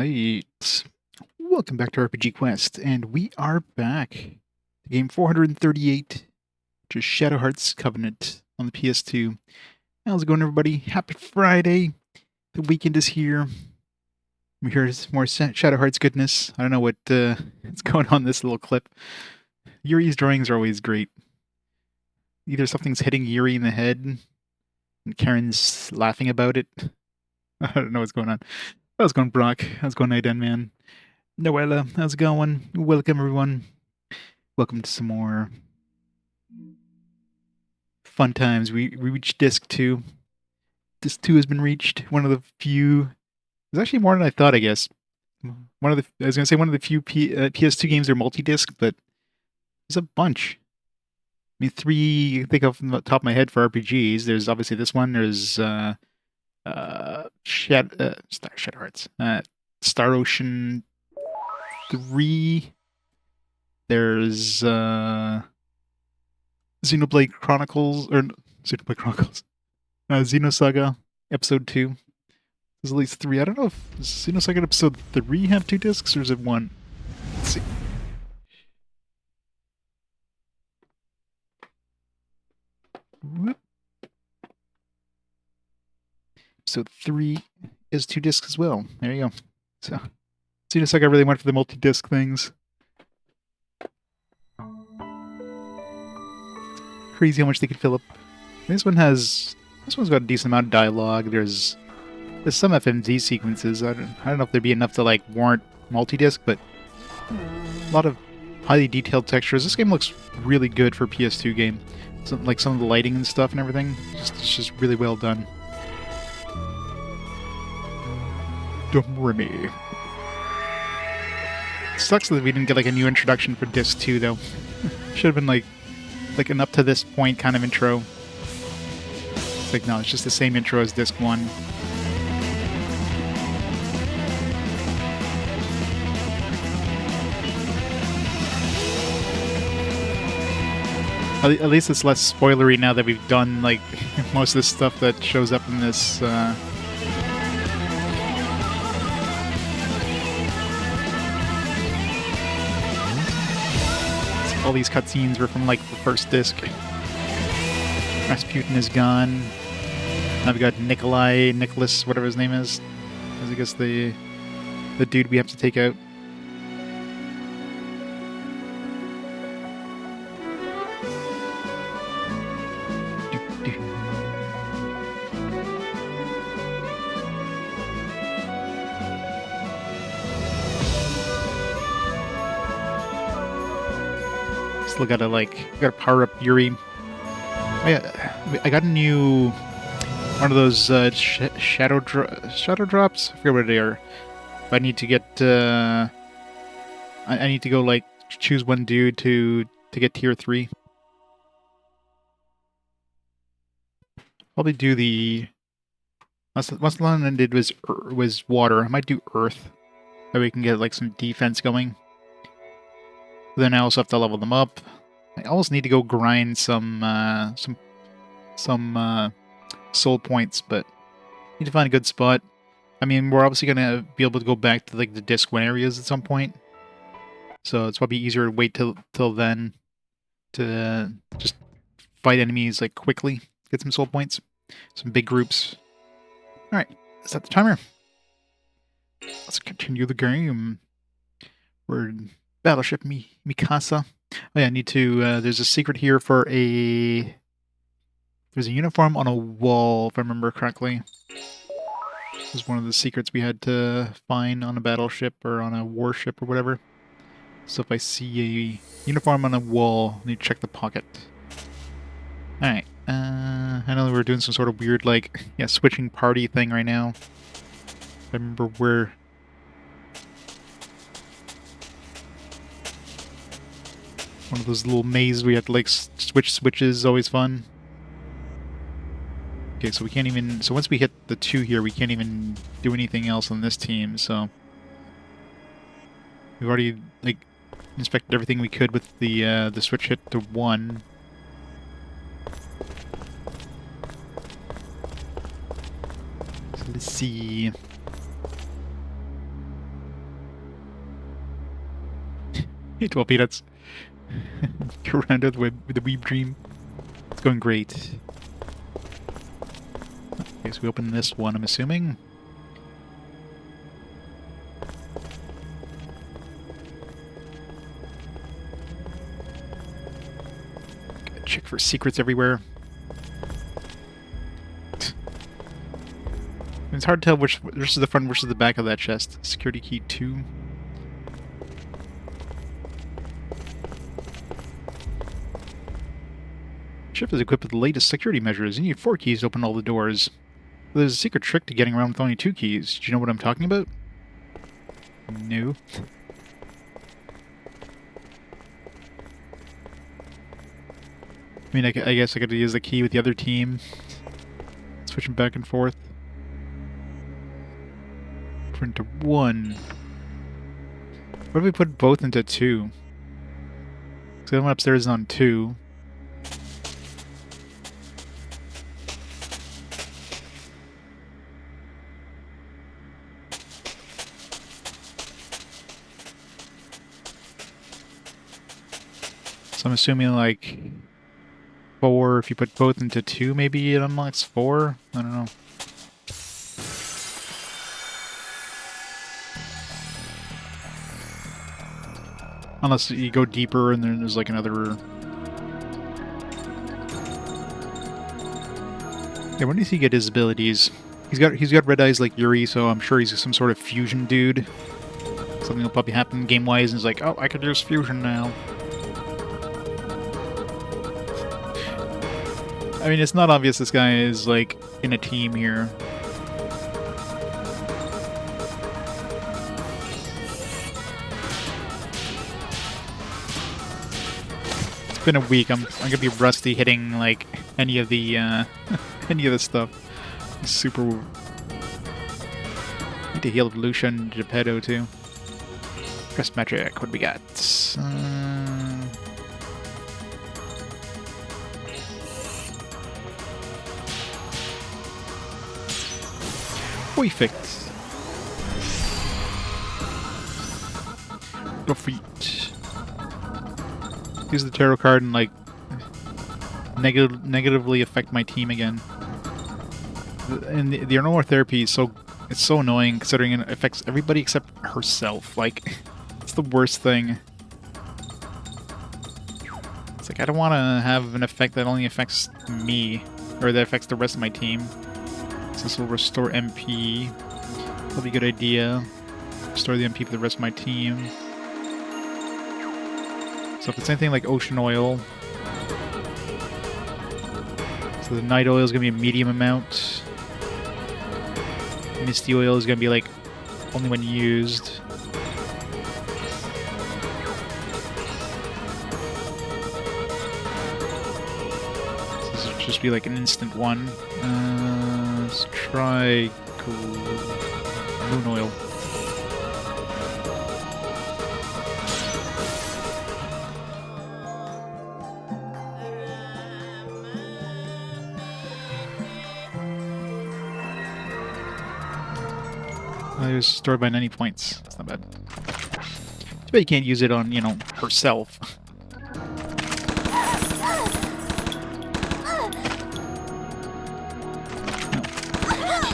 Right. Welcome back to RPG Quest, and we are back. Game 438, which is Shadow Hearts Covenant on the PS2. How's it going, everybody? Happy Friday. The weekend is here. We hear more Shadow Hearts goodness. I don't know what is going on in this little clip. Yuri's drawings are always great. Either something's hitting Yuri in the head, and Karin's laughing about it. I don't know what's going on. How's it going, Brock? How's it going, Aiden, man? Noella, how's it going? Welcome, everyone. Welcome to some more fun times. We reached disc 2. Disc 2 has been reached. One of the few... There's actually more than I thought, I guess. I was going to say one of the few PS2 games are multi-disc, but there's a bunch. I mean, 3, I think off the top of my head for RPGs. There's obviously this one. There's Shadow Hearts. Star Ocean 3. There's Xenoblade Chronicles, Xenosaga Episode 2. There's at least 3. I don't know if Xenosaga Episode 3 have 2 discs, or is it 1? Let's see. Whoop. Episode 3 is 2 discs as well. There you go. So, Xenosaga really went for the multi-disc things. Crazy how much they could fill up. This one's got a decent amount of dialogue. There's some FMZ sequences. I don't know if there'd be enough to like warrant multi-disc, but a lot of highly detailed textures. This game looks really good for a PS2 game. Like some of the lighting and stuff and everything. It's just really well done. Domremy. Sucks that we didn't get like a new introduction for disc 2 though. Should have been like an up to this point kind of intro. It's like, no, it's just the same intro as disc 1. At least it's less spoilery now that we've done like most of the stuff that shows up in this all these cutscenes were from like the first disc. Rasputin is gone. Now we got Nicholas, whatever his name is. I guess the dude we have to take out. Still gotta power up Yuri. I got a new one of those shadow drops. I forget what they are. But I need to get I need to go like choose one dude to get tier 3. Probably do the last one I did was water. I might do earth. That way we can get like some defense going. Then I also have to level them up. I almost need to go grind some soul points, but need to find a good spot. I mean, we're obviously gonna be able to go back to like the disc 1 areas at some point, so it's probably easier to wait till then to just fight enemies like quickly, get some soul points, some big groups. All right, set the timer. Let's continue the game. We're in Battleship Mikasa. Oh yeah, I need to, there's a secret here for there's a uniform on a wall, if I remember correctly. This is one of the secrets we had to find on a battleship or on a warship or whatever. So if I see a uniform on a wall, I need to check the pocket. Alright, I know we're doing some sort of weird, like, yeah, switching party thing right now. I remember where... One of those little mazes we have to like switch switches, always fun. Okay, so we can't even... So once we hit the 2 here, we can't even do anything else on this team, so... We've already, like, inspected everything we could with the switch hit to 1. So let's see... 12 peanuts. Go around with the weeb dream. It's going great. Okay, so we open this one, I'm assuming. Gotta check for secrets everywhere. It's hard to tell which is the front, which is the back of that chest. Security key 2. Ship is equipped with the latest security measures. You need 4 keys to open all the doors. There's a secret trick to getting around with only 2 keys. Do you know what I'm talking about? No. I mean, I guess I could use the key with the other team. Switching back and forth. Put into 1. What if we put both into 2? Because the one upstairs is on 2. So I'm assuming like 4, if you put both into 2, maybe it unlocks 4? I don't know. Unless you go deeper and then there's like another... Yeah, when does he get his abilities? He's got red eyes like Yuri, so I'm sure he's some sort of fusion dude. Something will probably happen game-wise and he's like, oh, I could use fusion now. I mean, it's not obvious this guy is, like, in a team here. It's been a week. I'm gonna be rusty hitting, like, any of the, any of the stuff. It's super... Need to heal Lucia and Geppetto, too. Press magic. What do we got? Perfect. Go feet. Use the tarot card and like negatively affect my team again. And the aromatherapy is it's so annoying considering it affects everybody except herself. Like it's the worst thing. It's like I don't want to have an effect that only affects me or that affects the rest of my team. So this will restore MP. That'll be a good idea. Restore the MP for the rest of my team. So if it's anything like ocean oil... So the night oil is going to be a medium amount. Misty oil is going to be like only when used. So this will just be like an instant one. Let's try moon oil. It was stored by 90 points. That's not bad. Too bad you can't use it on, you know, herself.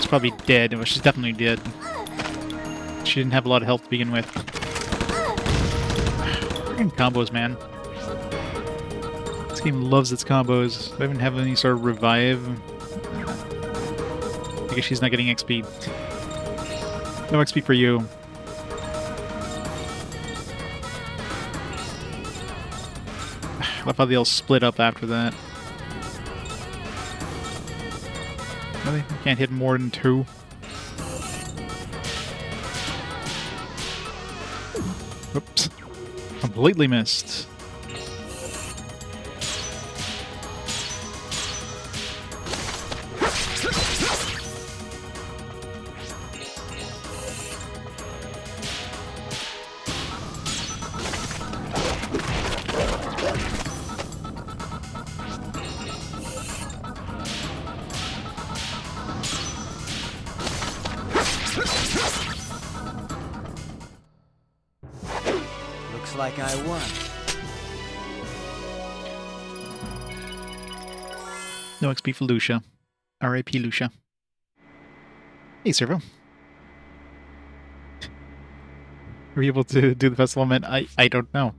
Probably dead. Well, she's definitely dead. She didn't have a lot of health to begin with. Freaking combos, man. This game loves its combos. I haven't had any sort of revive. I guess she's not getting XP. No XP for you. I love how they all split up after that. Really? You can't hit more than 2? Oops. Completely missed. like I won. No XP for Lucia. R.I.P. Lucia. Hey, Servo. Were you able to do the Festival of Men? I don't know.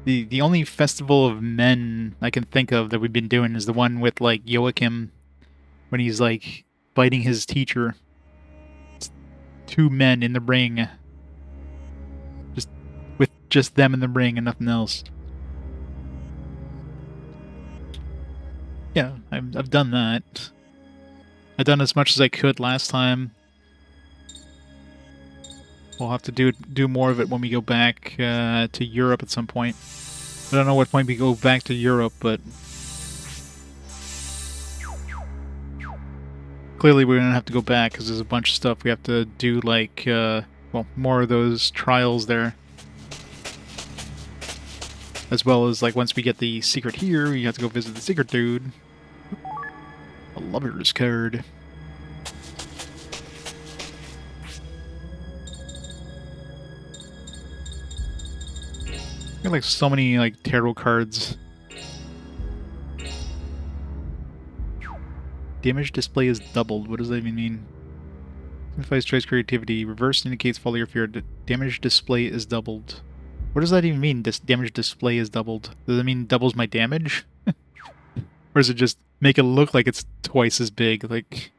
The only Festival of Men I can think of that we've been doing is the one with, like, Joachim, when he's, like, fighting his teacher. It's 2 men in the ring. With just them in the ring and nothing else. Yeah, I've done that. I've done as much as I could last time. We'll have to do more of it when we go back to Europe at some point. I don't know what point we go back to Europe, but clearly we're gonna have to go back because there's a bunch of stuff we have to do, like well, more of those trials there, as well as, like, once we get the secret here, we have to go visit the secret dude. A lover's card. Got, like, so many, like, tarot cards. Damage display is doubled. What does that even mean? Signifies choice creativity. Reverse indicates folly or fear. Damage display is doubled. What does that even mean? Damage display is doubled. Does that mean doubles my damage? Or does it just make it look like it's twice as big? Like,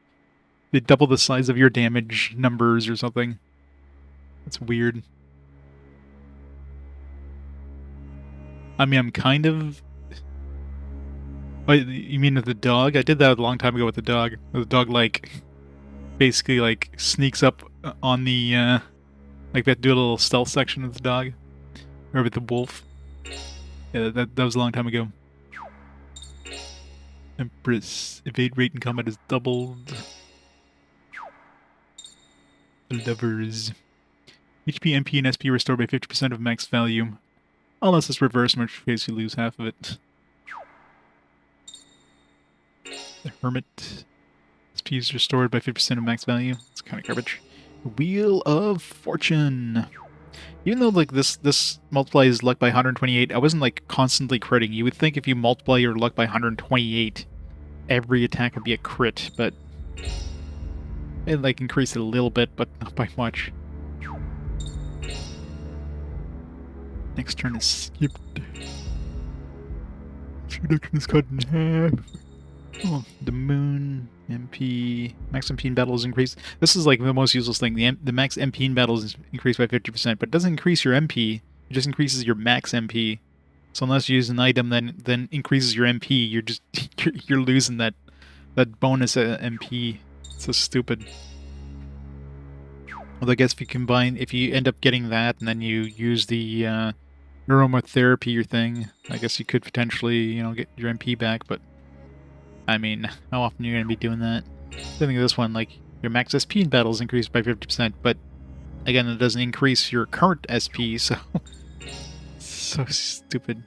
they double the size of your damage numbers or something. That's weird. I mean, I'm kind of... Oh, you mean with the dog? I did that a long time ago with the dog. The dog, like, basically, like, sneaks up on the, like, we have to do a little stealth section with the dog. Or with the wolf. Yeah, that was a long time ago. Empress. Evade rate in combat is doubled. Lovers. HP, MP, and SP restored by 50% of max value. Unless it's reversed, in which case you lose half of it. The Hermit. SP is restored by 50% of max value. It's kind of garbage. Wheel of Fortune. Even though, like, this multiplies luck by 128, I wasn't, like, constantly critting. You would think if you multiply your luck by 128, every attack would be a crit, but it, like, increased it a little bit, but not by much. Next turn is skipped. Reduction is cut in half. Oh, the moon, MP, max MP in battle is increased. This is, like, the most useless thing. The max MP in battle is increased by 50%, but it doesn't increase your MP. It just increases your max MP. So unless you use an item then increases your MP, you're just you're losing that bonus MP. It's so stupid. Although I guess if you end up getting that and then you use the aromatherapy thing, I guess you could potentially, you know, get your MP back, but I mean, how often are you going to be doing that? I think this one, like, your max SP in battle is increased by 50%, but again, it doesn't increase your current SP, so so stupid.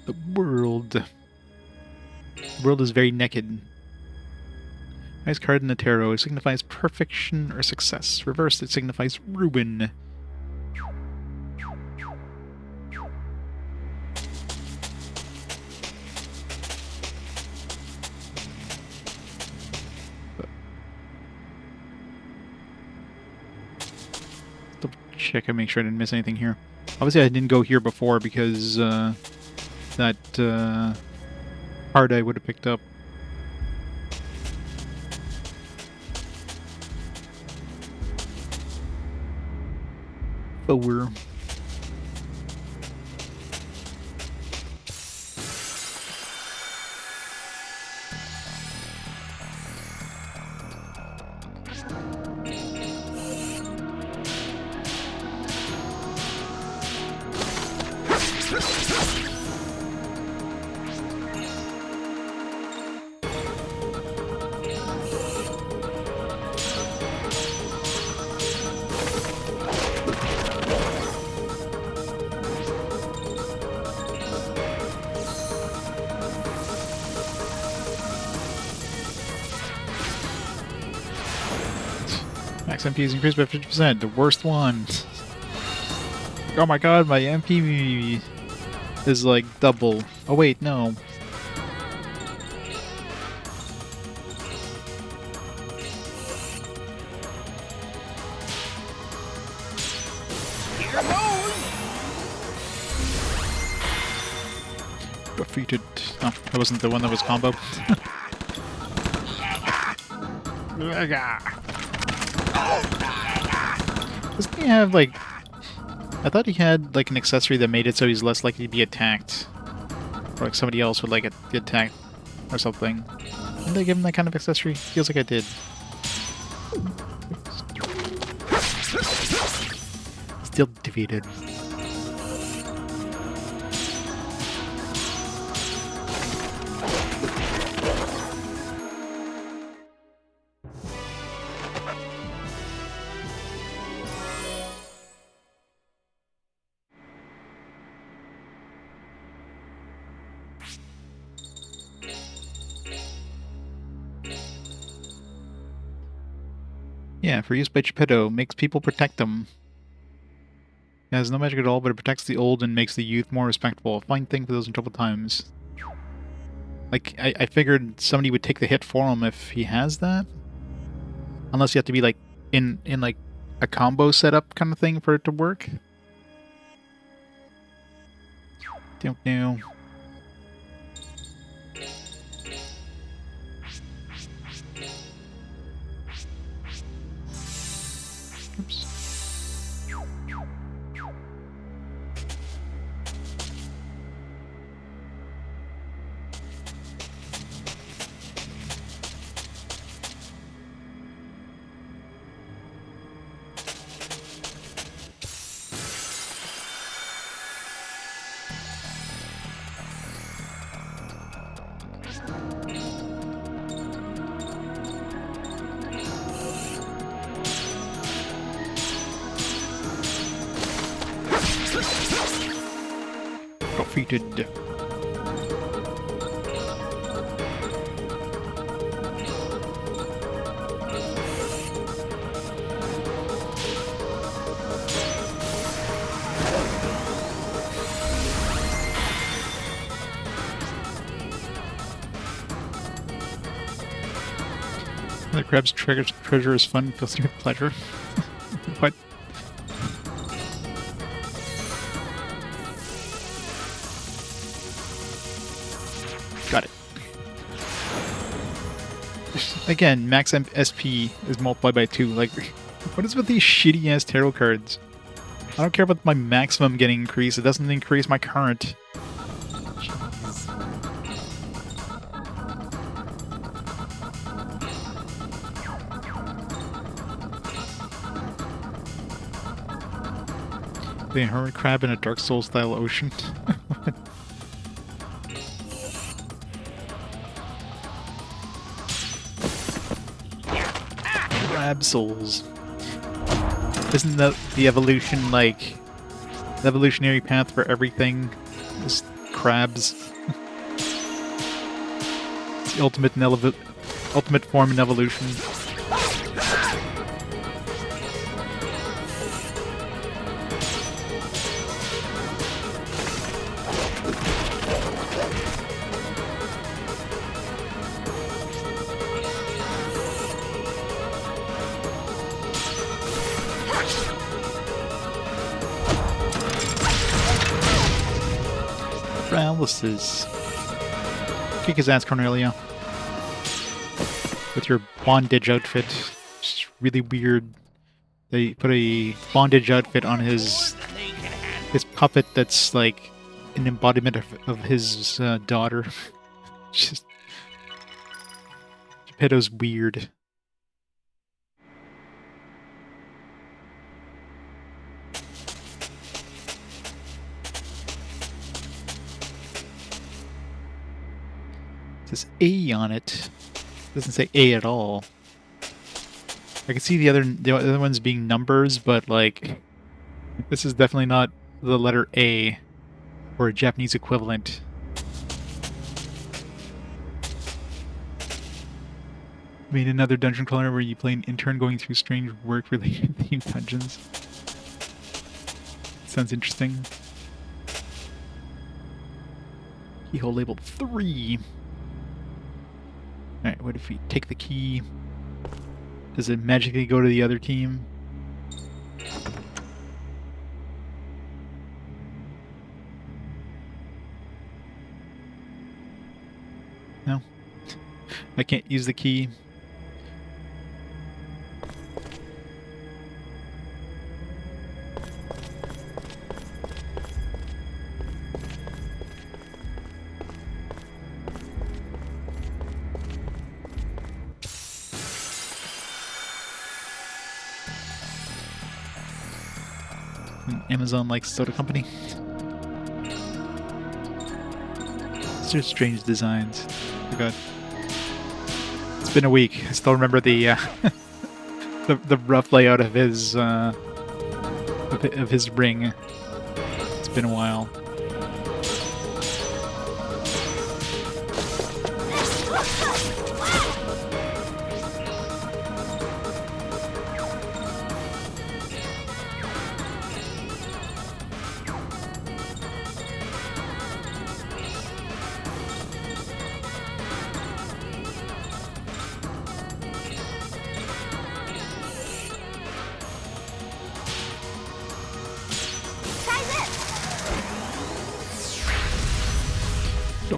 The world. The world is very naked. Highest card in the tarot. It signifies perfection or success. Reversed, it signifies ruin. Double check and make sure I didn't miss anything here. Obviously, I didn't go here before because that card I would have picked up. Forward. Max MP is increased by 50%. The worst one. Oh my god, my MP is like double. Oh wait, no. Defeated. Oh, that wasn't the one that was combo. Doesn't he have like... I thought he had like an accessory that made it so he's less likely to be attacked. Or like somebody else would like get attacked or something. Didn't they give him that kind of accessory? Feels like I did. Still defeated. Yeah, for use by Geppetto, makes people protect them. It has no magic at all, but it protects the old and makes the youth more respectable. A fine thing for those in troubled times. Like, I figured somebody would take the hit for him if he has that. Unless you have to be, like, in like, a combo setup kind of thing for it to work. Don't know. Oops. Defeated. The crab's treasure is fun, fills you with pleasure. What? Got it. Again, max SP is multiplied by 2. Like, what is with these shitty-ass tarot cards? I don't care about my maximum getting increased. It doesn't increase my current. The hermit crab in a Dark Souls style ocean. Crab souls. Isn't that the evolution, like, the evolutionary path for everything? Is crabs. It's the ultimate form in evolution. Paralysis. Kick his ass, Cornelia. With your bondage outfit. It's really weird. They put a bondage outfit on his puppet that's like an embodiment of his daughter. Just Geppetto's weird. It says A on it. It doesn't say A at all. I can see the other ones being numbers, but like this is definitely not the letter A or a Japanese equivalent. Made another dungeon crawler where you play an intern going through strange work-related themed dungeons. Sounds interesting. Keyhole labeled 3. Alright, what if we take the key? Does it magically go to the other team? No. I can't use the key. Amazon likes soda company. Such strange designs. Oh god. It's been a week. I still remember the the rough layout of his ring. It's been a while.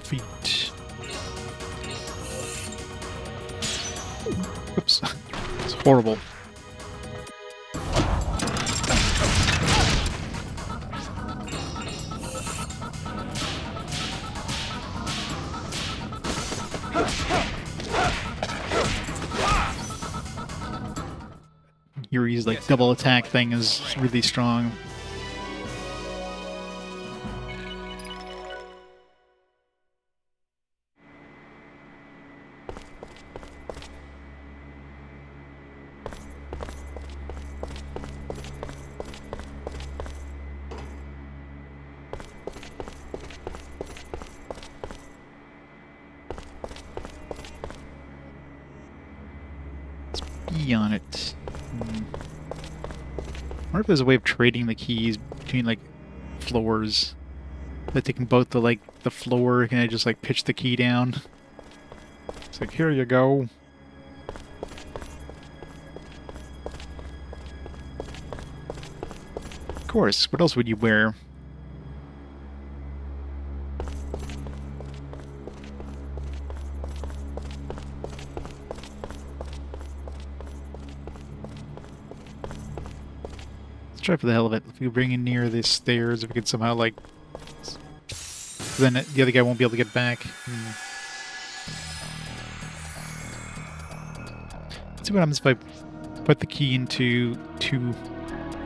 Feet. Oops. It's horrible. Yuri's like double attack thing is really strong. On it. I wonder if there's a way of trading the keys between like floors. Like taking both the floor, can I just like pitch the key down? It's like, here you go. Of course, what else would you wear? Try for the hell of it. If we bring in near the stairs, if we could somehow like, then the other guy won't be able to get back. Let's see what happens if I put the key into 2.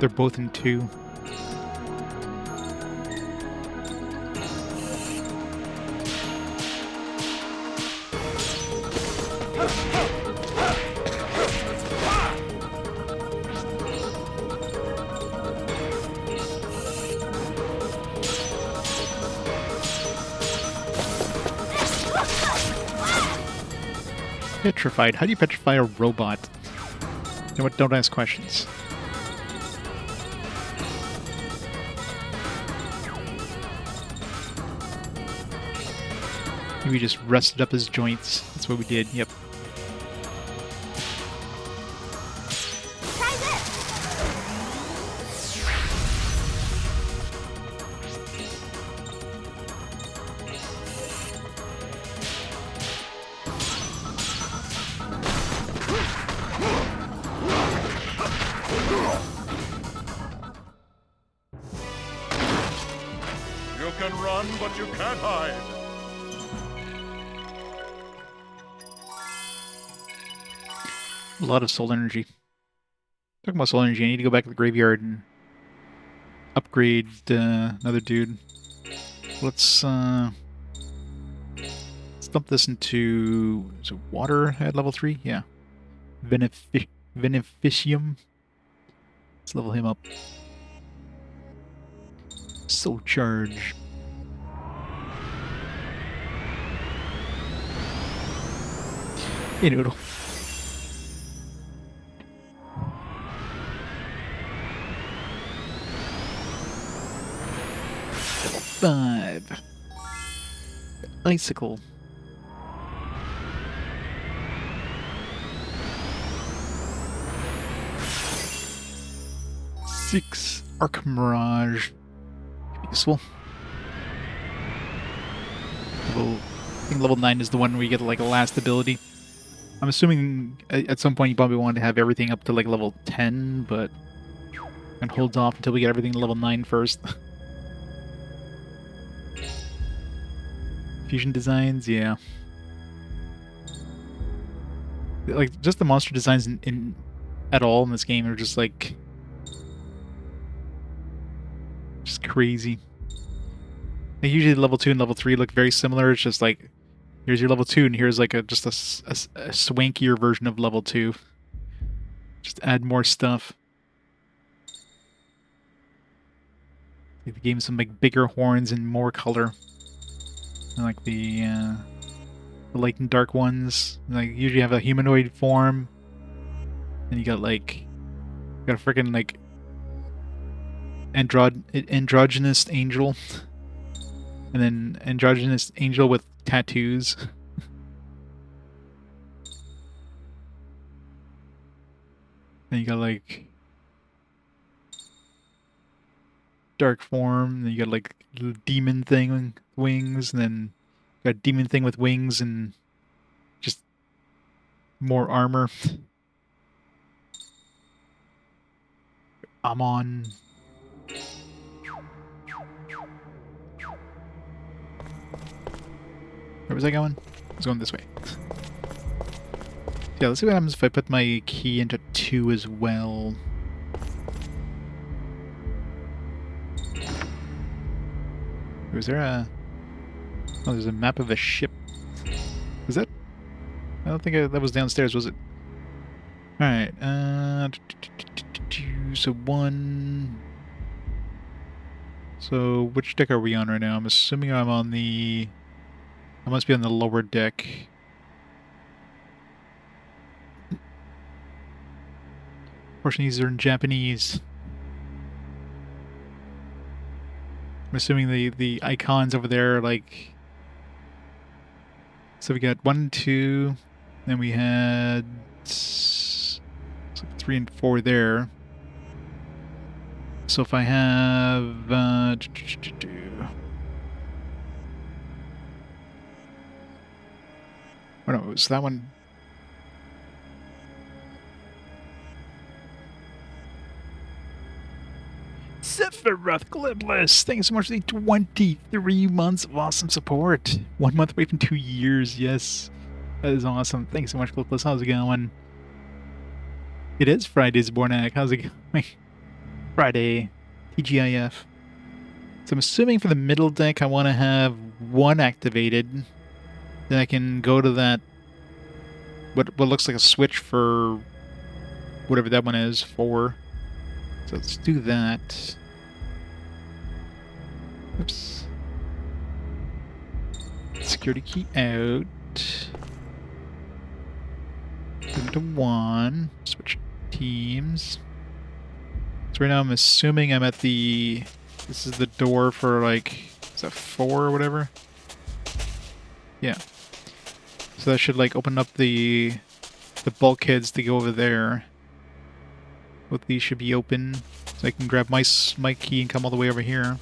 They're both in 2. Petrified. How do you petrify a robot? You know what? Don't ask questions. We just rusted up his joints. That's what we did. Yep. You can run, but you can't hide. A lot of soul energy. Talking about soul energy, I need to go back to the graveyard and upgrade another dude. Let's dump this into, is it water at level 3? Yeah. Beneficium. Let's level him up. Soul charge. Hey, Noodle. 5. Icicle. 6. Arc Mirage. Useful. I think level 9 is the one where you get like a last ability. I'm assuming at some point you probably want to have everything up to like level 10, but and hold off until we get everything to level 9 first. Fusion designs, yeah. Like just the monster designs in at all in this game are just like just crazy. Like usually level 2 and level 3 look very similar. It's just like here's your level 2 and here's like a swankier version of level 2. Just add more stuff. Like the game some like bigger horns and more color. And like the light and dark ones. Like usually have a humanoid form. And you got a freaking like androgynous angel. And then androgynous angel with tattoos. Then you got like dark form, then you got like little demon thing with wings, and then you got demon thing with wings and just more armor. I'm on. Where was I going? I was going this way. Yeah, let's see what happens if I put my key into 2 as well. Was there a... Oh, there's a map of a ship. Was that... I don't think that was downstairs, was it? Alright, so 1... So, which deck are we on right now? I'm assuming I'm on the... I must be on the lower deck. Unfortunately, these are in Japanese. I'm assuming the icons over there are like... So we got 1, 2, then we had 3 and 4 there. So if I have... Oh no, it was that one. Sephiroth Glibless, thanks so much for the 23 months of awesome support. 1 month away from 2 years, yes. That is awesome. Thanks so much, Glibless. How's it going? It is Friday's Bornak. How's it going? Friday. TGIF. So I'm assuming for the middle deck I want to have 1 activated. Then I can go to that... What looks like a switch for... whatever that one is, 4. So let's do that. Oops. Security key out. Put into 1. Switch teams. So right now I'm assuming I'm at the... This is the door for like... Is that 4 or whatever? Yeah. So that should like open up the bulkheads to go over there. Both these should be open, so I can grab my key and come all the way over here.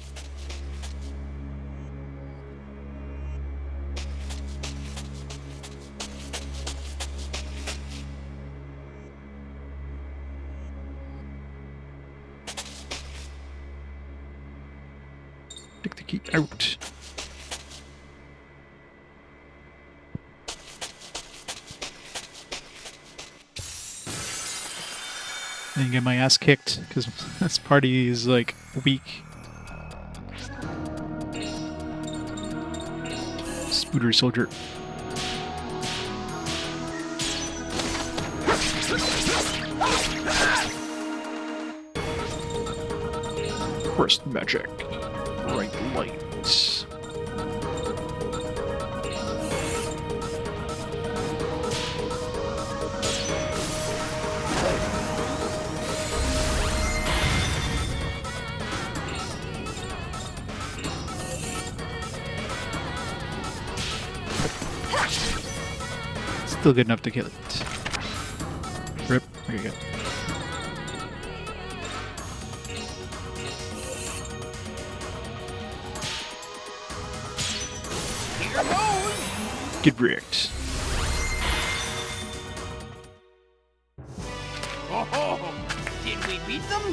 Take the key out. And get my ass kicked, because this party is, like, weak. Spooter soldier. Burst magic. Bright lights. Still good enough to kill it. Rip. Okay, good. Here goes! Get wrecked. Oh, did we beat them?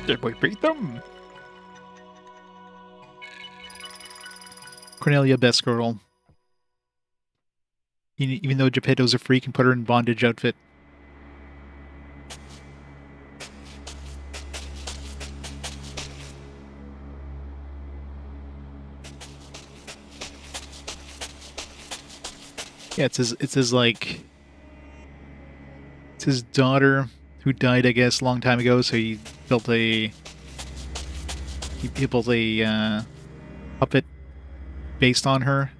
Did we beat them? Cornelia, best girl. Even though Geppetto's a freak and put her in bondage outfit. Yeah, it's his like, it's his daughter who died, I guess, a long time ago. So he built a puppet based on her,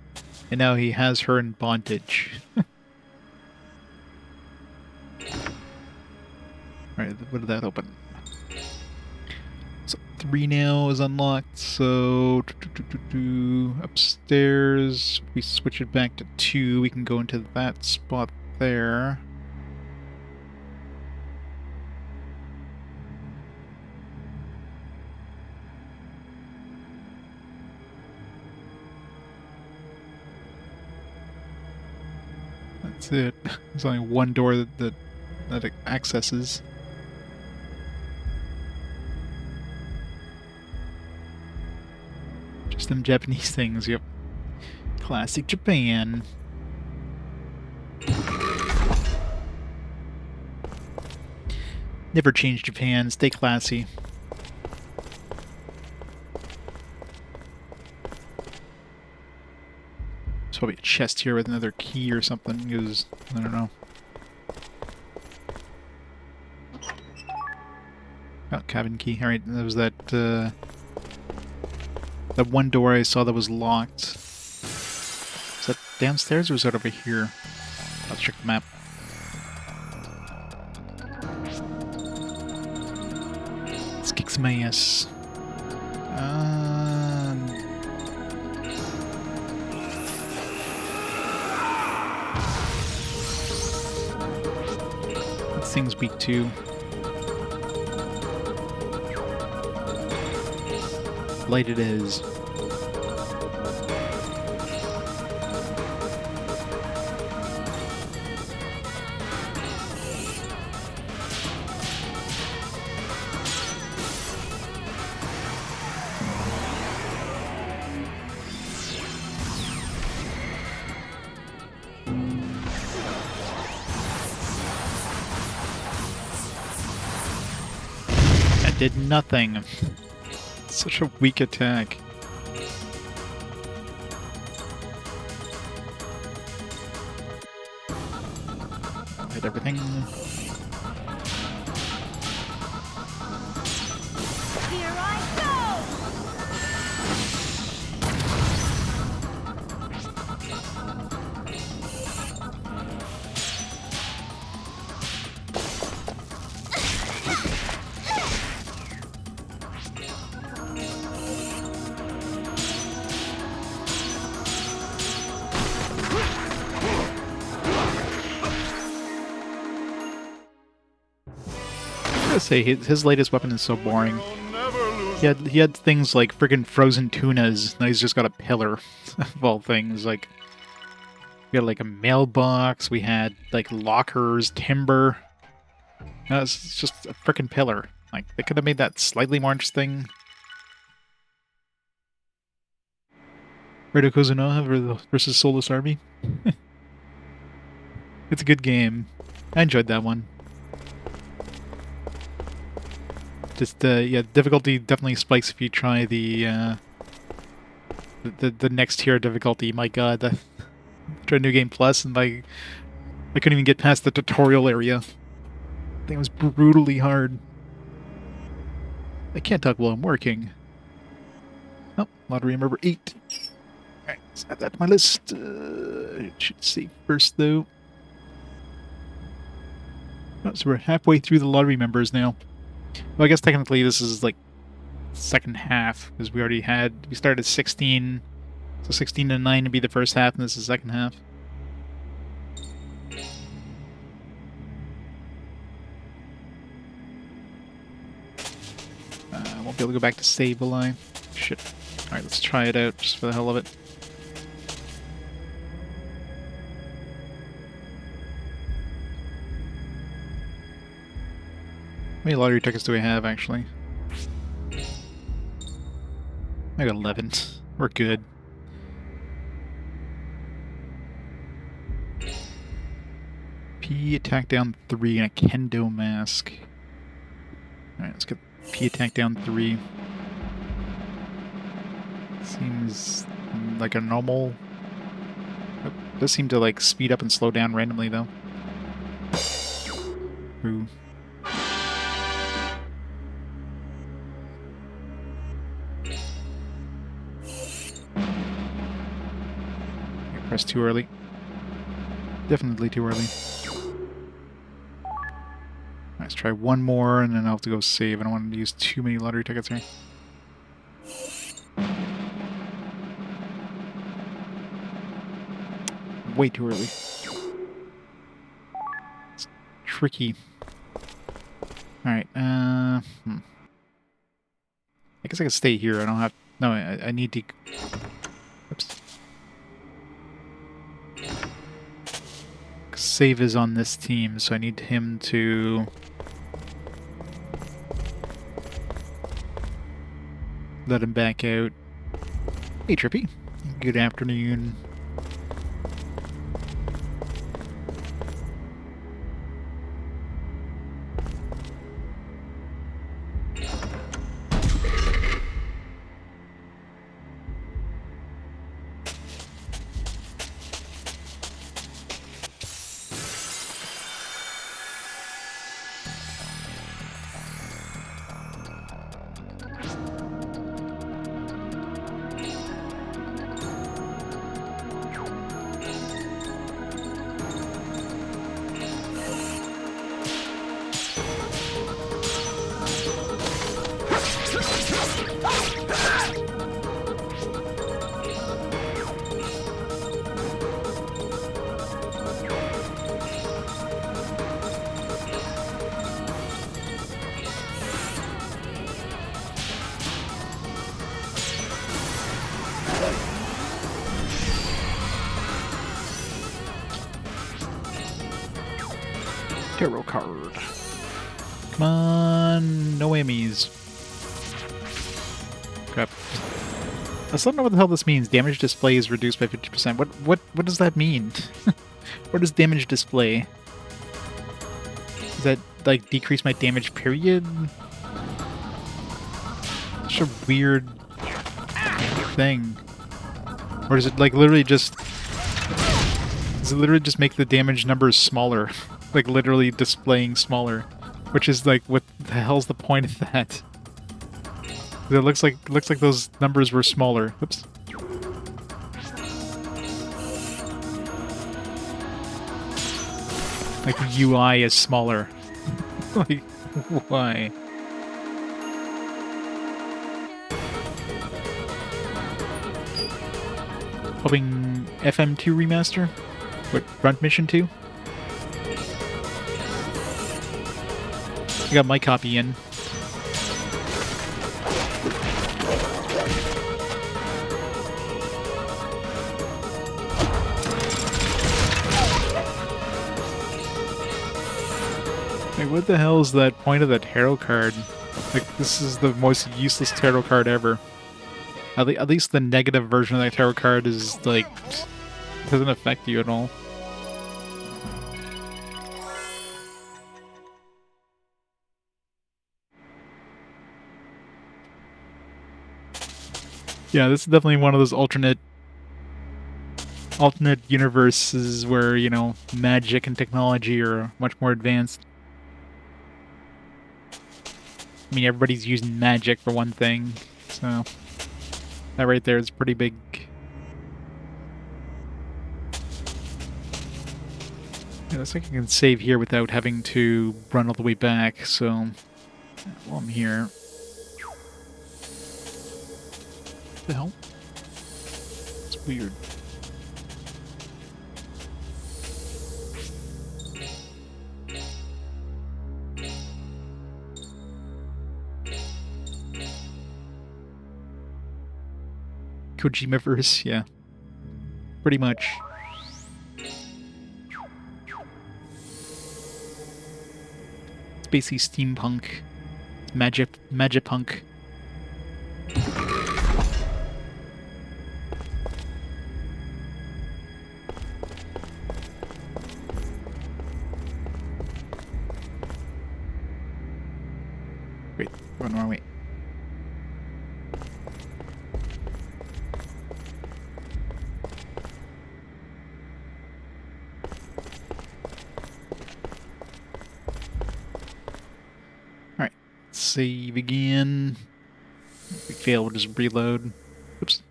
and now he has her in bondage. Alright, what did that open? So 3 now is unlocked, so upstairs, we switch it back to 2, we can go into that spot there. That's it. There's only one door that it accesses. Just them Japanese things, yep. Classic Japan. Never change Japan, stay classy. There's probably a chest here with another key or something, because, I don't know. Oh, cabin key. Alright, there was that, that one door I saw that was locked. Is that downstairs or is that over here? Let's check the map. Let's kick some ass. This thing's weak too. Light it is. That did nothing. Such a weak attack. Hit everything. Here I go! I gotta say, his latest weapon is so boring. You'll never lose. He had things like friggin' frozen tunas. Now he's just got a pillar of all things. Like, we had like a mailbox. We had like lockers, timber. No, it's just a frickin' pillar. Like, they could have made that slightly more interesting. Redo Kozunoha versus Soulless Army. It's a good game. I enjoyed that one. Just, yeah, difficulty definitely spikes if you try the next tier difficulty. My god, I tried New Game Plus and I couldn't even get past the tutorial area. I think it was brutally hard. I can't talk while I'm working. Oh, lottery number 8. Alright, let's add that to my list. It should save first, though. Oh, so we're halfway through the lottery members now. Well, I guess technically this is like second half, because we started at 16, so 16 to 9 to be the first half, and this is the second half. I won't be able to go back to save, will I? Shit. Alright, let's try it out, just for the hell of it. How many lottery tickets do we have, actually? I got 11. We're good. P attack down 3 and a kendo mask. Alright, let's get P attack down 3. Seems like a normal... Oh, does seem to like speed up and slow down randomly though. Ooh. I pressed too early. Definitely too early. Let's try one more and then I'll have to go save. I don't want to use too many lottery tickets here. Way too early. It's tricky. Alright, I guess I can stay here. I don't have... No, I need to... Oops. Save is on this team, so I need him to... let him back out. Hey, Trippy. Good afternoon. Tarot card. Come on, no Emmys. Crap. I still don't know what the hell this means. Damage display is reduced by 50%. What does that mean? What is damage display? Does that like decrease my damage period? Such a weird thing. Or does it like literally just... Does it literally just make the damage numbers smaller? Like literally displaying smaller, which is like, what the hell's the point of that? It looks like those numbers were smaller. Oops. Like the UI is smaller. Like, why? Hoping FM2 remaster? What, Front Mission 2? I got my copy in. Like, what the hell is that point of that tarot card? Like, this is the most useless tarot card ever. At least the negative version of that tarot card is, like, doesn't affect you at all. Yeah, this is definitely one of those alternate universes where, you know, magic and technology are much more advanced. I mean, everybody's using magic for one thing, so that right there is pretty big. Yeah, looks like I can save here without having to run all the way back, so while I'm here. What the hell? It's weird. Kojima-verse, yeah. Pretty much. It's basically steampunk. Magipunk. Wait, run the wrong way. Alright, save again. If we fail, we'll just reload. Oops,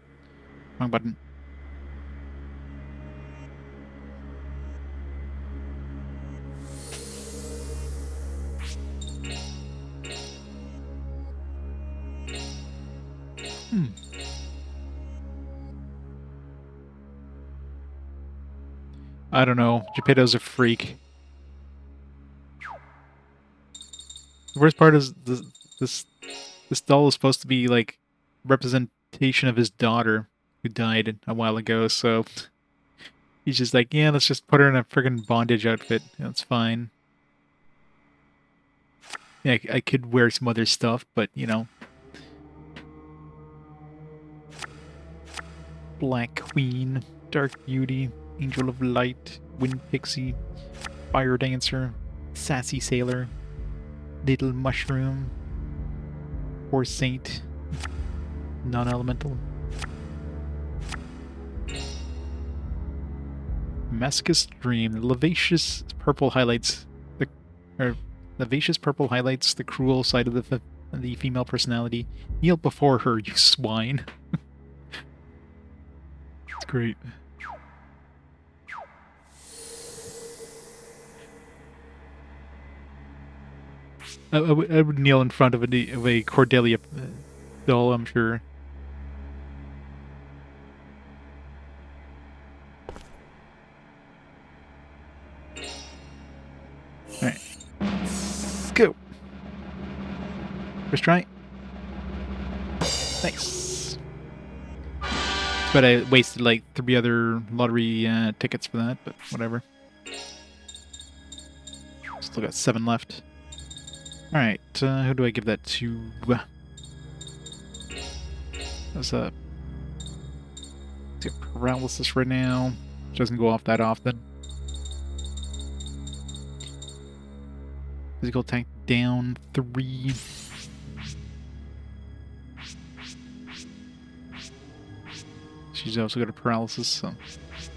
wrong button. I don't know. Geppetto's a freak. The worst part is this doll is supposed to be like representation of his daughter who died a while ago, so he's just like, yeah, let's just put her in a friggin' bondage outfit. That's fine. Yeah, I could wear some other stuff, but you know. Black Queen, Dark Beauty, Angel of Light, Wind Pixie, Fire Dancer, Sassy Sailor, Little Mushroom, Poor Saint, Non-Elemental. Masochist Dream. The vivacious purple highlights the cruel side of the female personality. Kneel before her, you swine. It's great. I would kneel in front of a Cordelia doll, I'm sure. Alright. Let's go. First try. Nice. But I wasted like 3 other lottery tickets for that, but whatever. Still got 7 left. Alright, who do I give that to? That's a paralysis right now. Doesn't go off that often. Physical attack down 3. She's also got a paralysis, so it's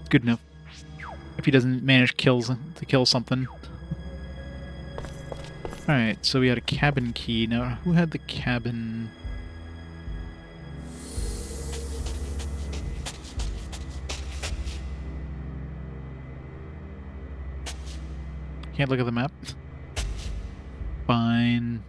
good enough. If he doesn't manage to kill something. Alright, so we had a cabin key. Now, who had the cabin? Can't look at the map. Fine.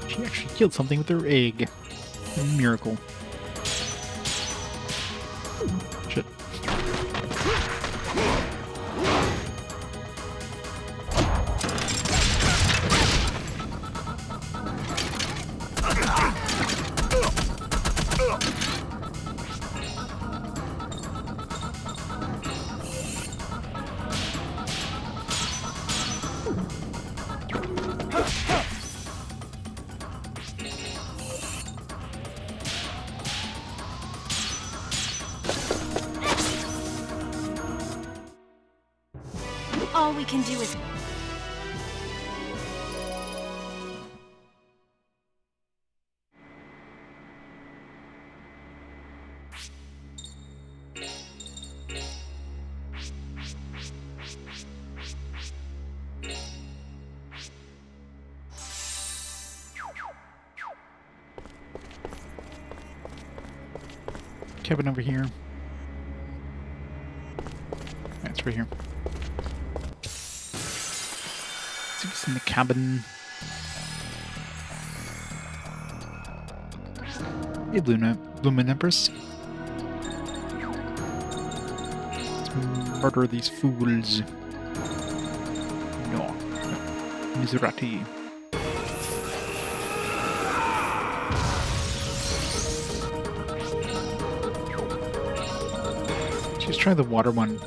She actually killed something with her egg. A miracle. Shit. Cabin over here. It's right here. Let's see what's in the cabin. Hey, Bloomin' Empress. Let's murder these fools. No. Miserati. Let's try the water one.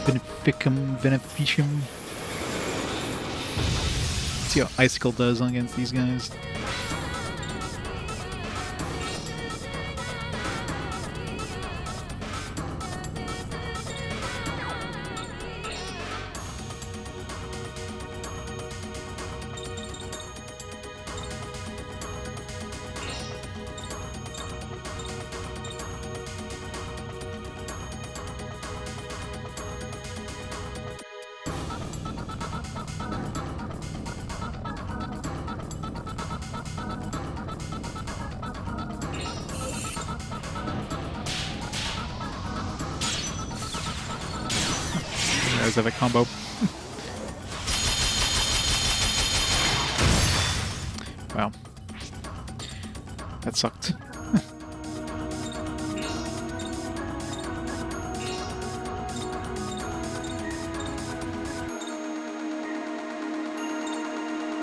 Beneficum, Beneficium. Let's see how Icicle does against these guys. There's the combo. Wow. That sucked.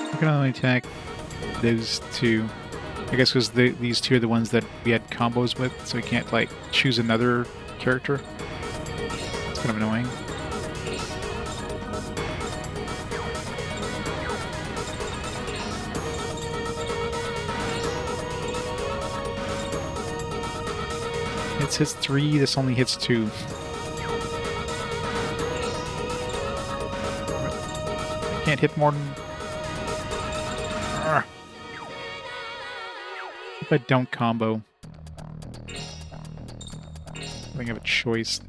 I can only attack those two. I guess because these two are the ones that we had combos with, so we can't, like, choose another character. It's kind of annoying. Hits 3, this only hits 2. I can't hit more than... Arrgh. If I don't combo. I think I have a choice.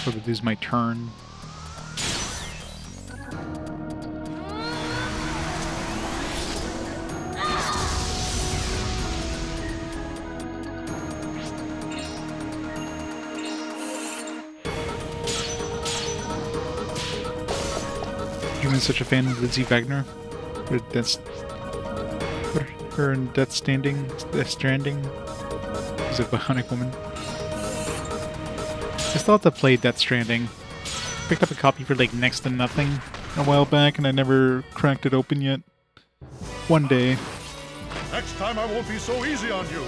Or to lose my turn. You've been such a fan of Lindsay Wagner? Her in Death Stranding? She's a bionic woman. I still have to play Death Stranding. Picked up a copy for like next to nothing a while back and I never cracked it open yet. One day. Next time I won't be so easy on you.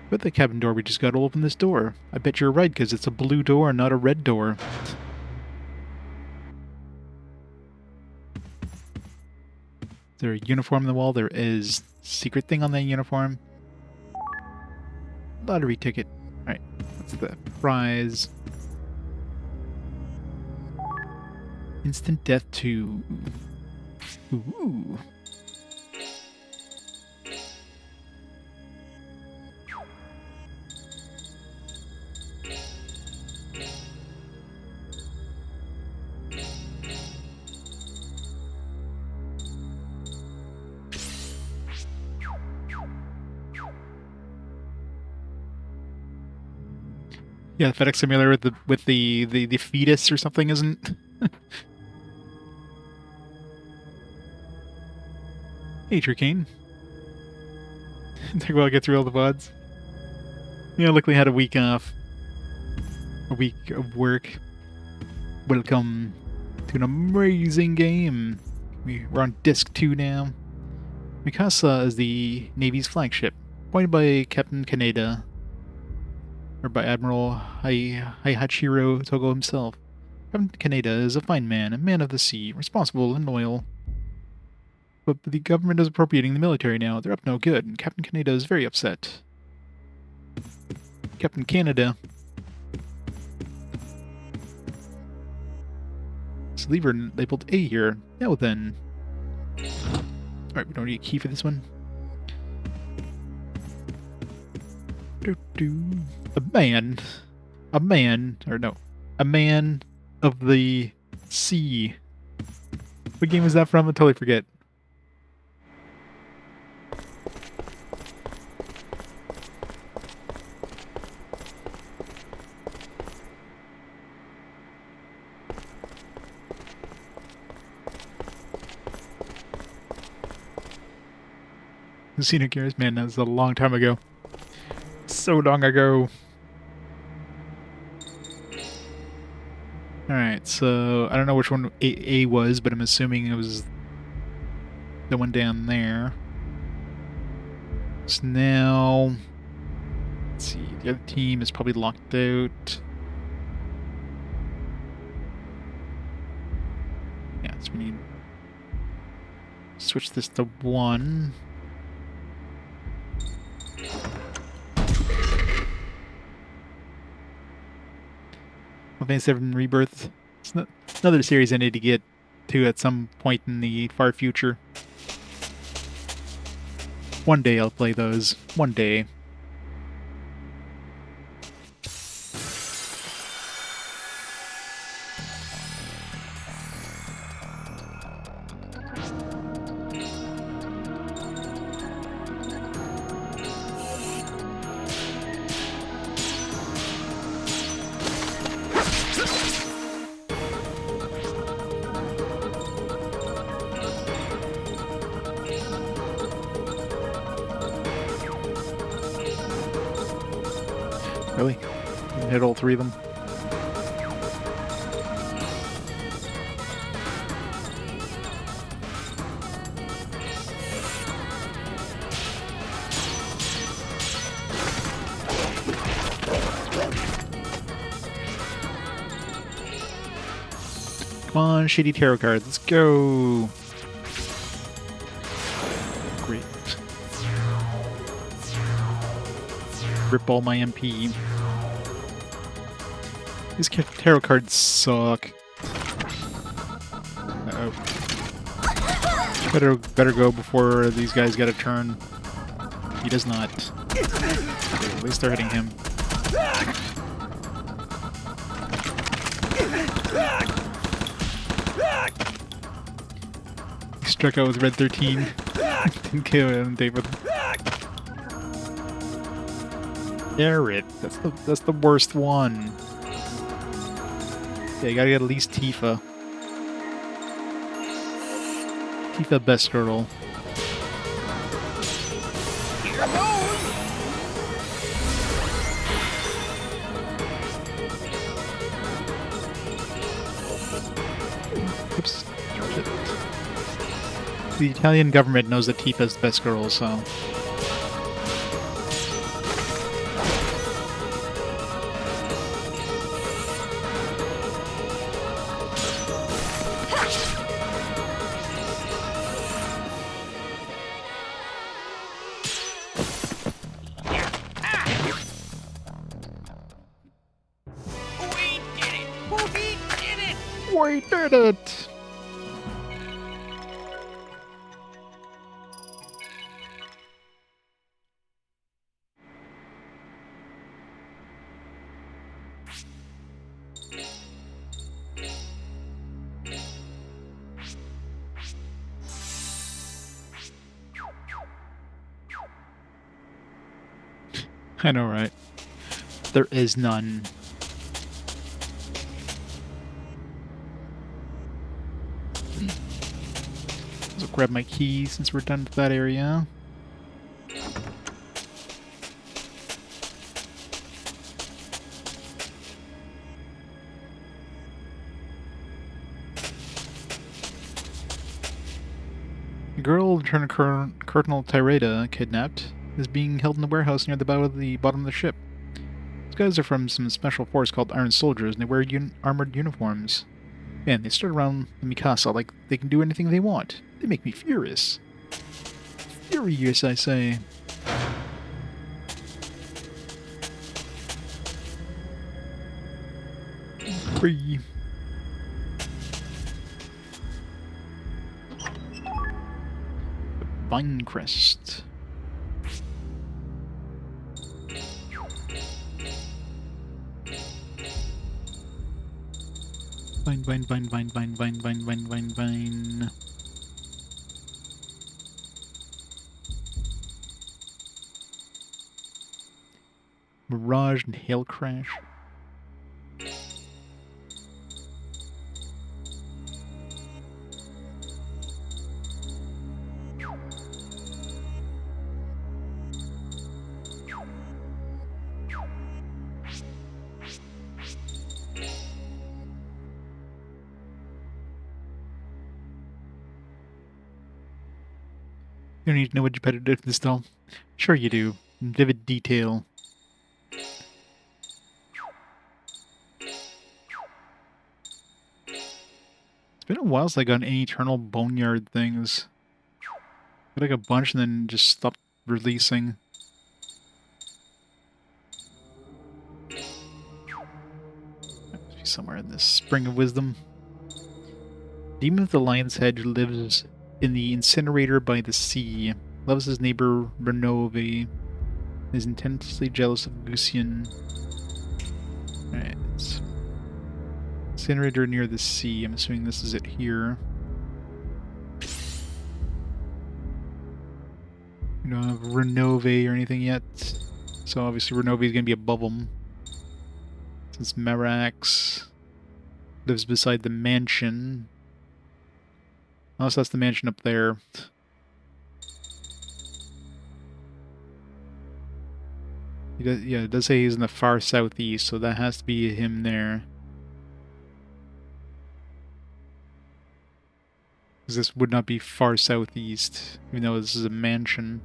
But the cabin door, we just gotta open this door. I bet you're right, because it's a blue door, not a red door. Is there a uniform on the wall? There is. Secret thing on that uniform? Lottery ticket. Alright, what's the prize? Instant death 2. Ooh. Yeah, FedEx Simulator with the fetus or something, isn't? Hey, Tricane. Take a while to get through all the VODs. Yeah, luckily I had a week off. A week of work. Welcome to an amazing game. We're on Disc 2 now. Mikasa is the Navy's flagship, appointed by Captain Kaneda. Or by Admiral Haihachiro Togo himself. Captain Kaneda is a fine man, a man of the sea, responsible and loyal. But the government is appropriating the military now. They're up no good, and Captain Kaneda is very upset. Captain Canada. This lever labeled A here. Now then. Alright, we don't need a key for this one. A man. A man of the sea. What game is that from? I totally forget. Scenic Airs, man, that was a long time ago. So long ago. Alright, so I don't know which one A was, but I'm assuming it was the one down there. So now, let's see, the other team is probably locked out. Yeah, so we need to switch this to 1. Final 7 Rebirth. It's another series I need to get to at some point in the far future. One day I'll play those. One day. Really? You hit all 3 of them? Come on, shitty tarot cards. Let's go. Great. Rip all my MP. These tarot cards suck. Uh-oh. Better go before these guys get a turn. He does not. Okay, at least they're hitting him. He struck out with red 13. Didn't kill him, David. Garrett. That's the worst one. Yeah, you gotta get at least Tifa. Tifa best girl. Here goes! Oops. Shit. The Italian government knows that Tifa's the best girl, so... We did it! I know, right? There is none. So grab my key since we're done with that area. The girl Lieutenant Colonel Tyreda kidnapped is being held in the warehouse near the bottom of the ship. These guys are from some special force called Iron Soldiers, and they wear armored uniforms. Man, they strut around the Mikasa like they can do anything they want. They make me furious. Furious, I say. Free. Vine Crest. Vine, vine, vine, vine, vine, vine, vine, vine, vine, vine. Mirage and Hail Crash. You don't need to know what competitiveness doll. Sure you do. Vivid detail. It's been a while since I got any Eternal Boneyard things. Got like a bunch and then just stopped releasing. Must be somewhere in this Spring of Wisdom. Demon with the Lion's Head lives in the incinerator by the sea. Loves his neighbor Renove. Is intensely jealous of Gusian. Alright. Incinerator near the sea. I'm assuming this is it here. We don't have Renove or anything yet. So obviously Renove is going to be above them. Since Merax lives beside the mansion. Unless that's the mansion up there. Yeah, it does say he's in the far southeast, so that has to be him there. Because this would not be far southeast, even though this is a mansion.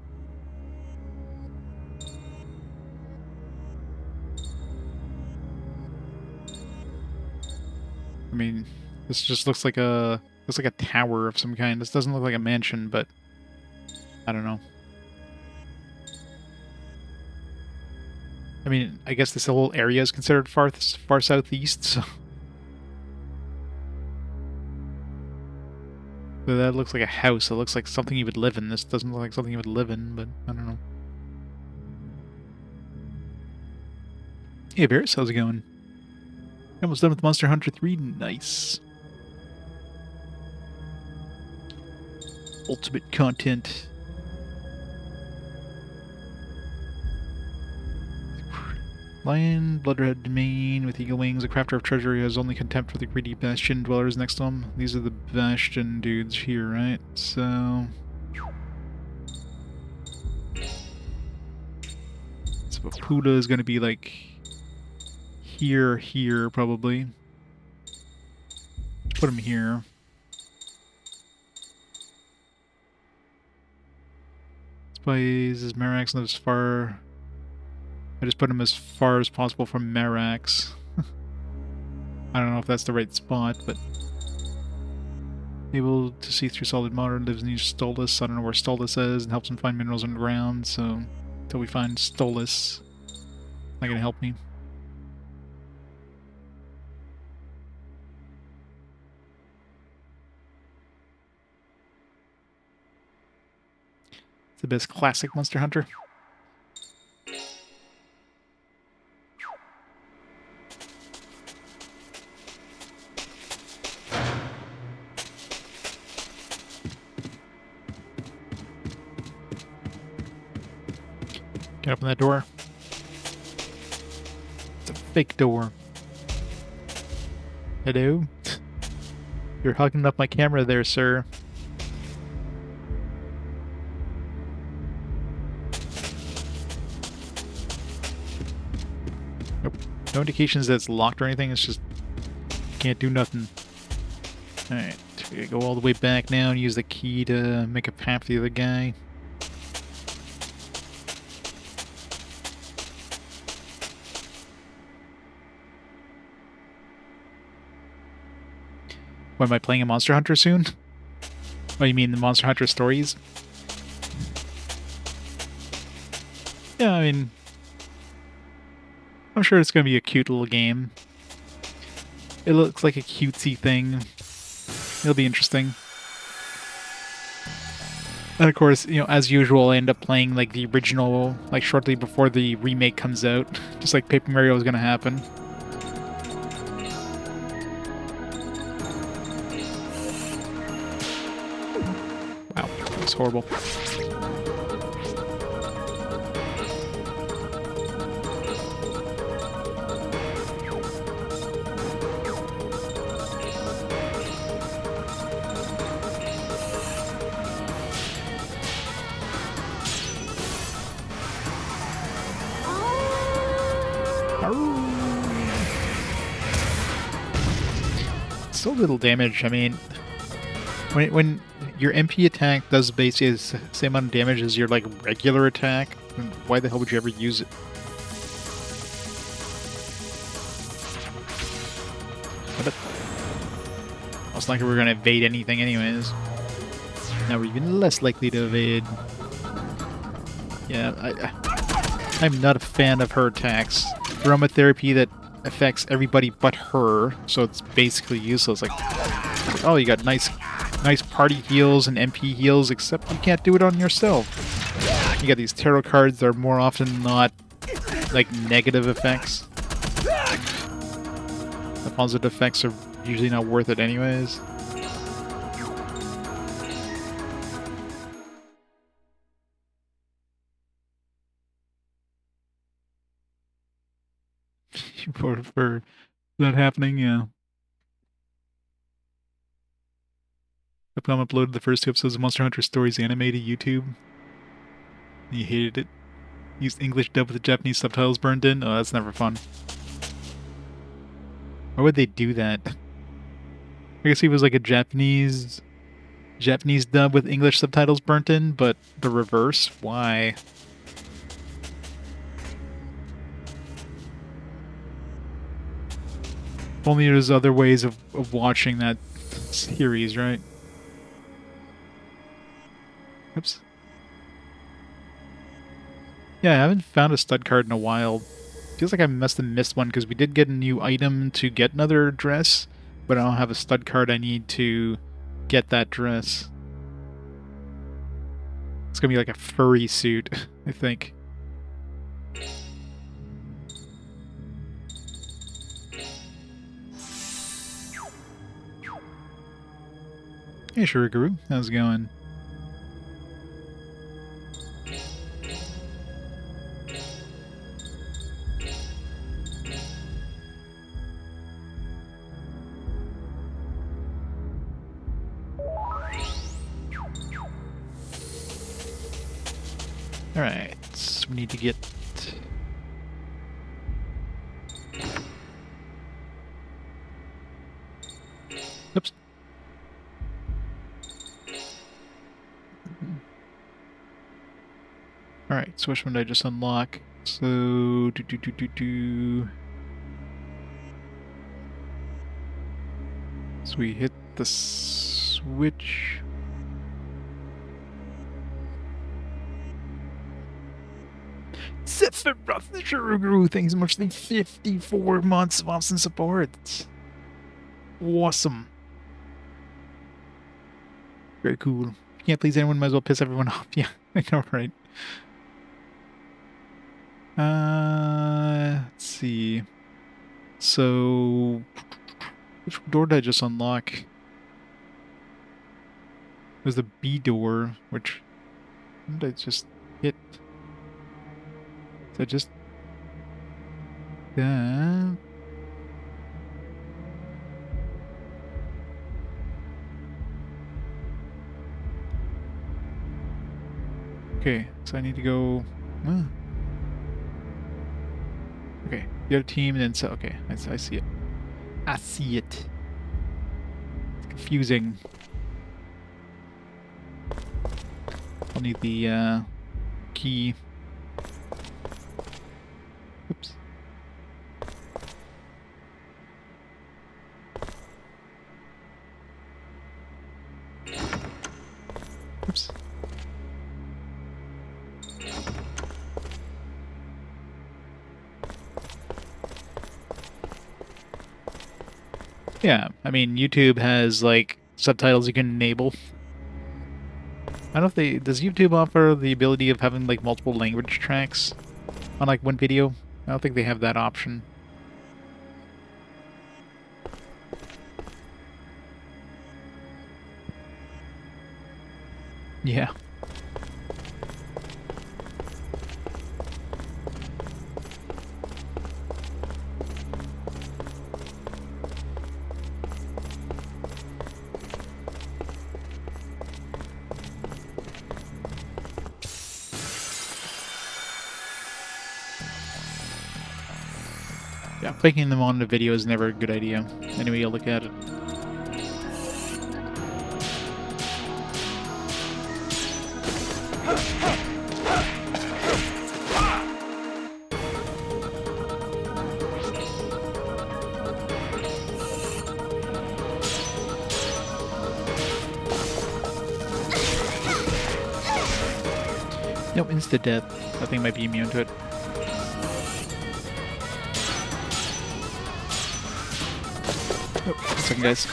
I mean, this just looks like a tower of some kind. This doesn't look like a mansion, but I don't know. I mean, I guess this whole area is considered far southeast, so... But that looks like a house. It looks like something you would live in. This doesn't look like something you would live in, but I don't know. Hey, Varys, how's it going? Almost done with Monster Hunter 3. Nice. Ultimate content. Lion, Bloodred Domain with eagle wings, a crafter of treasure who has only contempt for the greedy Bastion dwellers next to him. These are the Bastion dudes here, right? So... Puda is going to be like... Here, probably. Let's put him here. Spies is Merax lives far... I just put him as far as possible from Merax. I don't know if that's the right spot, but... Able to see through solid matter, lives near Stolas. I don't know where Stolas is, and helps him find minerals underground, so... Until we find Stolas. Not gonna help me. It's the best classic Monster Hunter. Get open that door. It's a fake door. Hello? You're hugging up my camera there, sir. Nope. No indications that it's locked or anything, it's just... Can't do nothing. Alright, we gotta go all the way back now and use the key to make a path for the other guy. What, am I playing a Monster Hunter soon? Oh, you mean the Monster Hunter stories? Yeah, I mean... I'm sure it's going to be a cute little game. It looks like a cutesy thing. It'll be interesting. And of course, you know, as usual, I end up playing like the original, like shortly before the remake comes out. Just like Paper Mario is going to happen. It's horrible. So little damage. I mean, when your MP attack does basically the same amount of damage as your like regular attack, then why the hell would you ever use it? But it's not like we're gonna evade anything anyways. Now we're even less likely to evade. Yeah, I'm not a fan of her attacks. Aromatherapy that affects everybody but her, so it's basically useless. Like, oh, you got nice party heals and MP heals, except you can't do it on yourself. You got these tarot cards that are more often than not like negative effects. The positive effects are usually not worth it anyways. for that happening, yeah. Capcom uploaded the first 2 episodes of Monster Hunter Stories anime to YouTube. You hated it. Used English dub with the Japanese subtitles burned in. Oh, that's never fun. Why would they do that? I guess it was like a Japanese dub with English subtitles burnt in, but the reverse? Why? If only there's other ways of watching that series, right? Oops. Yeah, I haven't found a stud card in a while. Feels like I must have missed one because we did get a new item to get another dress, but I don't have a stud card I need to get that dress. It's gonna be like a furry suit, I think. Hey, Shuriguru, how's it going? Alright, so we need to get... Oops. Alright, so which one did I just unlock? So... So we hit the switch... Sephiroth the Shuriguru, thanks so much for the 54 months of awesome support. Awesome. Very cool. If you can't please anyone, might as well piss everyone off. Yeah, I know, right? Let's see. So, which door did I just unlock? It was the B door, which... What did I just hit? So just... Okay, so I need to go... Okay, the other team and then... So, okay, I see it. I see it. It's confusing. I'll need the key. Oops. Oops. Yeah, I mean, YouTube has, like, subtitles you can enable. I don't know if they... Does YouTube offer the ability of having, like, multiple language tracks on, like, one video? I don't think they have that option. Yeah. Yeah, clicking them on the video is never a good idea. Anyway, you look at it. Nope, insta death. That thing might be immune to it. Oh, 1 second, guys.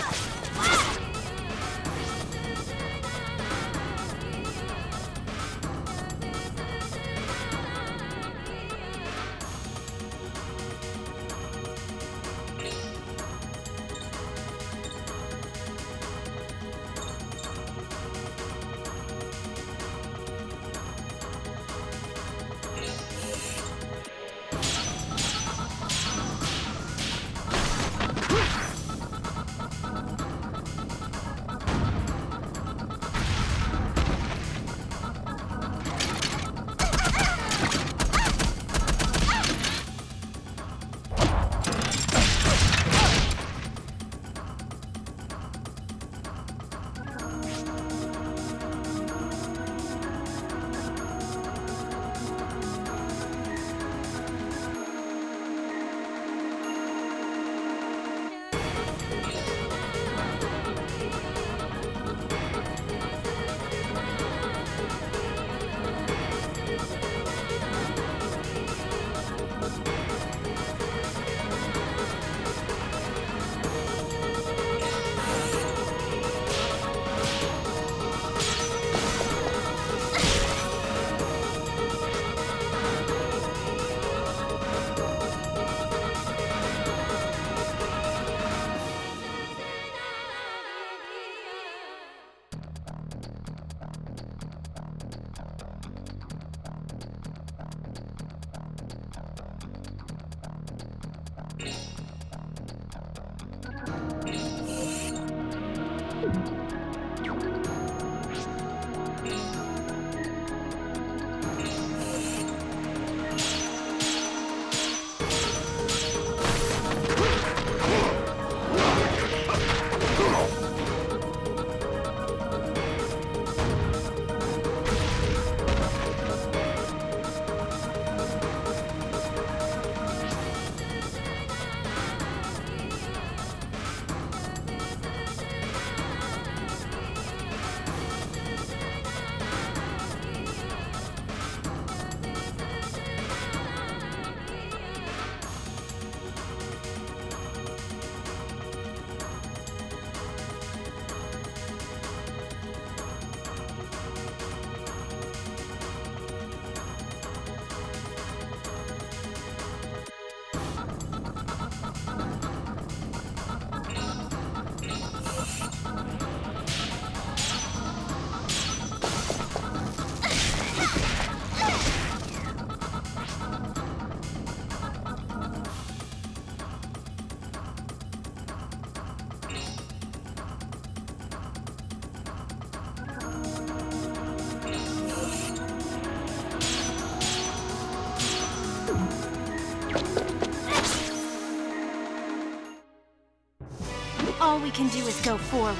All we can do is go forward.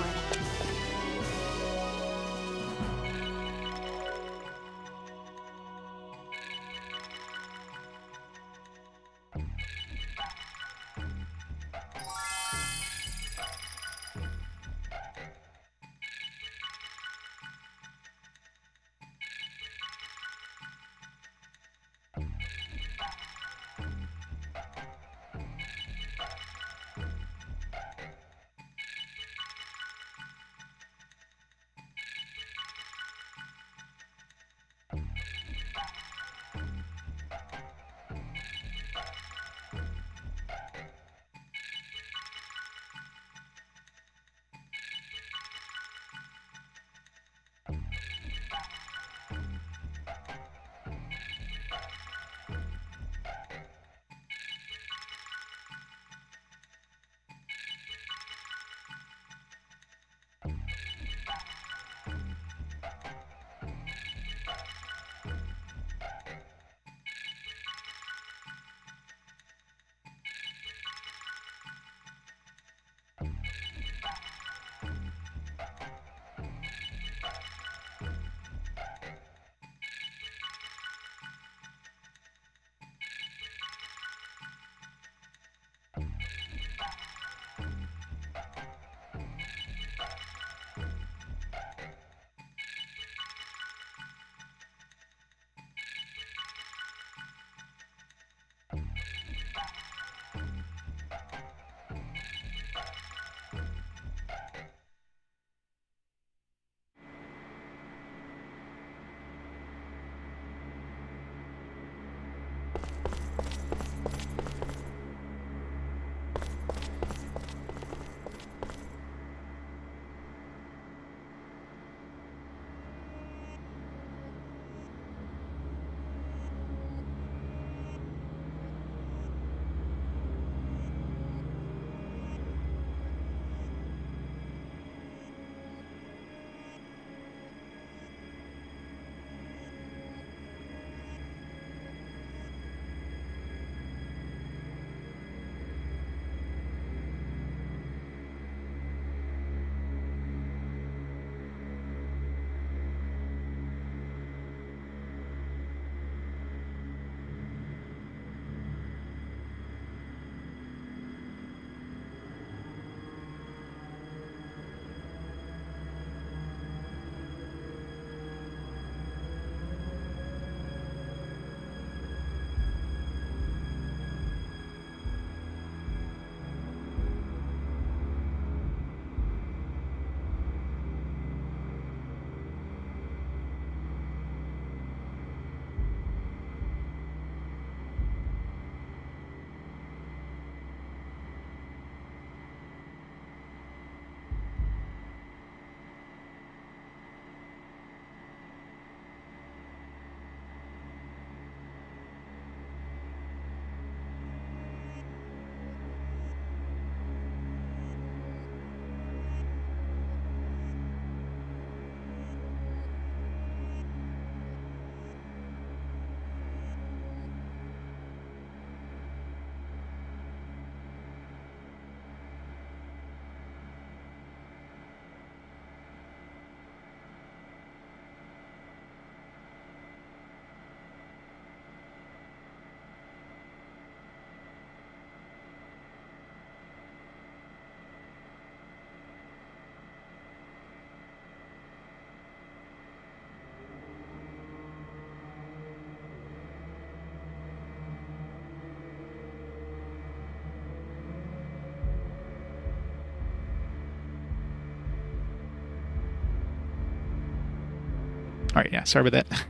Alright, yeah, sorry about that.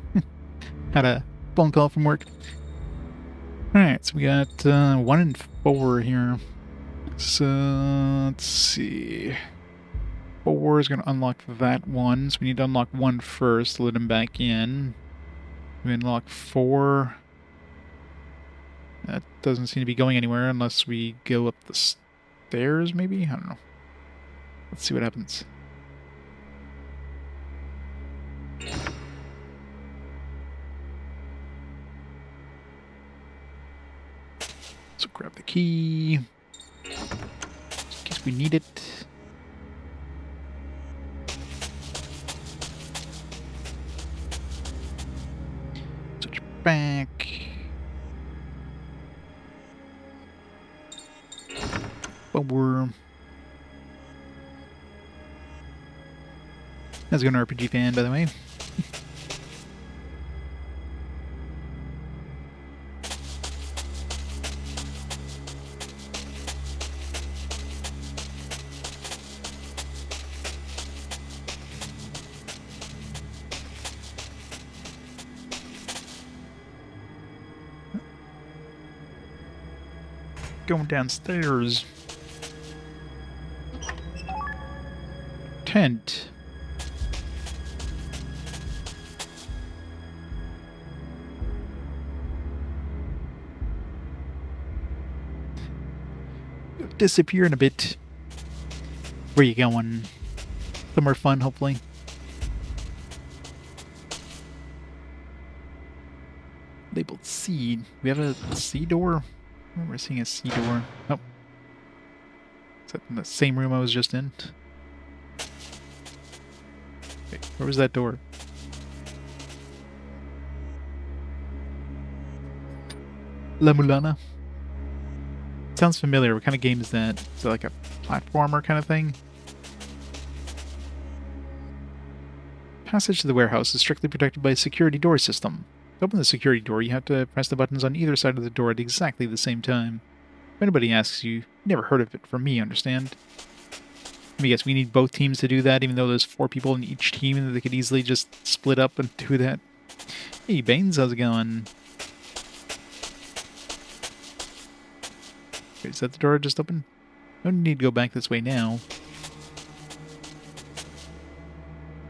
Had a phone call from work. Alright, so we got 1 and 4 here. So, let's see. 4 is going to unlock that one, so we need to unlock 1 first to let him back in. We unlock 4. That doesn't seem to be going anywhere unless we go up the stairs, maybe? I don't know. Let's see what happens. So grab the key. Just in case we need it. Switch back. Forward. That's a good RPG fan, by the way. Going downstairs. Tent. Disappear in a bit. Where you going? Somewhere fun, hopefully. Labeled C. We have a C door? I remember seeing a C door. Oh. Is that in the same room I was just in? Wait, where was that door? La Mulana? Sounds familiar. What kind of game is that? Is it like a platformer kind of thing? Passage to the warehouse is strictly protected by a security door system. To open the security door, you have to press the buttons on either side of the door at exactly the same time. If anybody asks you, never heard of it from me, understand? I guess we need both teams to do that, even though there's 4 people in each team, and they could easily just split up and do that. Hey, Baines, how's it going? Wait, is that the door just open? No need to go back this way now.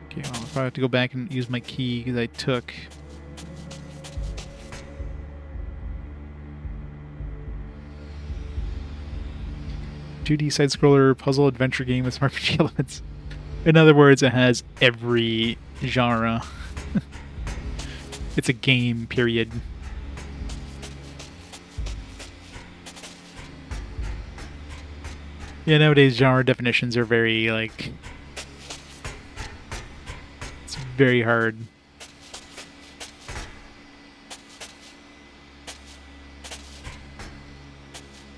Okay, well, I'll probably have to go back and use my key that I took. .2D side-scroller puzzle adventure game with some RPG elements. In other words, it has every genre. It's a game, period. Yeah, nowadays genre definitions are very, like... It's very hard.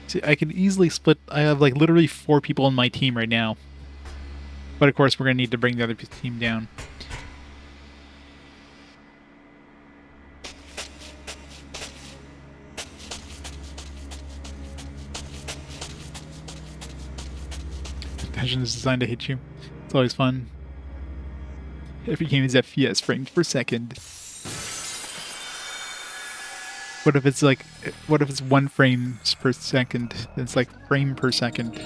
See, I can easily split... I have, like, literally 4 people on my team right now. But, of course, we're going to need to bring the other team down. Dungeon is designed to hit you. It's always fun. Every game is FPS frames per second. What if it's like, what if it's 1 frame per second? It's like frame per second.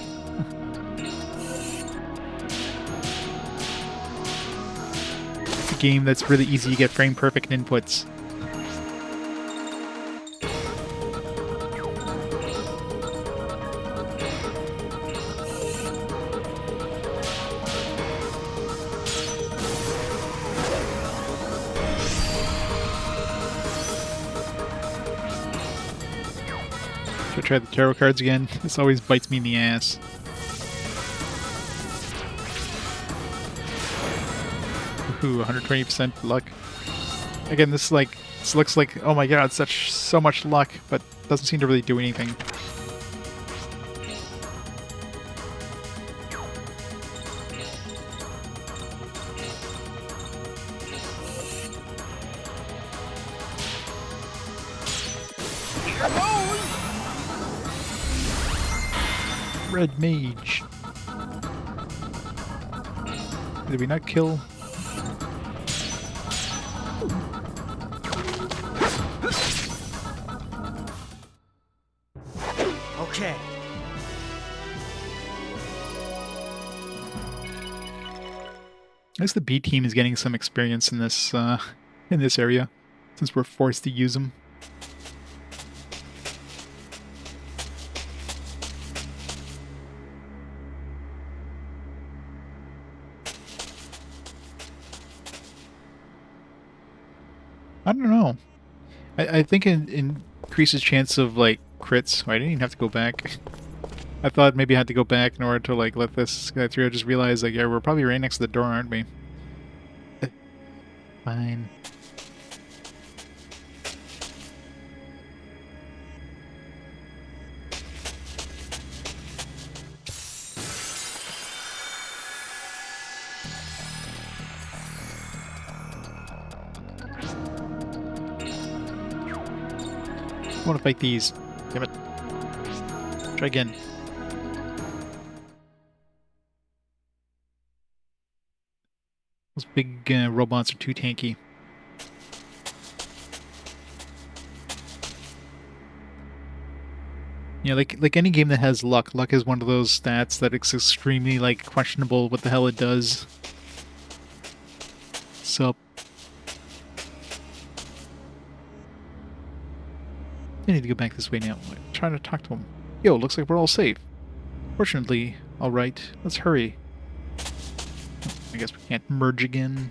It's a game that's really easy to get frame perfect inputs. Should I try the tarot cards again? This always bites me in the ass. Woohoo, 120% luck. Again, this looks like, oh my god, so much luck, but doesn't seem to really do anything. Red mage. Did we not kill? Okay. At least the B team is getting some experience in this area, since we're forced to use them. I don't know. I think it increases chance of like crits. Oh, I didn't even have to go back. I thought maybe I had to go back in order to like let this guy through. I just realized like, yeah, we're probably right next to the door, aren't we? Fine. I want to fight these. Damn it. Try again. Those big robots are too tanky. Yeah, like any game that has luck. Luck is one of those stats that it's extremely like questionable what the hell it does. So I need to go back this way now. I'm trying to talk to him. Yo, looks like we're all safe. Fortunately, alright. Let's hurry. I guess we can't merge again.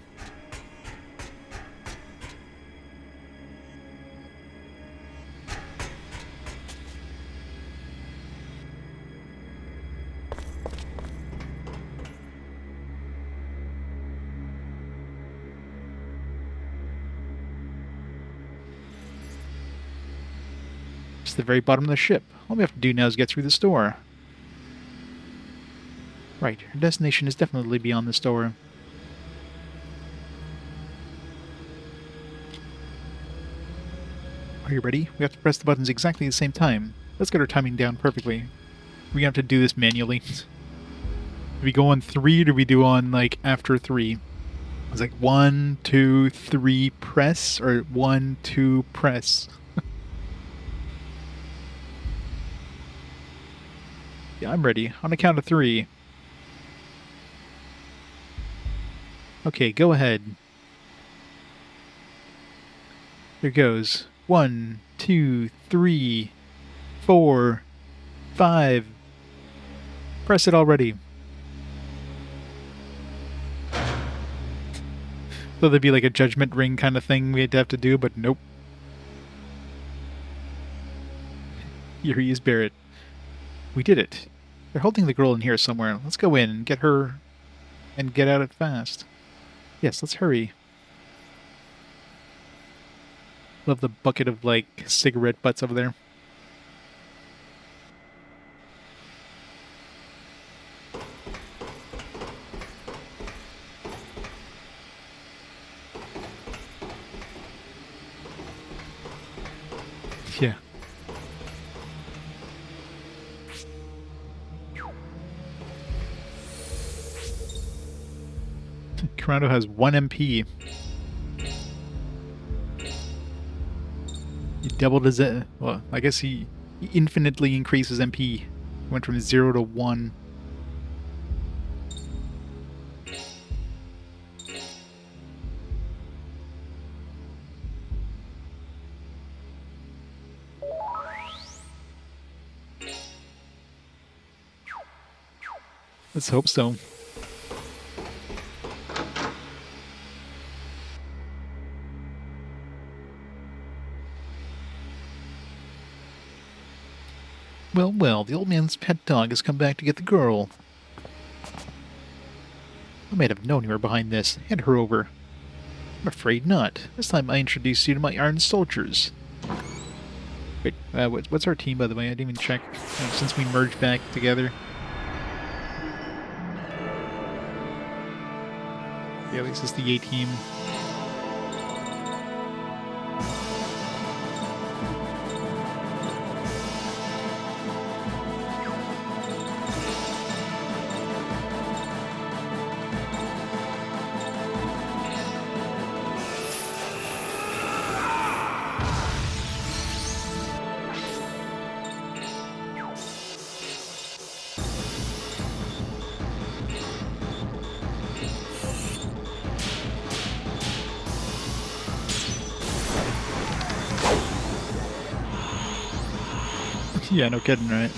It's the very bottom of the ship. All we have to do now is get through the store. Right, our destination is definitely beyond the store. Are you ready? We have to press the buttons exactly at the same time. Let's get our timing down perfectly. We have to do this manually. Do we go on 3 or do we do on, like, after 3? It's like 1, 2, 3, press, or 1, 2, press. Yeah, I'm ready. On the count of 3. Okay, go ahead. Here goes. 1, 2, 3, 4, 5. Press it already. So there'd be like a judgment ring kind of thing we'd have to do, but nope. Yuri is Barrett. We did it. They're holding the girl in here somewhere. Let's go in and get her and get out of it fast. Yes, let's hurry. Love the bucket of, like, cigarette butts over there. Yeah. Corrado has 1 MP. He doubled his... well, I guess he infinitely increases MP. Went from 0 to 1. Let's hope so. Well, well, the old man's pet dog has come back to get the girl. I might have known you were behind this. Hand her over. I'm afraid not. This time I introduce you to my iron soldiers. Wait, what's our team, by the way? I didn't even check since we merged back together. Yeah, at least it's the A team. Yeah, no kidding, right?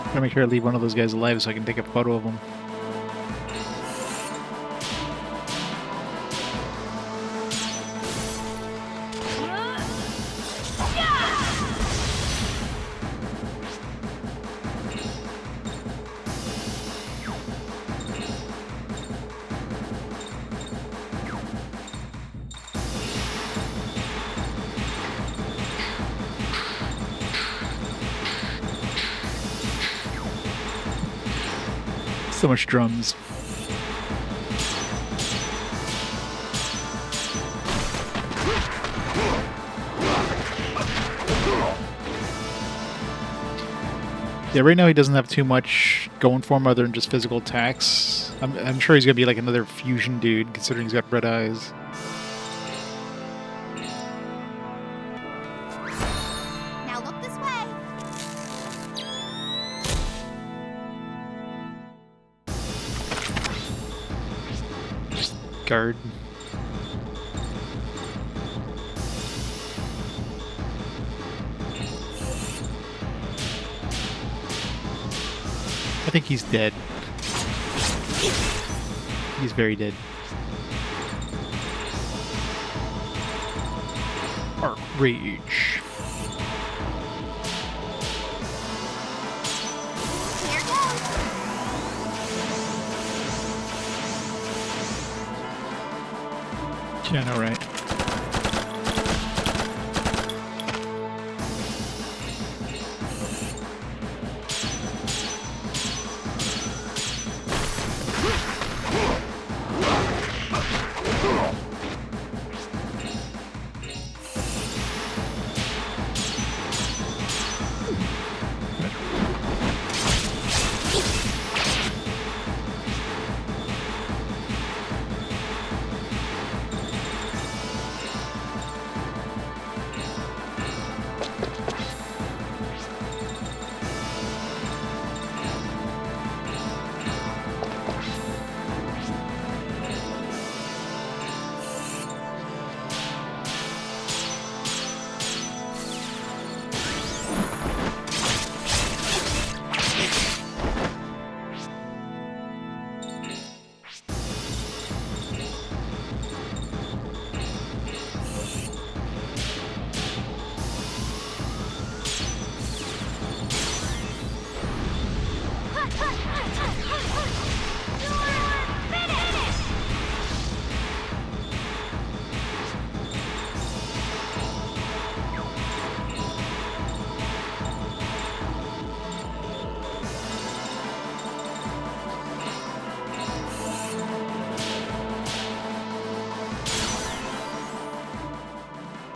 Gotta make sure I leave one of those guys alive so I can take a photo of him. So much drums. Yeah, right now he doesn't have too much going for him other than just physical attacks. I'm sure he's gonna be like another fusion dude, considering he's got red eyes. Now look this way. Just guard. I think he's dead. He's very dead. Arc Rage. Here goes. Yeah, I know, right?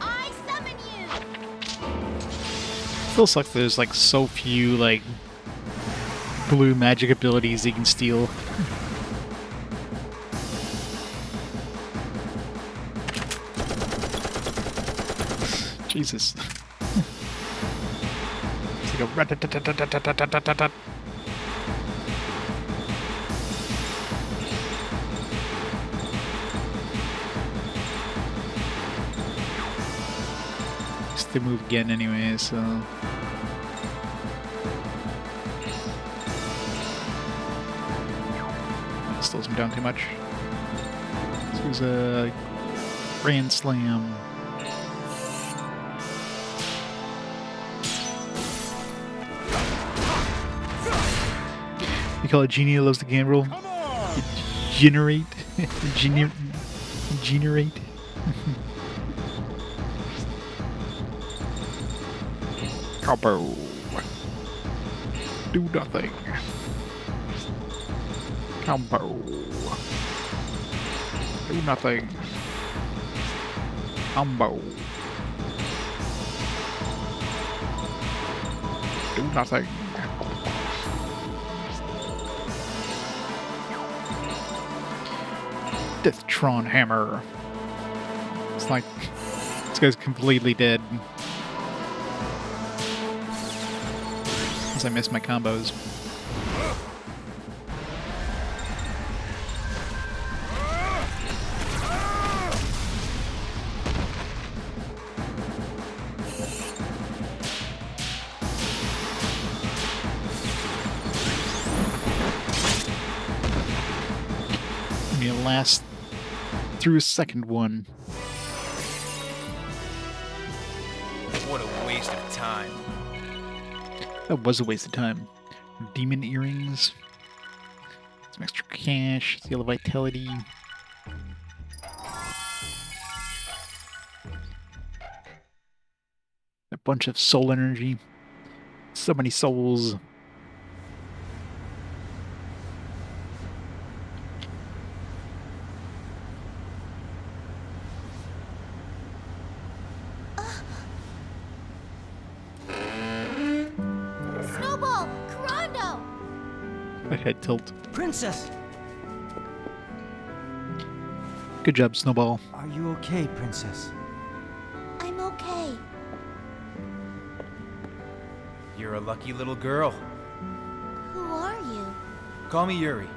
I summon you. Still sucks that there's like so few like blue magic abilities you can steal. Jesus. It's like a rat-tat-tat-tat-tat-tat-tat-tat. They move again anyway, so that slows him down too much. This was a Grand Slam. You call it Genie that loves the gamble? Come on! Generate? Generate? Combo. Do nothing. Combo. Do nothing. Combo. Do nothing. Deathtron Hammer. It's like this guy's completely dead. unless I miss my combos. Maybe I'll last through a second one. What a waste of time. That was a waste of time. Demon earrings. Some extra cash. Seal of vitality. A bunch of soul energy. So many souls. Snowball! Karando! My head tilt. Princess! Good job, Snowball. Are you okay, Princess? I'm okay. You're a lucky little girl. Who are you? Call me Yuri.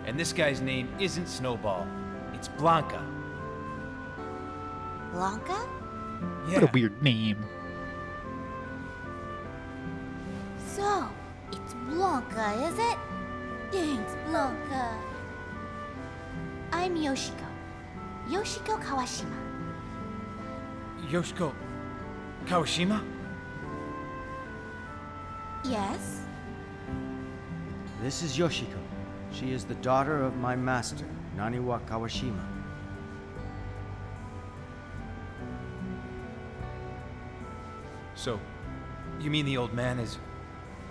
And this guy's name isn't Snowball. It's Blanca. Blanca? Yeah. What a weird name. So, it's Blanca, is it? Thanks, Blanca. I'm Yoshiko. Yoshiko Kawashima. Yoshiko Kawashima? Yes? This is Yoshiko. She is the daughter of my master, Naniwa Kawashima. So, you mean the old man is...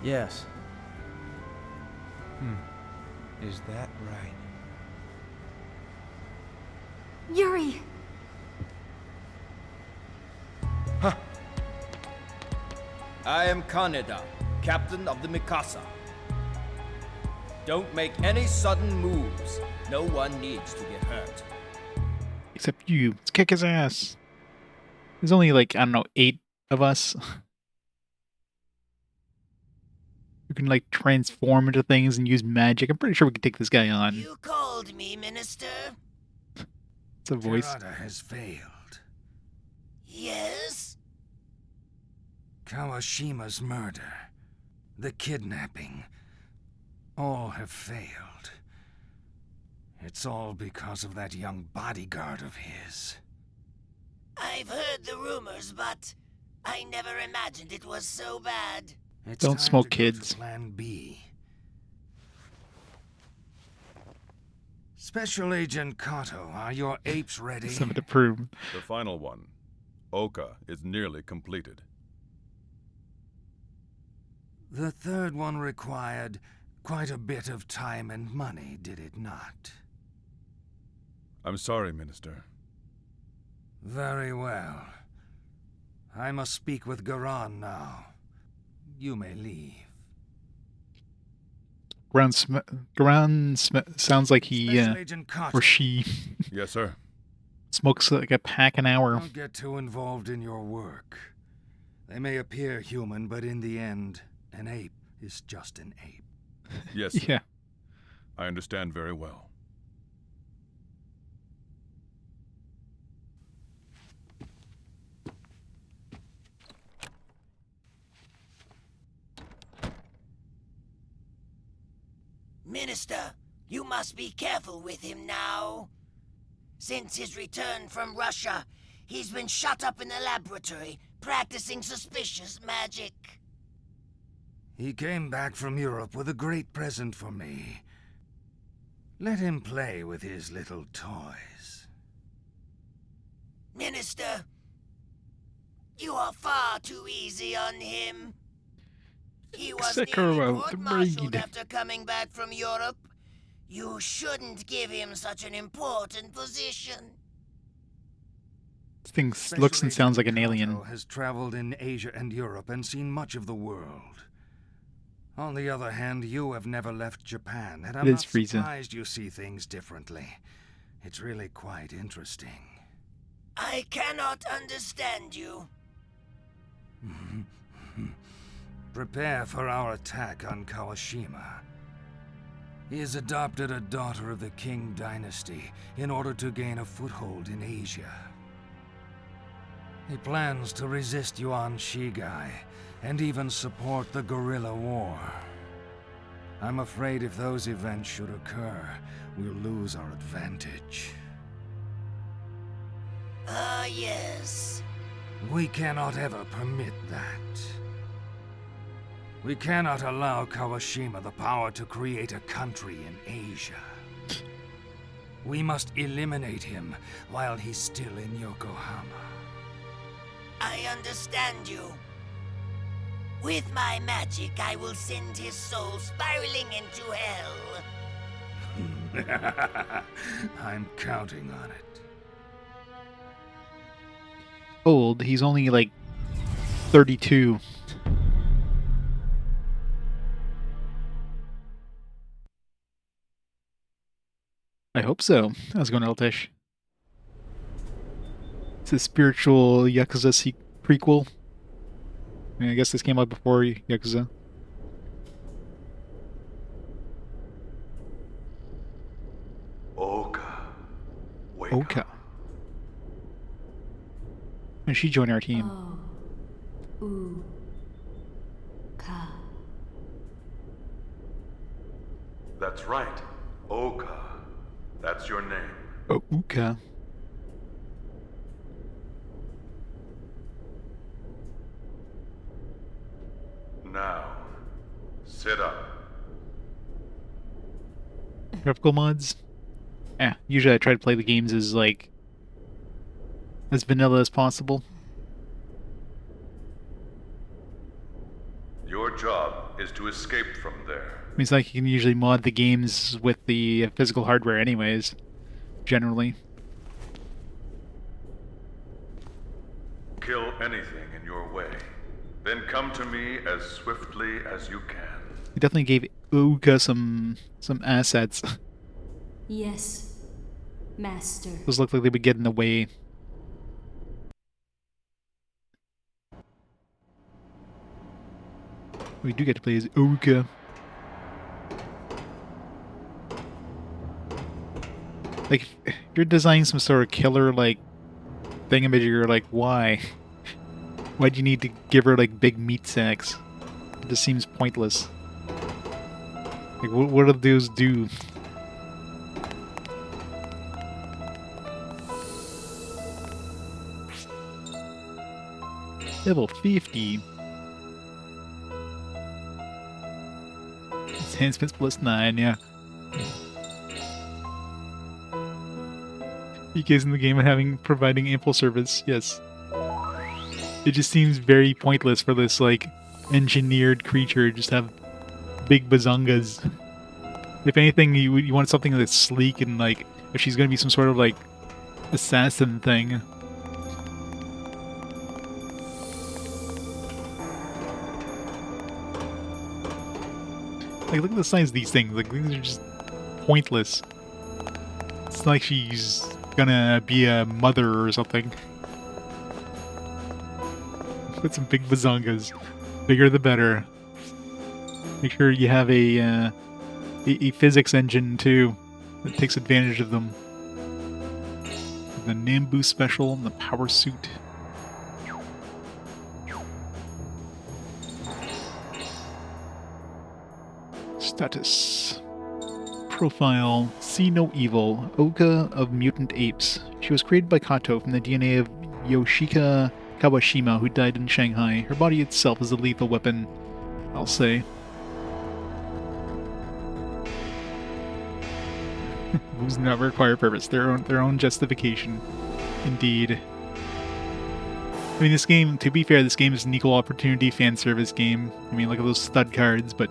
Yes. Is that right? Yuri! I am Kaneda, captain of the Mikasa. Don't make any sudden moves. No one needs to get hurt. Except you. Let's kick his ass. There's only like, I don't know, 8 of us. You can like transform into things and use magic. I'm pretty sure we can take this guy on. You called me, Minister? It's a voice. Terada has failed. Yes? Kawashima's murder, the kidnapping, all have failed. It's all because of that young bodyguard of his. I've heard the rumors, but I never imagined it was so bad. It's Don't time smoke, to go kids. to Plan B. Special Agent Kato, are your apes ready? Something to prove. The final one, Oka, is nearly completed. The third one required quite a bit of time and money, did it not? I'm sorry, Minister. Very well. I must speak with Garan now. You may leave. Sounds like he, Special Agent Kato, or she, Yes, sir. smokes like a pack an hour. don't get too involved in your work. They may appear human, but in the end, an ape is just an ape. Yes, sir. Yeah. I understand very well. Minister, you must be careful with him now. Since his return from Russia, he's been shut up in the laboratory, practicing suspicious magic. He came back from Europe with a great present for me. Let him play with his little toys. Minister, you are far too easy on him. He was Sekiro, nearly the court-martialed raid. after coming back from Europe. You shouldn't give him such an important position. This thing Special looks and Agent sounds like an Kato alien. has traveled in Asia and Europe and seen much of the world. On the other hand, you have never left Japan, and I'm It not is Frieza. surprised you see things differently. It's really quite interesting. I cannot understand you. Prepare for our attack on Kawashima. He has adopted a daughter of the Qing dynasty in order to gain a foothold in Asia. He plans to resist Yuan Shigai and even support the guerrilla war. I'm afraid if those events should occur, we'll lose our advantage. Ah, yes. We cannot ever permit that. We cannot allow Kawashima the power to create a country in Asia. We must eliminate him while he's still in Yokohama. I understand you. With my magic, I will send his soul spiraling into hell. I'm counting on it. Old. He's only like 32. I hope so. How's it going, Eltish? It's a spiritual Yakuza prequel. I guess this came out before Yakuza. Oka. Wake Oka. up. And she joined our team. Ka. That's right. Oka. That's your name. Oh, Uka. Now, sit up. Graphical mods? Usually I try to play the games as vanilla as possible. Your job is to escape from there. Means like you can usually mod the games with the physical hardware anyways, generally. Kill anything in your way. Then come to me as swiftly as you can. He definitely gave Uka some assets. Yes, Master. Those look like they would get in the way. We do get to play as Uka. Like, if you're designing some sort of killer, thingamajigger, why? Why do you need to give her, big meat sacks? It just seems pointless. What do those do? Level 50. Enhancements plus 9, yeah. PKs in the game and providing ample service, yes. It just seems very pointless for this, engineered creature to just have big bazongas. If anything, you want something that's sleek and, if she's gonna be some sort of, assassin thing. Look at the size of these things. These are just pointless. It's not like she's gonna be a mother or something. Put some big bazongas. Bigger the better. Make sure you have a physics engine too that takes advantage of them. The Nambu special and the power suit. Status. Profile. See no evil. Oka of mutant apes. She was created by Kato from the DNA of Yoshika Kawashima, who died in Shanghai. Her body itself is a lethal weapon, I'll say. Moves not require purpose. Their own justification. Indeed. I mean, this game, to be fair, this game is an equal opportunity fan service game. I mean, look at those stud cards, but...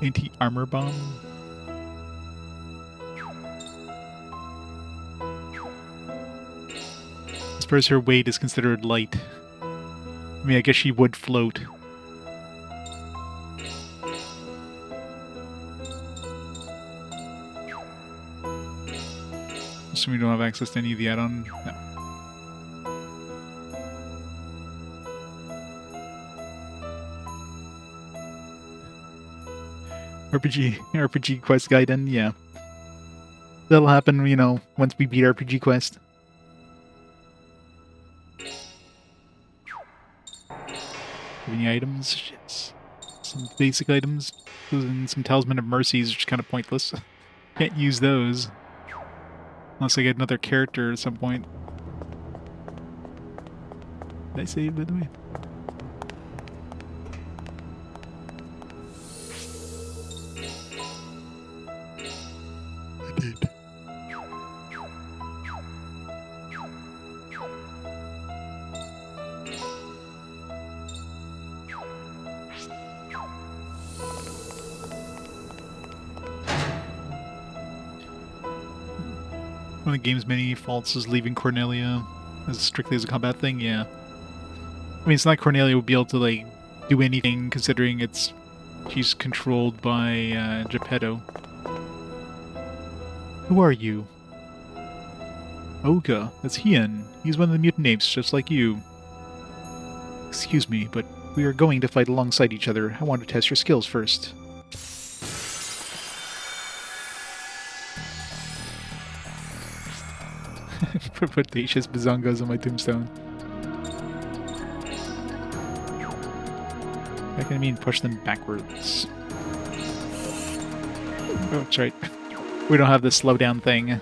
Anti-armor bomb? As far as her weight is considered light. I mean, I guess she would float. So we don't have access to any of the add-on? No. RPG quest guide in, yeah. That'll happen, you know, once we beat RPG quest. Any items? Shit. Some basic items. And some Talisman of Mercies, which is kind of pointless. Can't use those. Unless I get another character at some point. Did I save, by the way? I did. One of the game's many faults is leaving Cornelia as strictly as a combat thing, yeah. I mean, it's not Cornelia would be able to, like, do anything considering she's controlled by, Geppetto. Who are you? Oga, that's Hien. He's one of the mutant apes, just like you. Excuse me, but we are going to fight alongside each other. I want to test your skills first. Put Dacious Bazongas on my tombstone. That can mean push them backwards. Oh, that's right. We don't have the slowdown thing.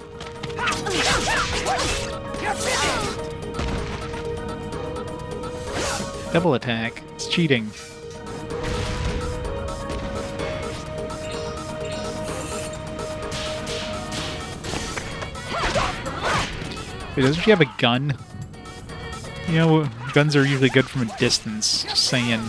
Double attack. It's cheating. Wait, doesn't she have a gun? You know, guns are usually good from a distance. Just saying.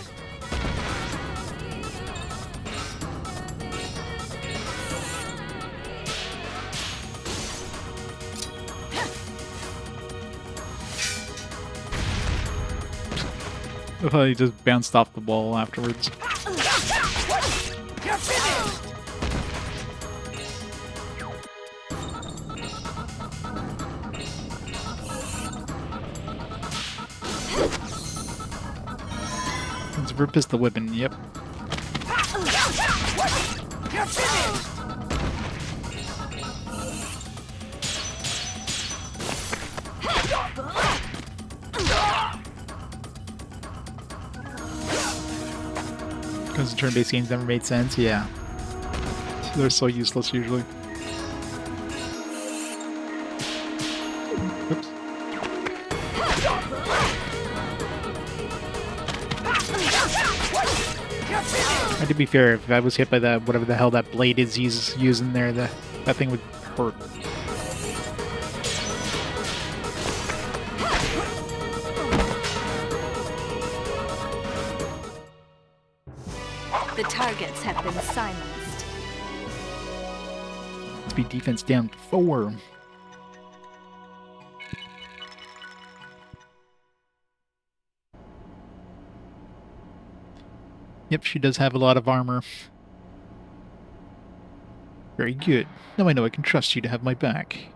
I thought he just bounced off the wall afterwards. It's a pistol weapon, yep. Because the turn-based games never made sense, yeah. They're so useless usually. Oops. And to be fair, if I was hit by that, whatever the hell that blade is he's using there, that thing would hurt. The targets have been silenced. Speed defense down 4. Yep, she does have a lot of armor. Very good. Now I know I can trust you to have my back.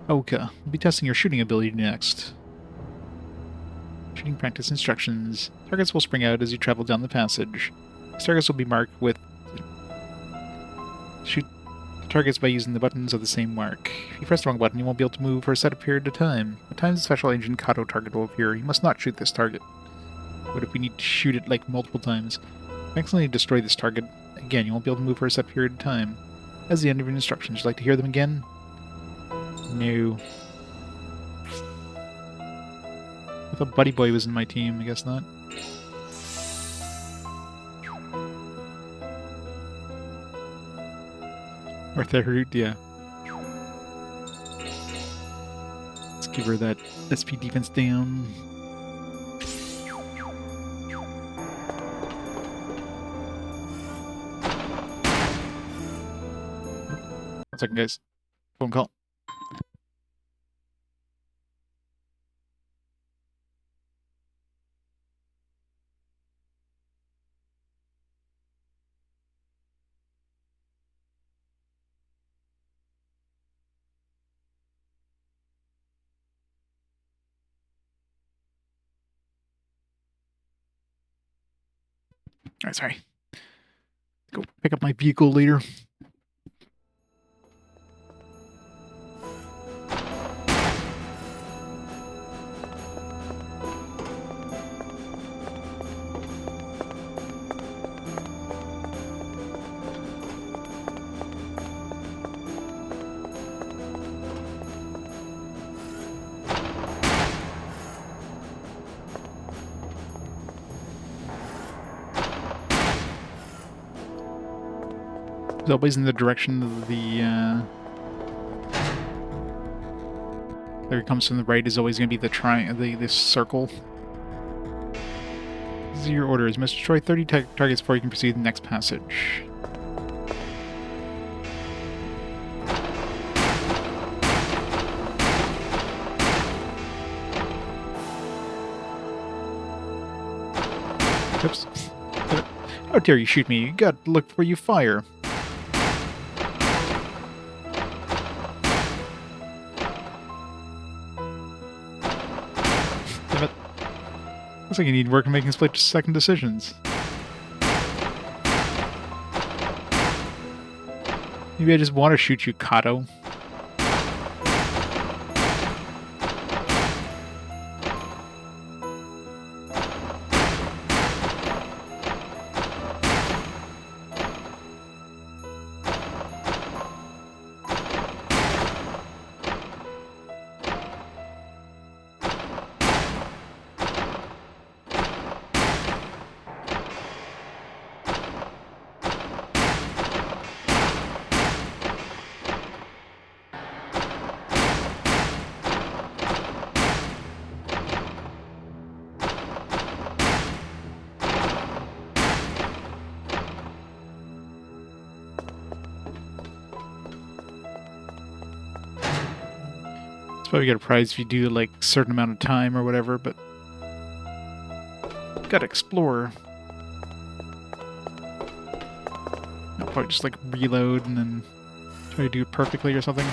Oka, I'll be testing your shooting ability next. Shooting practice instructions. Targets will spring out as you travel down the passage. These targets will be marked with... Shoot targets by using the buttons of the same mark. If you press the wrong button, you won't be able to move for a set period of time. At times, a special agent Kato target will appear. You must not shoot this target. What if we need to shoot it, like, multiple times? Accidentally destroy this target. Again, you won't be able to move for a set period of time. That's the end of your instructions. Would you like to hear them again? No. I thought Buddy Boy was in my team. I guess not. Or Therut, yeah. Let's give her that SP defense down. One second, guys. Phone call. Alright, sorry. Go pick up my vehicle later. It's always in the direction of the, there it comes from the right is always going to be the this circle. These are your orders. Must destroy 30 targets before you can proceed to the next passage. Oops. How dare you shoot me? You gotta look where you fire. Damn it. Looks like you need work in making split-second decisions. Maybe I just want to shoot you, Kato. Probably get a prize if you do like a certain amount of time or whatever, but gotta explore. I'll probably just like reload and then try to do it perfectly or something.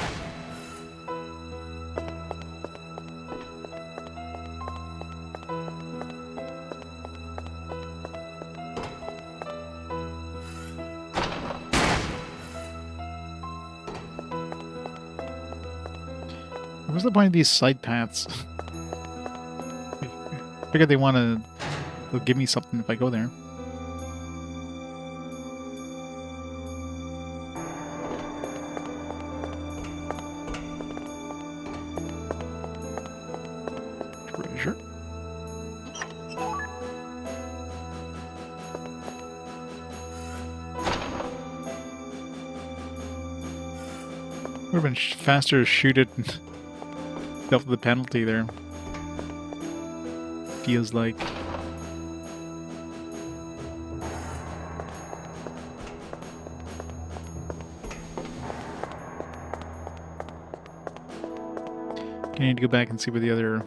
What's the point of these side paths? I figured they'll give me something if I go there. Treasure. Would have been faster to shoot it. Up the penalty there. Feels like. I need to go back and see where the other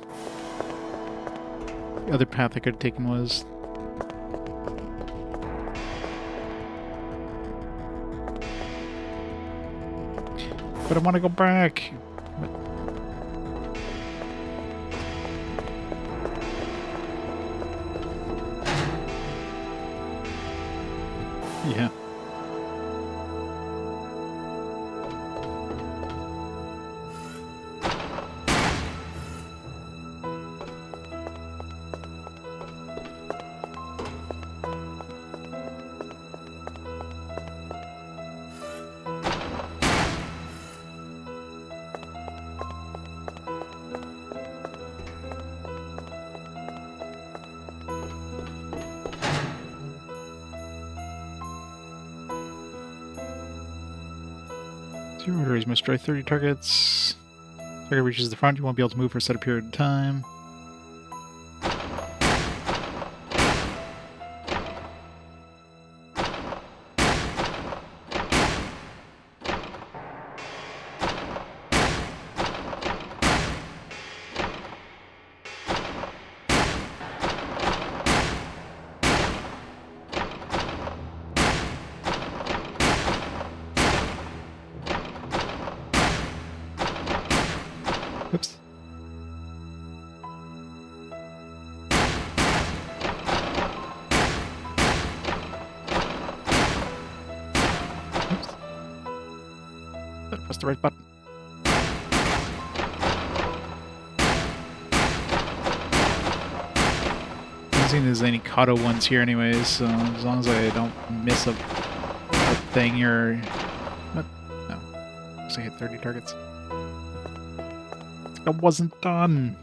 path I could have taken was. But I want to go back. Yeah. Your orders must destroy 30 targets. Target reaches the front, you won't be able to move for a set period of time. Oops. But press the right button. Doesn't seem there's any Kato ones here anyways, so as long as I don't miss a thing or... What? No. Because I hit 30 targets. I wasn't done!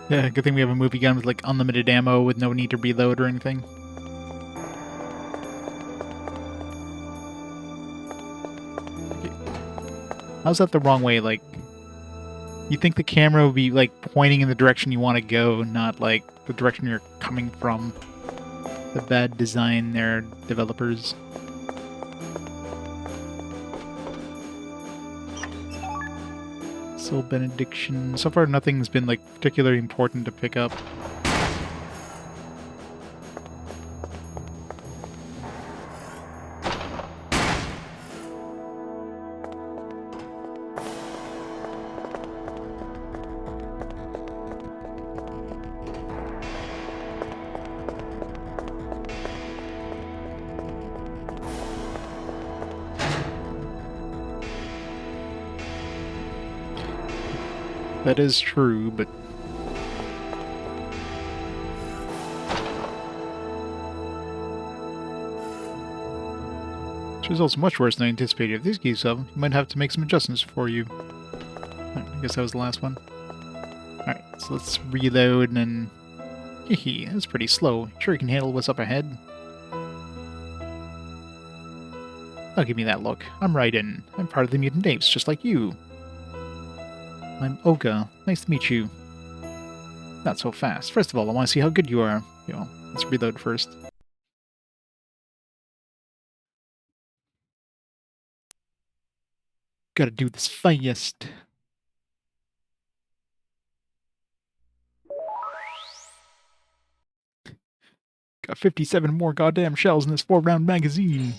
Yeah, good thing we have a movie gun with like unlimited ammo with no need to reload or anything. How's that the wrong way? Like, you think the camera would be like pointing in the direction you want to go, not like the direction you're coming from. The bad design there, developers. Soul Benediction. So far nothing's been like particularly important to pick up. That is true, but... This result's much worse than I anticipated. If this keeps up, you might have to make some adjustments for you. I guess that was the last one. Alright, so let's reload and... Hehe, that's pretty slow. Sure you can handle what's up ahead? Don't give me that look. I'm Raiden. I'm part of the Mutant Apes, just like you. I'm Oga. Nice to meet you. Not so fast. First of all, I want to see how good you are. Yo, let's reload first. Gotta do this fast. Got 57 more goddamn shells in this 4-round magazine.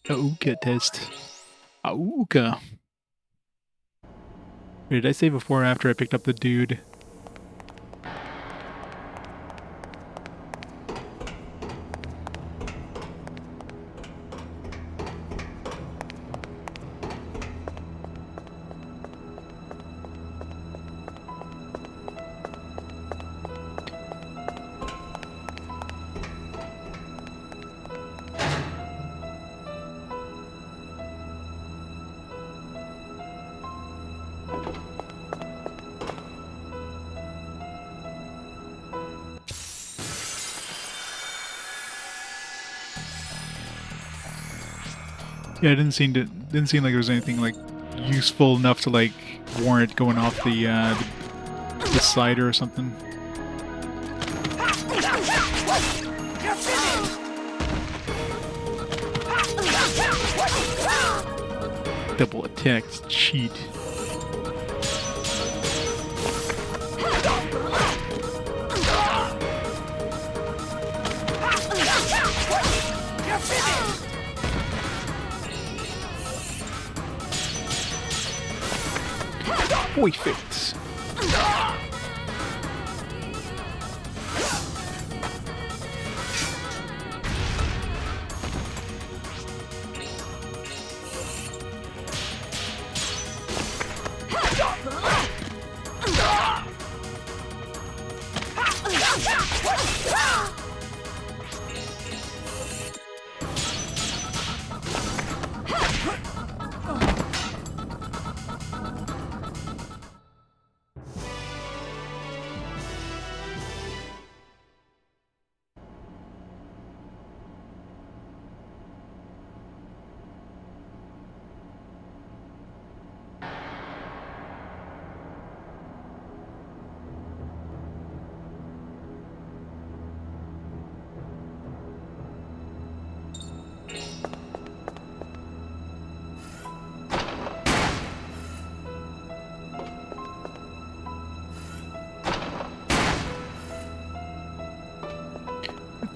Auka test. Auka. Wait, did I say before or after I picked up the dude? Yeah, it didn't seem like there was anything like useful enough to like warrant going off the slider or something. Double attacks, cheat. Perfect.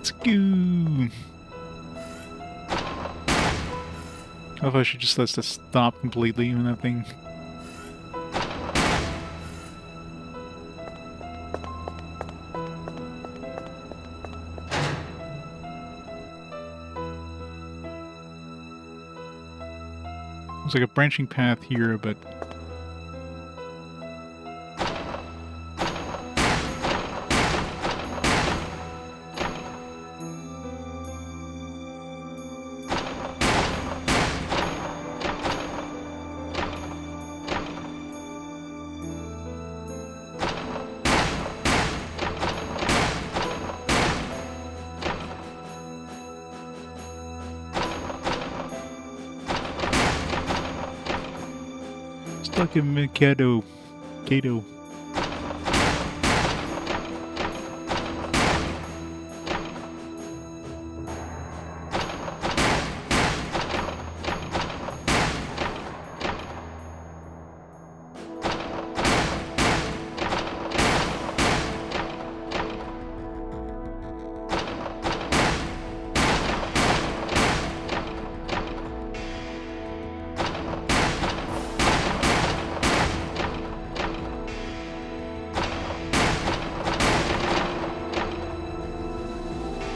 Let's go. I thought I should just let this stop completely when that thing. There's like a branching path here, but stuck in Mikado. Kato.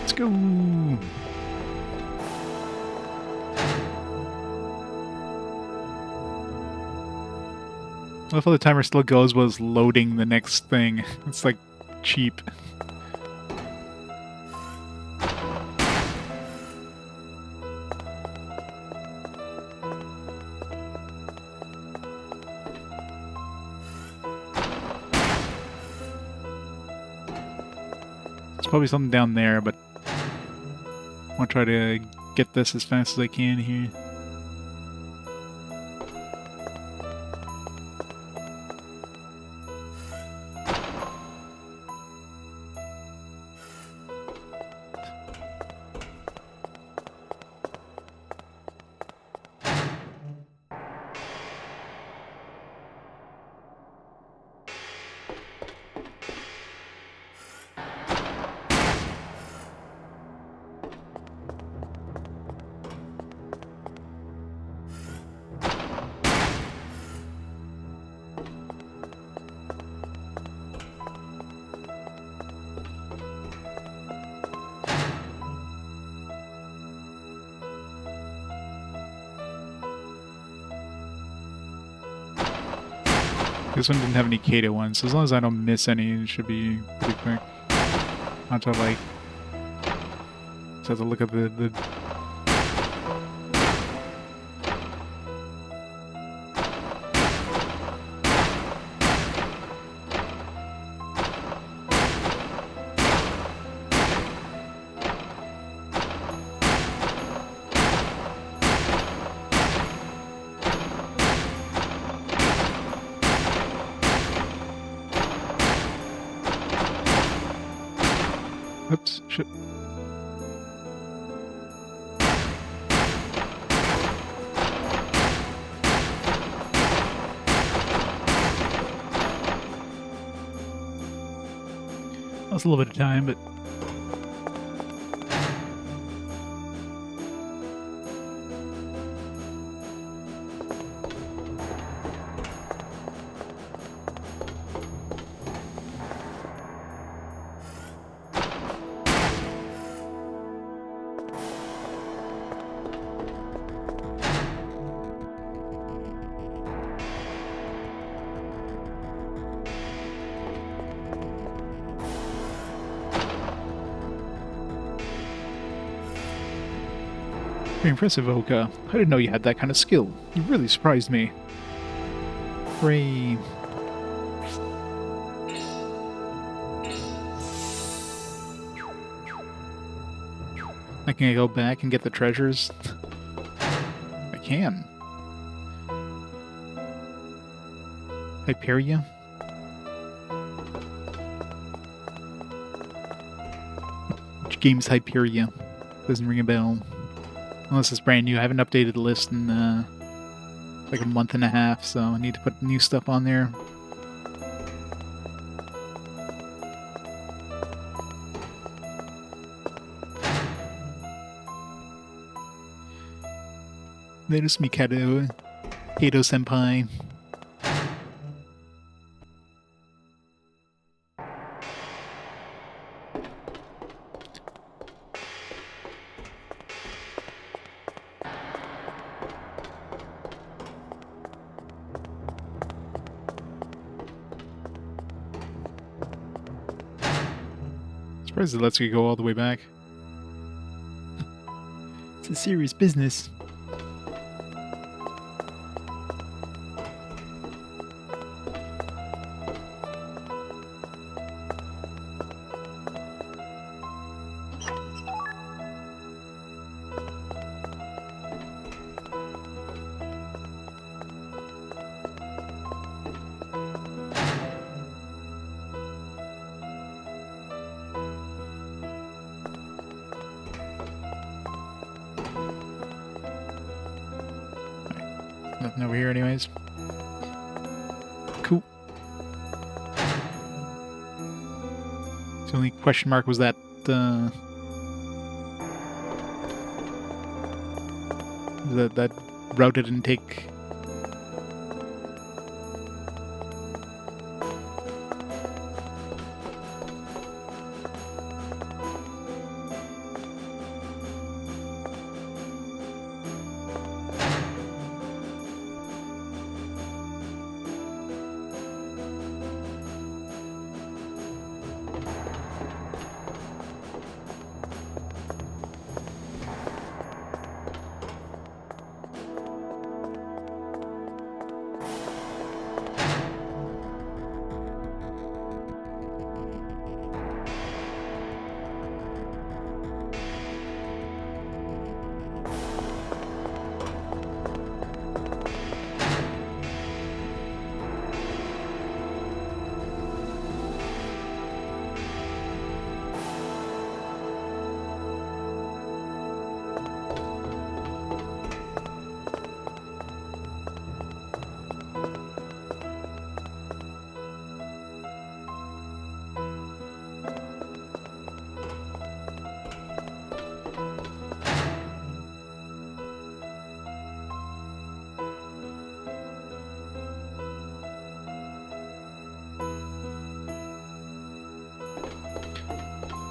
Let's go. I thought the timer still goes was loading the next thing. It's like cheap. There's probably something down there, but I want to try to get this as fast as I can here. This one didn't have any Kato ones, so as long as I don't miss any, it should be pretty quick. Not to like... Just have to look at the Oops, shit. Lost a little bit of time, but very impressive, Oka. I didn't know you had that kind of skill. You really surprised me. Hooray. Now can I go back and get the treasures? I can. Hyperia? Which game's Hyperia? Doesn't ring a bell. Unless it's brand new. I haven't updated the list in like a month and a half, so I need to put new stuff on there. There's Mikado. Kato Senpai. Surprised it lets you go all the way back. It's a serious business. Nothing over here anyways. Cool. The only question mark was that that route didn't take.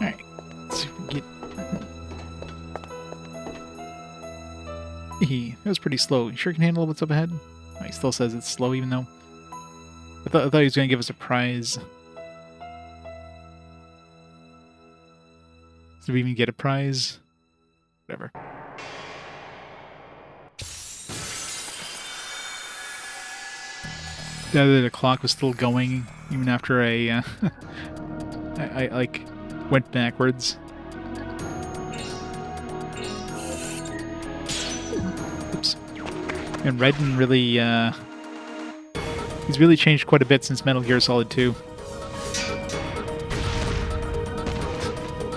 Alright, let's see if we get. That was pretty slow. You sure can handle what's up ahead? Oh, he still says it's slow, even though. I thought he was going to give us a prize. Did we even get a prize? Whatever. The clock was still going even after I like went backwards. Oops. And Raiden really he's really changed quite a bit since Metal Gear Solid 2.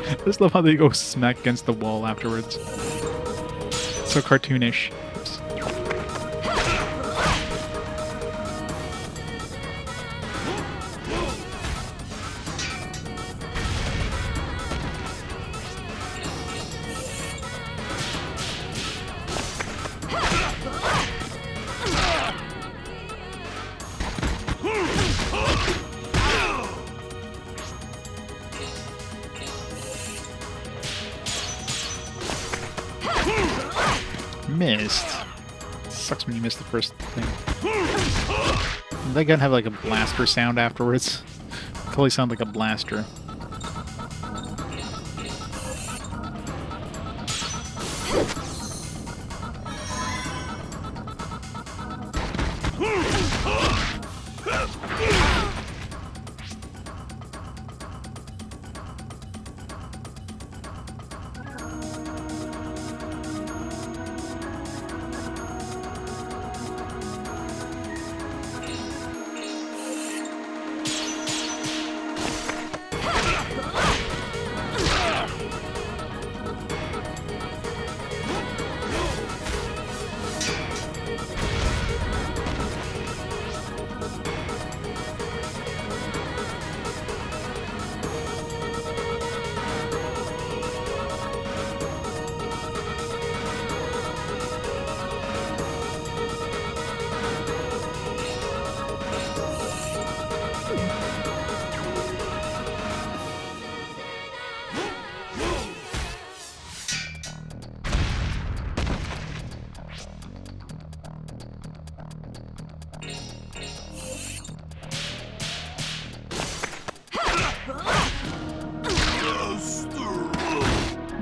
I just love how they go smack against the wall afterwards. So cartoonish. Oops. Missed. Sucks when you miss the first thing. Does that gun have like a blaster sound afterwards? Totally sound like a blaster.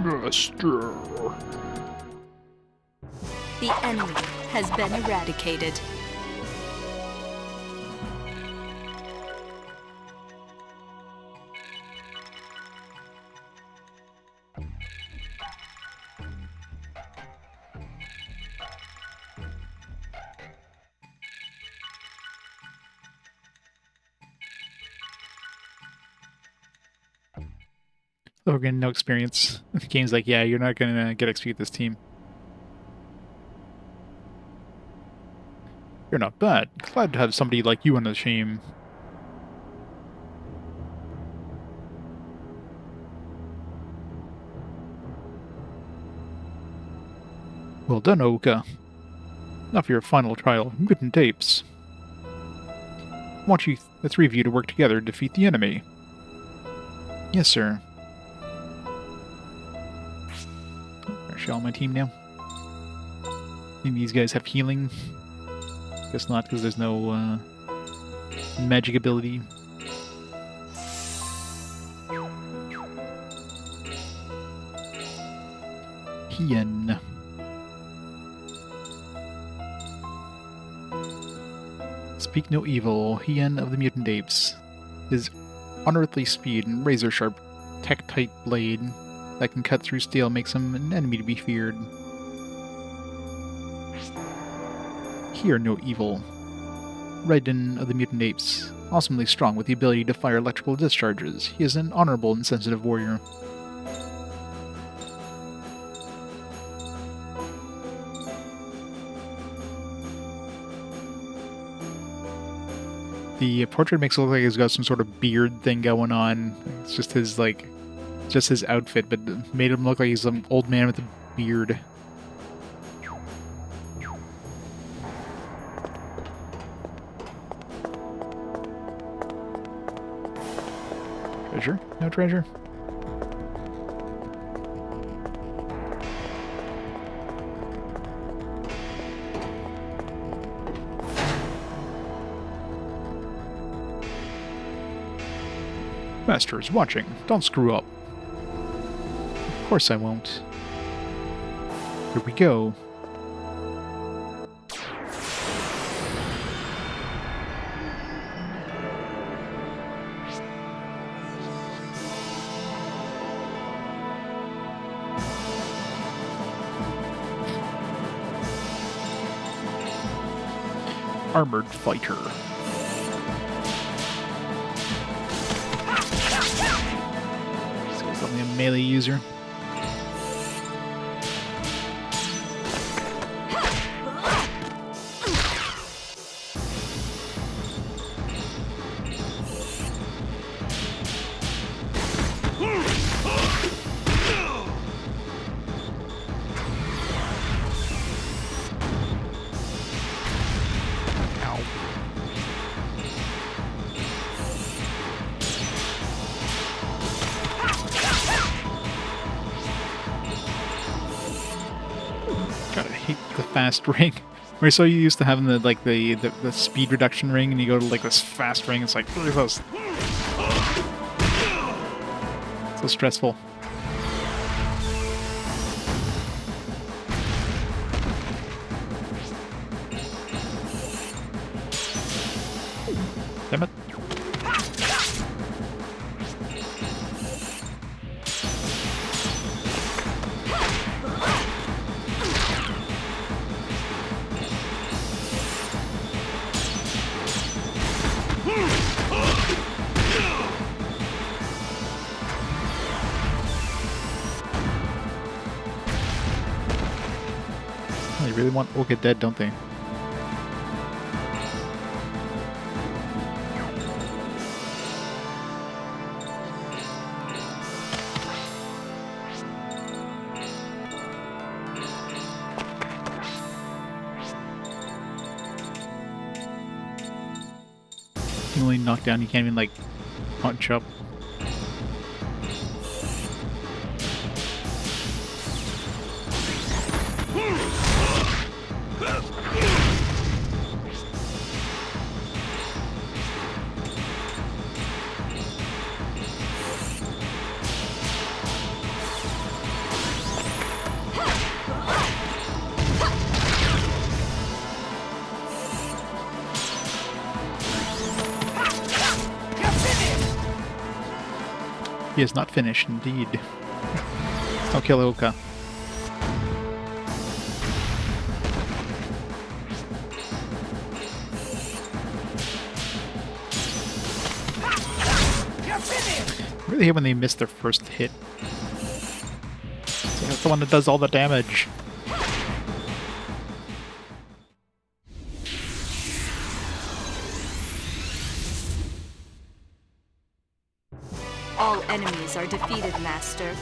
Master. The enemy has been eradicated. We're getting no experience. The game's like, yeah, you're not gonna get XP with this team. You're not bad. Glad to have somebody like you on the team. Well done, Oka. Now for your final trial, mutant apes. I want you, the three of you, to work together to defeat the enemy. Yes, sir. Shall my team now? Maybe these guys have healing. Guess not, because there's no magic ability. Hien. Speak no evil, Hien of the mutant apes. His unearthly speed and razor-sharp, Tektite blade that can cut through steel makes him an enemy to be feared. Hear no evil. Raiden of the mutant apes, awesomely strong with the ability to fire electrical discharges. He is an honorable and sensitive warrior. The portrait makes it look like he's got some sort of beard thing going on. It's just his, like, just his outfit, but made him look like he's some old man with a beard. Treasure? No treasure? Master is watching. Don't screw up. Of course I won't. Here we go. Armored fighter. This is only a melee user. Fast ring. Where so you used to having the like the speed reduction ring, and you go to like this fast ring. It's like really close. So stressful. Damn it. They really want Oka dead, don't they? You can only knock down, you can't even like punch up. He is not finished, indeed. Don't kill Oka. I really hate when they miss their first hit. So that's the one that does all the damage. All enemies are defeated, Master.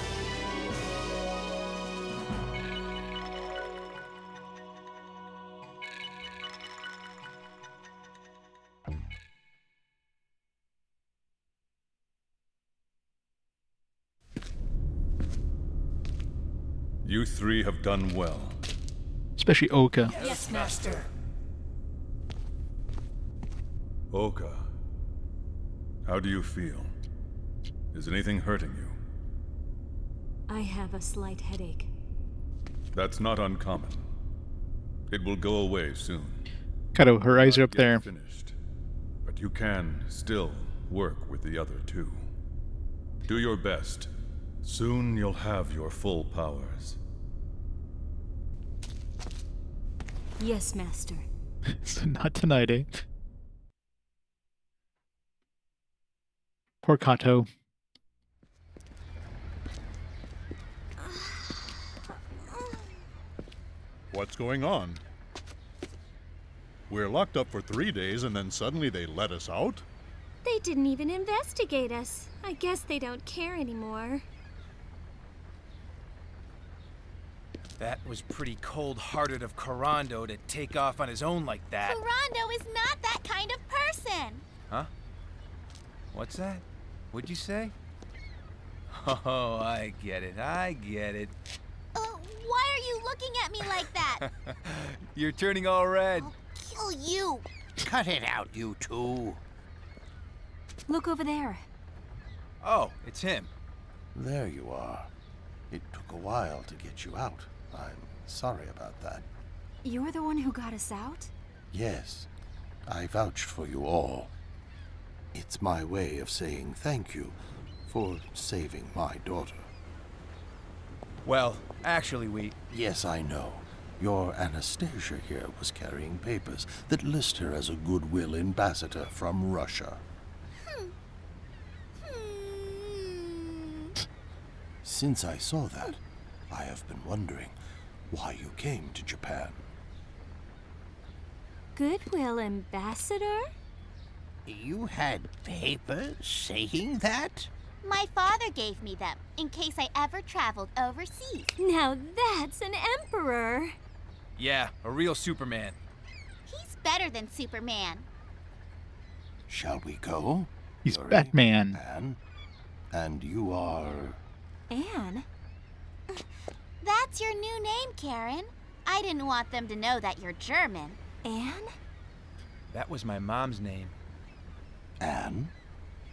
You three have done well. Especially Oka. Yes, Master. Oka, how do you feel? Is anything hurting you? I have a slight headache. That's not uncommon. It will go away soon. Kato, her eyes are up Not yet there. Finished, but you can still work with the other two. Do your best. Soon you'll have your full powers. Yes, Master. So not tonight, eh? Poor Kato. What's going on? We're locked up for 3 days and then suddenly they let us out? They didn't even investigate us. I guess they don't care anymore. That was pretty cold-hearted of Corando to take off on his own like that. Corando is not that kind of person. Huh? What's that? What'd you say? Oh, I get it. I get it. Why are you looking at me like that? You're turning all red. I'll kill you. Cut it out, you two. Look over there. Oh, it's him. There you are. It took a while to get you out. I'm sorry about that. You're the one who got us out? Yes, I vouched for you all. It's my way of saying thank you for saving my daughter. Well, actually, Yes, I know. Your Anastasia here was carrying papers that list her as a goodwill ambassador from Russia. Since I saw that, I have been wondering why you came to Japan. Goodwill ambassador? You had papers saying that? My father gave me them in case I ever traveled overseas. Now that's an emperor. Yeah, a real Superman. He's better than Superman. Shall we go? He's Yuri, Batman. Anne? And you are... Anne? That's your new name, Karin. I didn't want them to know that you're German. Anne? That was my mom's name. Anne?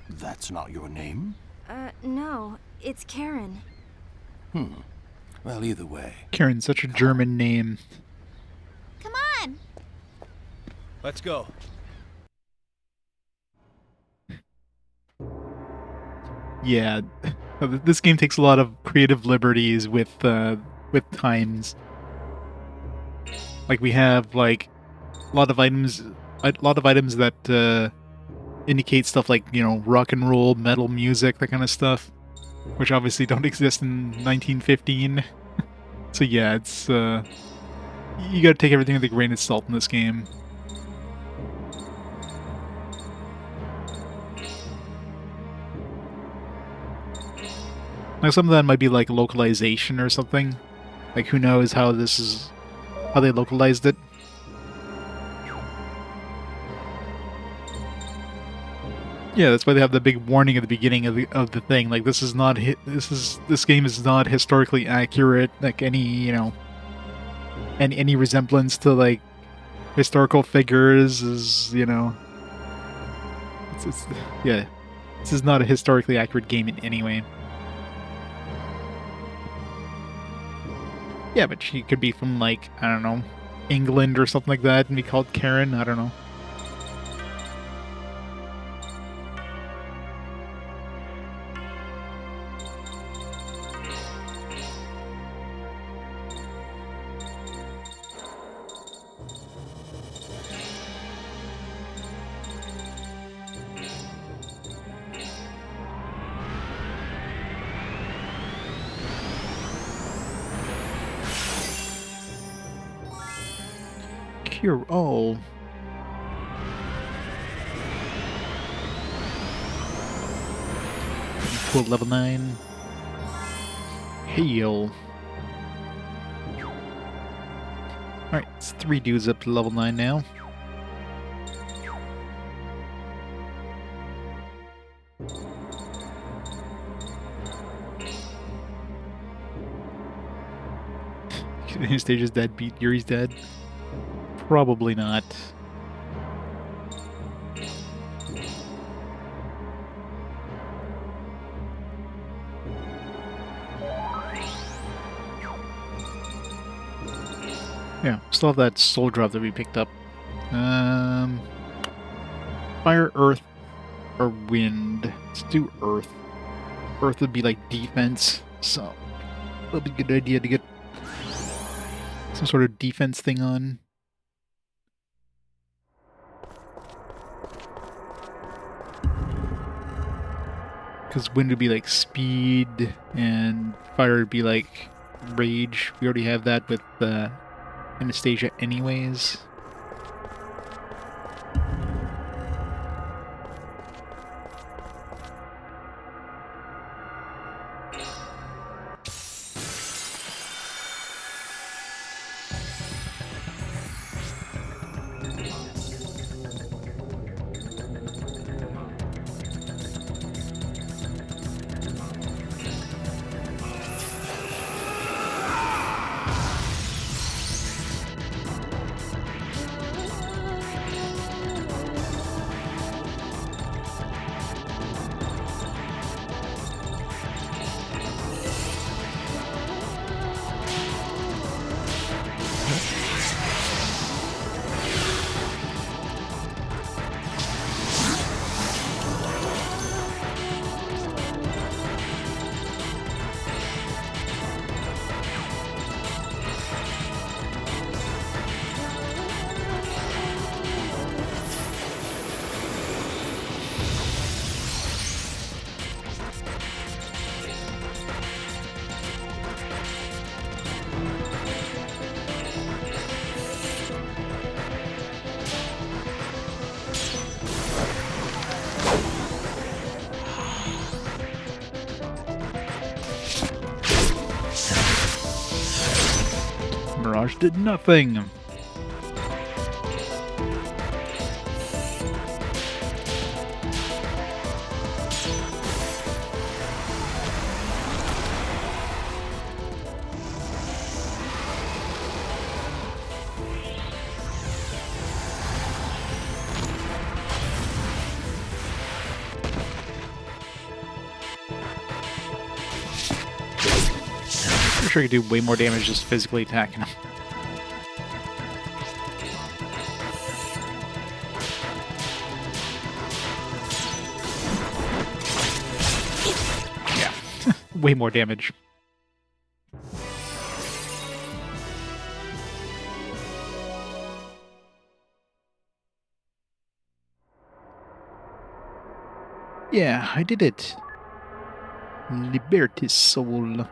That's not your name? No. It's Karin. Well, either way. Karen's such a German name. Come on! Let's go. Yeah, this game takes a lot of creative liberties with times. Like we have like a lot of items that indicate stuff like, you know, rock and roll, metal music, that kind of stuff, which obviously don't exist in 1915. So yeah, it's you gotta take everything with a grain of salt in this game. Like some of that might be like localization or something. Like who knows how they localized it. Yeah, that's why they have the big warning at the beginning of the thing. Like this game is not historically accurate. Like any, you know, any resemblance to like historical figures is, you know, yeah, this is not a historically accurate game in any way. Yeah, but she could be from like, I don't know, England or something like that and be called Karin. I don't know. Cure all. Cool, level 9. Hail. Alright, it's 3 dudes up to level 9 now. Anastasia's dead, beat Yuri's dead? Probably not. Yeah, still have that soul drop that we picked up. Fire, earth, or wind. Let's do earth. Earth would be like defense, so that'll be a good idea to get some sort of defense thing on. Because wind would be like speed, and fire would be like rage. We already have that with Anastasia anyways. Mirage did nothing. I'm sure you do way more damage just physically attacking him. Yeah, way more damage. Yeah, I did it. Liberty Soul.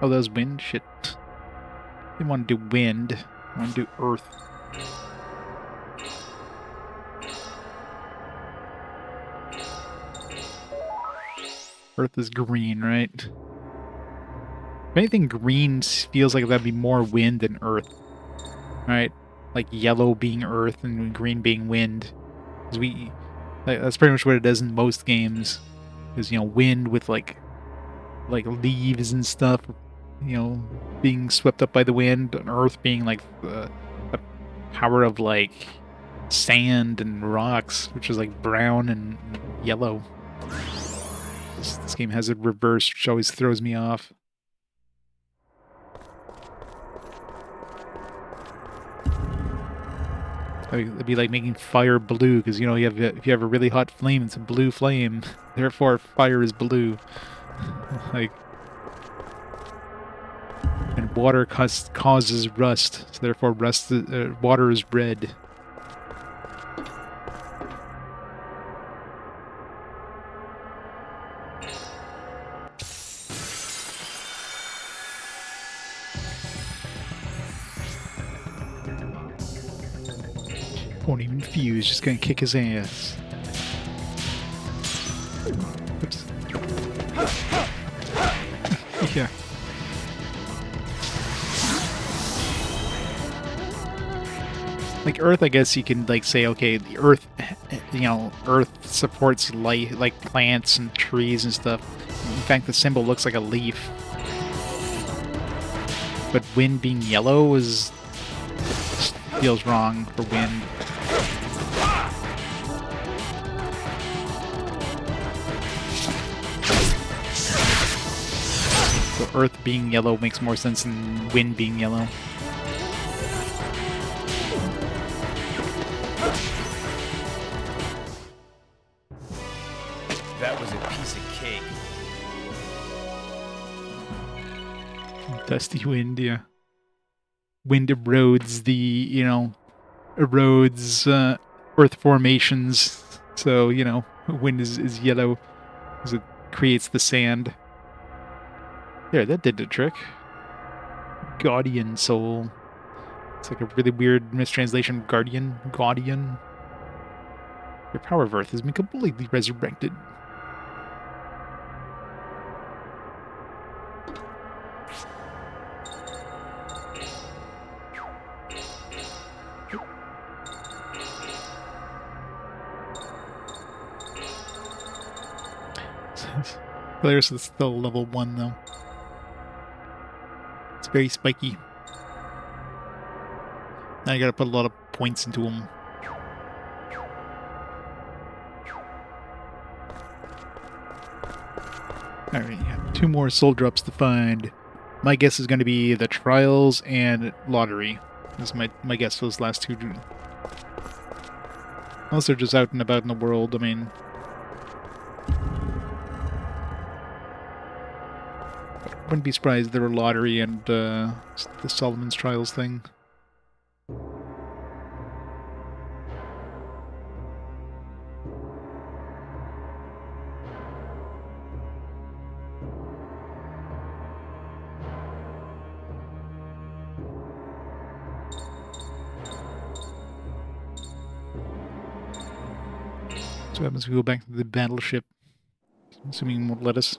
Oh, that was wind? Shit. Didn't want to do wind. I want to do earth. Earth is green, right? If anything, green feels like that'd be more wind than earth. Right? Like yellow being earth and green being wind. Because that's pretty much what it does in most games. Is, you know, wind with like leaves and stuff, you know, being swept up by the wind, and earth being like the power of like sand and rocks, which is like brown and yellow. This game has it reversed, which always throws me off. It'd be like making fire blue, because, you know, if you have a really hot flame, it's a blue flame. Therefore, fire is blue. Like, and water causes rust, so therefore water is red. Won't even fuse, just gonna kick his ass. Oops. Yeah. Like Earth, I guess you can like say, okay, the Earth, you know, Earth supports life, like plants and trees and stuff. In fact, the symbol looks like a leaf. But wind being yellow feels wrong for wind. So Earth being yellow makes more sense than wind being yellow. That was a piece of cake. Dusty wind, yeah. Wind erodes erodes Earth formations. So, you know, wind is yellow because it creates the sand. There, that did the trick. Guardian soul. It's like a really weird mistranslation. Guardian. Your power of Earth has been completely resurrected. Players is still level 1 though. It's very spiky. Now you gotta put a lot of points into them. Alright, yeah. 2 more soul drops to find. My guess is going to be the trials and lottery. That's my guess for those last 2. Unless they're just out and about in the world, I mean... Wouldn't be surprised if there were lottery and the Solomon's Trials thing. So what happens if we go back to the battleship? Assuming it won't let us.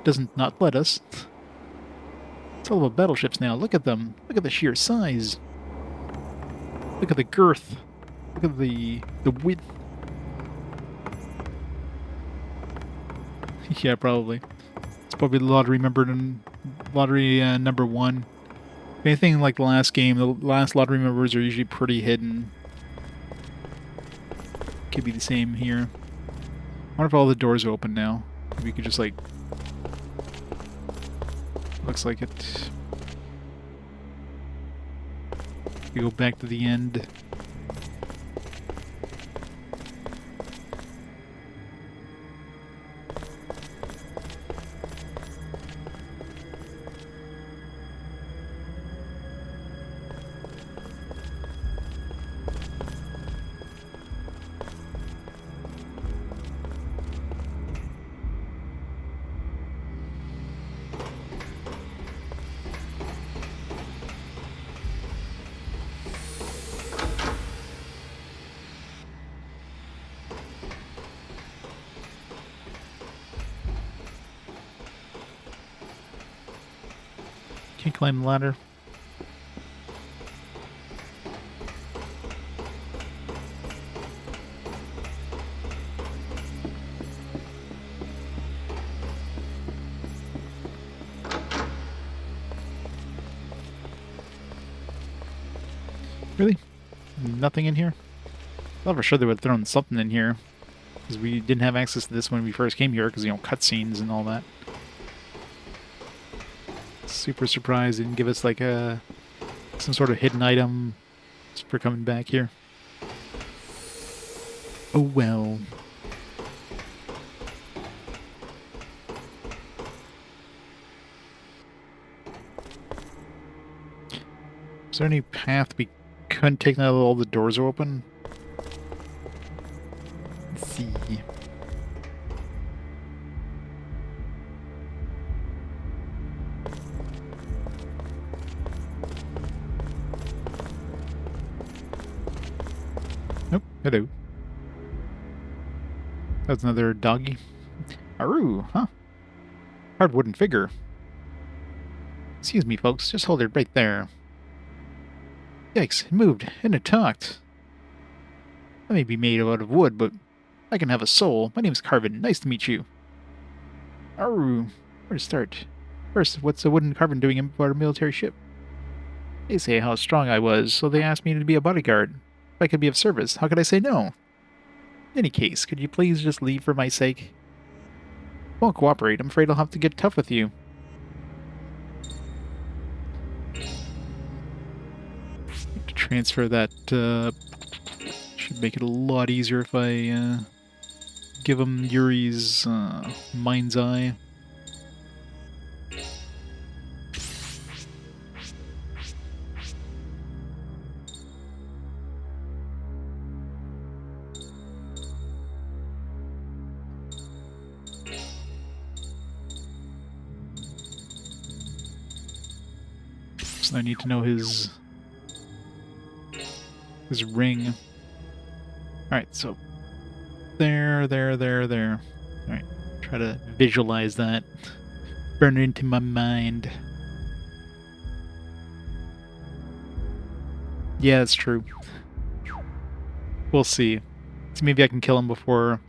Doesn't not let us. It's all about battleships now. Look at them. Look at the sheer size. Look at the girth. Look at the width. Yeah, probably. It's probably the lottery number number 1. If anything like the last game, the last lottery members are usually pretty hidden. Could be the same here. I wonder if all the doors are open now. Maybe we could just like... Looks like it. We go back to the end. Can't climb the ladder. Really? Nothing in here? I thought for sure they would have thrown something in here. Because we didn't have access to this when we first came here, because, you know, cutscenes and all that. Super surprised they didn't give us, like, some sort of hidden item for coming back here. Oh well. Is there any path we couldn't take now that all the doors are open? Let's see. Hello. That's another doggy. Aru, huh? Hard wooden figure. Excuse me, folks. Just hold it right there. Yikes, it moved, and it talked. I may be made out of wood, but I can have a soul. My name's Carvin. Nice to meet you. Aru, where to start? First, what's a wooden Carvin doing aboard a military ship? They say how strong I was, so they asked me to be a bodyguard. If I could be of service, how could I say no? In any case, could you please just leave for my sake? Won't cooperate. I'm afraid I'll have to get tough with you. To transfer that, should make it a lot easier if I, give him Yuri's, mind's eye. So I need to know his ring. Alright, so there. Alright, try to visualize that. Burn it into my mind. Yeah, that's true. We'll see. So maybe I can kill him before.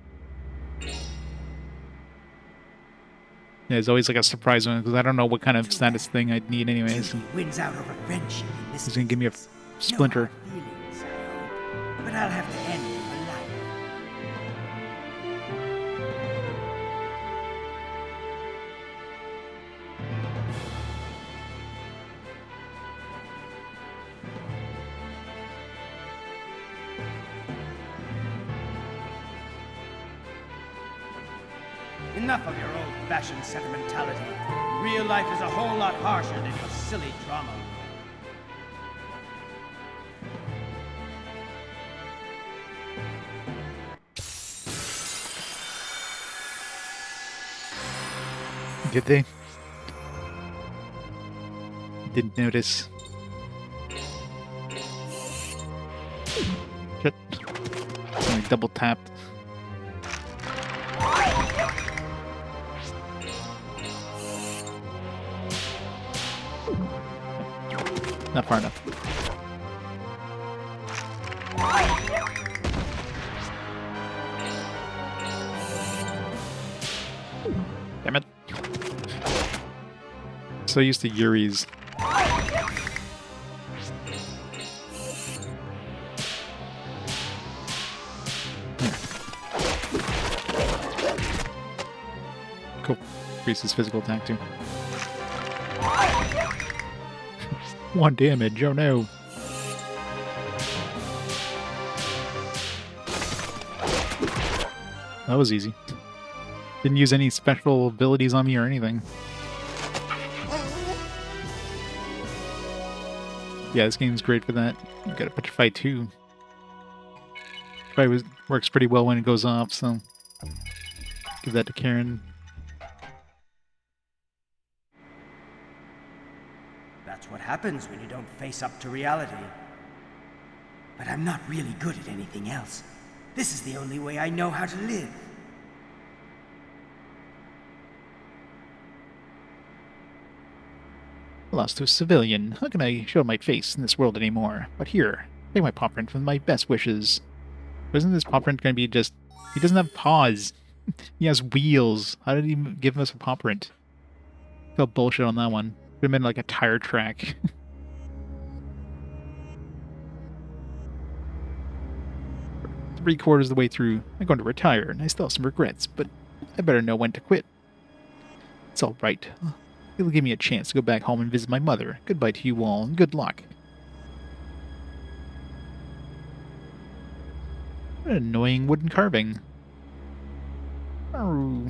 Yeah, it's always like a surprise one because I don't know what kind of status thing I'd need anyways. Wins out over friendship in this He's gonna give me a splinter. No hard feelings, I hope, but I'll have to end you alive. Enough of your old-fashioned sentimentality. Real life is a whole lot harsher than your silly drama. Did they? Didn't notice. Shit. Only double tapped. Not far enough. Damn it. So used to Yuri's. Cool. Increase his physical attack too. 1 damage, oh no. That was easy. Didn't use any special abilities on me or anything. Yeah, this game's great for that. You gotta petrify too. Probably works pretty well when it goes off, so give that to Karin. That's what happens when you don't face up to reality. But I'm not really good at anything else. This is the only way I know how to live. Lost to a civilian. How can I show my face in this world anymore? But here, take my paw print with my best wishes. Isn't this paw print going to be just... He doesn't have paws. He has wheels. How did he give us a paw print? Felt bullshit on that one. Could have been like a tire track. 3/4 of the way through, I'm going to retire, and I still have some regrets, but I better know when to quit. It's all right. It'll give me a chance to go back home and visit my mother. Goodbye to you all, and good luck. What an annoying wooden carving. Oh.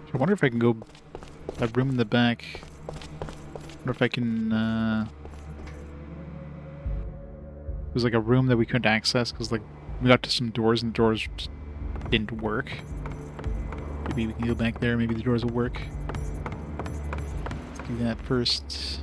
I wonder if I can go that room in the back. I wonder if I can. There's like a room that we couldn't access because like we got to some doors and the doors just didn't work. Maybe we can go back there. Maybe the doors will work. Let's do that first.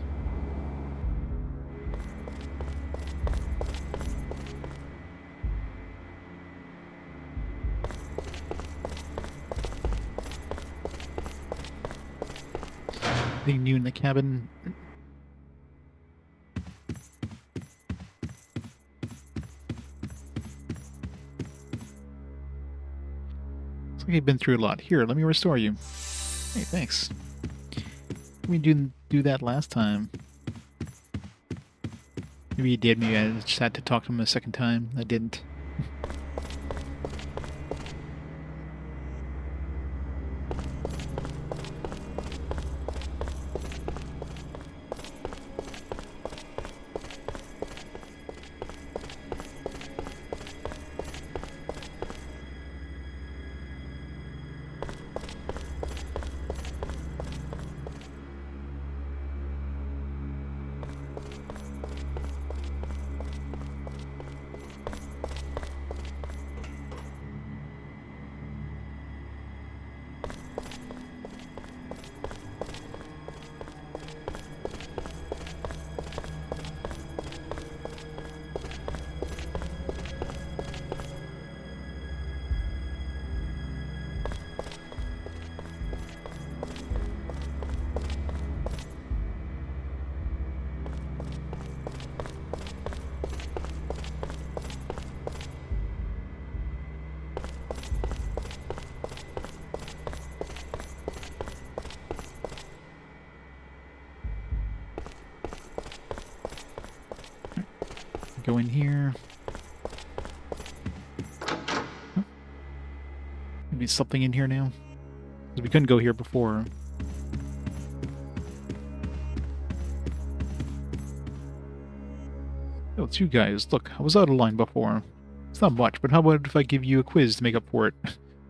Anything new in the cabin? Looks like you've been through a lot. Here, let me restore you. Hey, thanks. We didn't do that last time. Maybe you did. Maybe I just had to talk to him a second time. I didn't. Go in here. Oh. Maybe something in here now. 'Cause we couldn't go here before. Oh, it's you guys. Look, I was out of line before. It's not much, but how about if I give you a quiz to make up for it?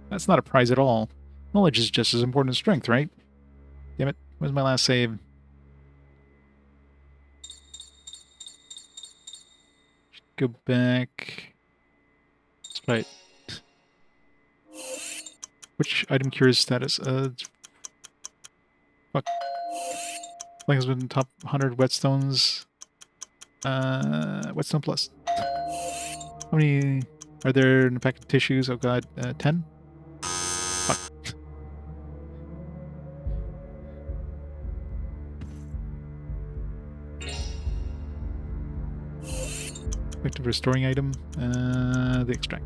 That's not a prize at all. Knowledge is just as important as strength, right? Damn it. Where's my last save? Go back. That's right. Which item cures status? Fuck. Like has been top 100 whetstones. Whetstone plus. How many are there in a pack of tissues? Oh god, 10? Fuck. Effective restoring item. The extract.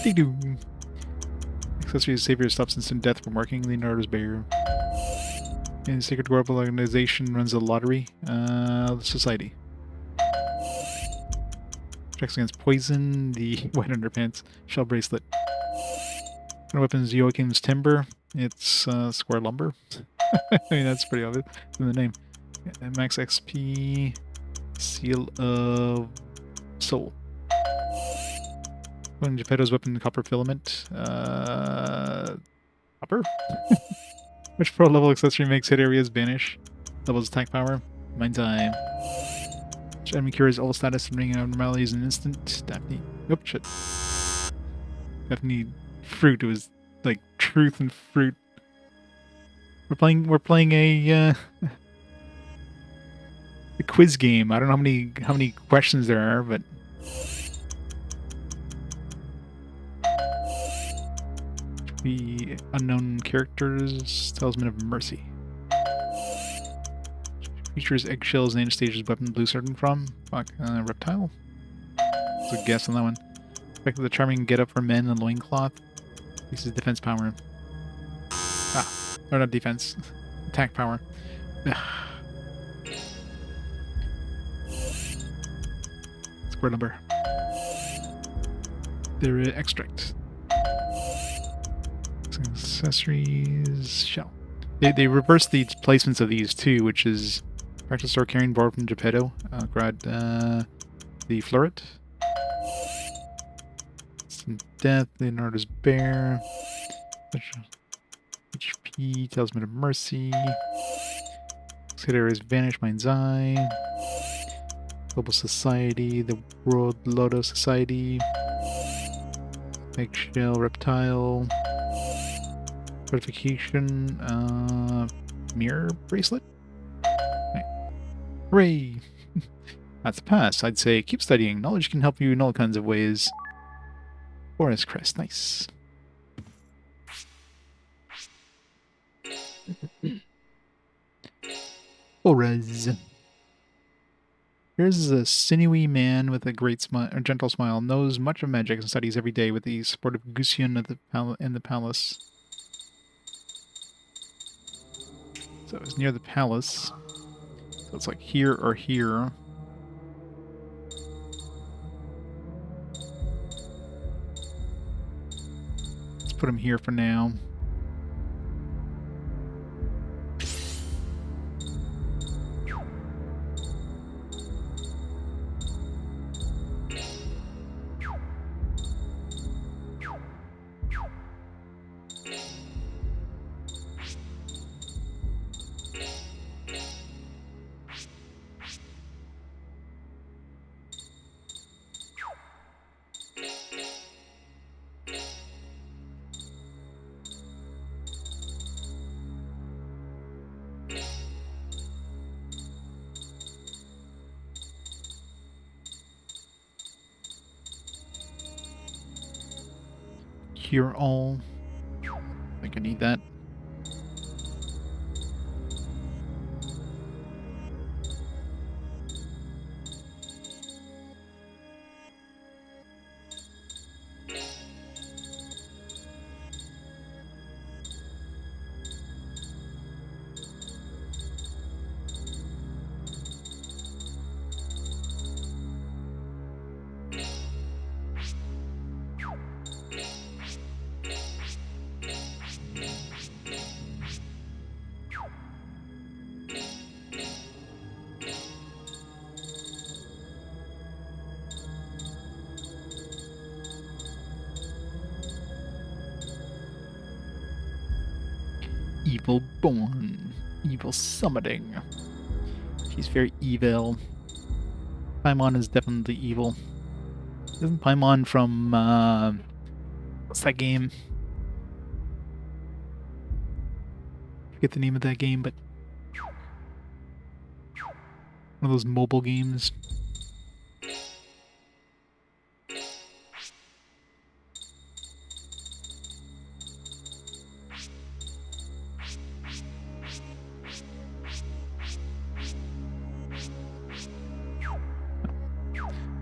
Dee-doo. Accessory to save your stops instant death from marking Leonardo's barrier. And the Sacred Global Organization runs a lottery. Society. Checks against poison. The white underpants. Shell bracelet. Kind of weapons Joachim's timber. It's square lumber. I mean, that's pretty obvious in the name. Max XP. Seal of Soul. When Geppetto's weapon, copper filament. Copper? Which pro level accessory makes hit areas vanish? Doubles attack power. Mind's Eye. Which enemy cures all status and ring abnormalities in an instant. Daphne. Nope, shit. Daphne fruit. It was like truth and fruit. We're playing a the quiz game. I don't know how many questions there are, but the unknown characters. Talisman of Mercy. Features eggshells and Anastasia's weapon blue certain from. Fuck, reptile. That's a guess on that one. Effect of the charming get up for men and loincloth. This is defense power. Or not defense. Attack power. word number. Their extract. Accessories. Shell. They reverse the placements of these too, which is practice store carrying borrowed from Geppetto. Grad the Fleuret. Some death, Leonardo's bear. HP, Talisman of Mercy. Consider Vanish Mind's Eye. Global Society, the World Loto Society. Eggshell Reptile. Fortification, mirror bracelet? Right. Hooray! That's a pass. I'd say keep studying. Knowledge can help you in all kinds of ways. Forest Crest, nice. Auras. Here's a sinewy man with a great smile, a gentle smile, knows much of magic and studies every day with the support of Gusion at in the palace. So it's near the palace. So it's like here or here. Let's put him here for now. Cure all. I think I need that. Evil born. Evil summoning. She's very evil. Paimon is definitely evil. Isn't Paimon from, what's that game? I forget the name of that game, but one of those mobile games.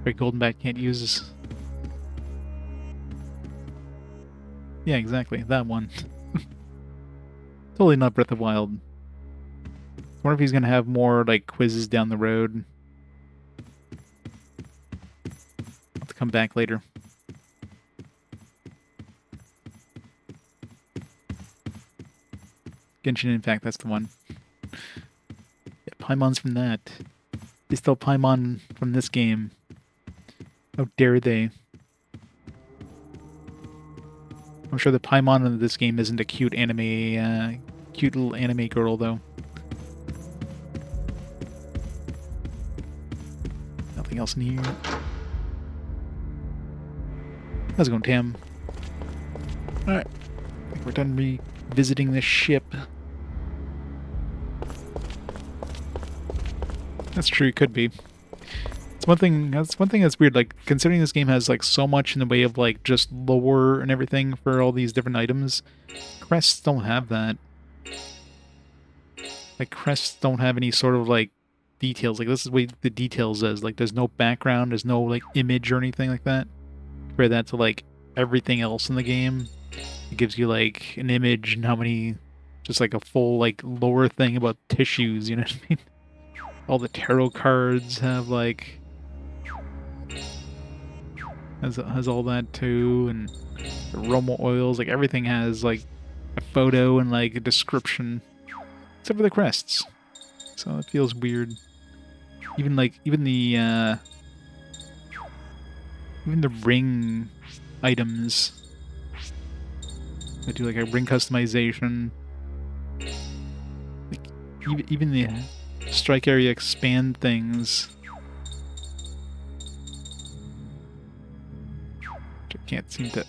Great Golden Bat can't use this. Yeah, exactly. That one. Totally not Breath of the Wild. I wonder if he's gonna have more, like, quizzes down the road. I'll have to come back later. Genshin Impact, that's the one. Yeah, Paimon's from that. They stole Paimon from this game. How dare they? I'm sure the Paimon in this game isn't a cute anime, cute little anime girl, though. Nothing else in here. How's it going, Tam? Alright. I think we're done revisiting this ship. That's true, it could be. It's one thing that's weird, like, considering this game has, like, so much in the way of, like, just lore and everything for all these different items, crests don't have that. Like, crests don't have any sort of, like, details. Like, this is what the details is. Like, there's no background, there's no, like, image or anything like that. Compare that to, like, everything else in the game. It gives you, like, an image and how many, just, like, a full, like, lore thing about tissues, you know what I mean? All the tarot cards have, like, has all that too, and the aroma oils, like everything has like a photo and like a description, except for the crests. So it feels weird. Even the ring items. I do like a ring customization. Like even the strike area expand things. Which I can't seem to.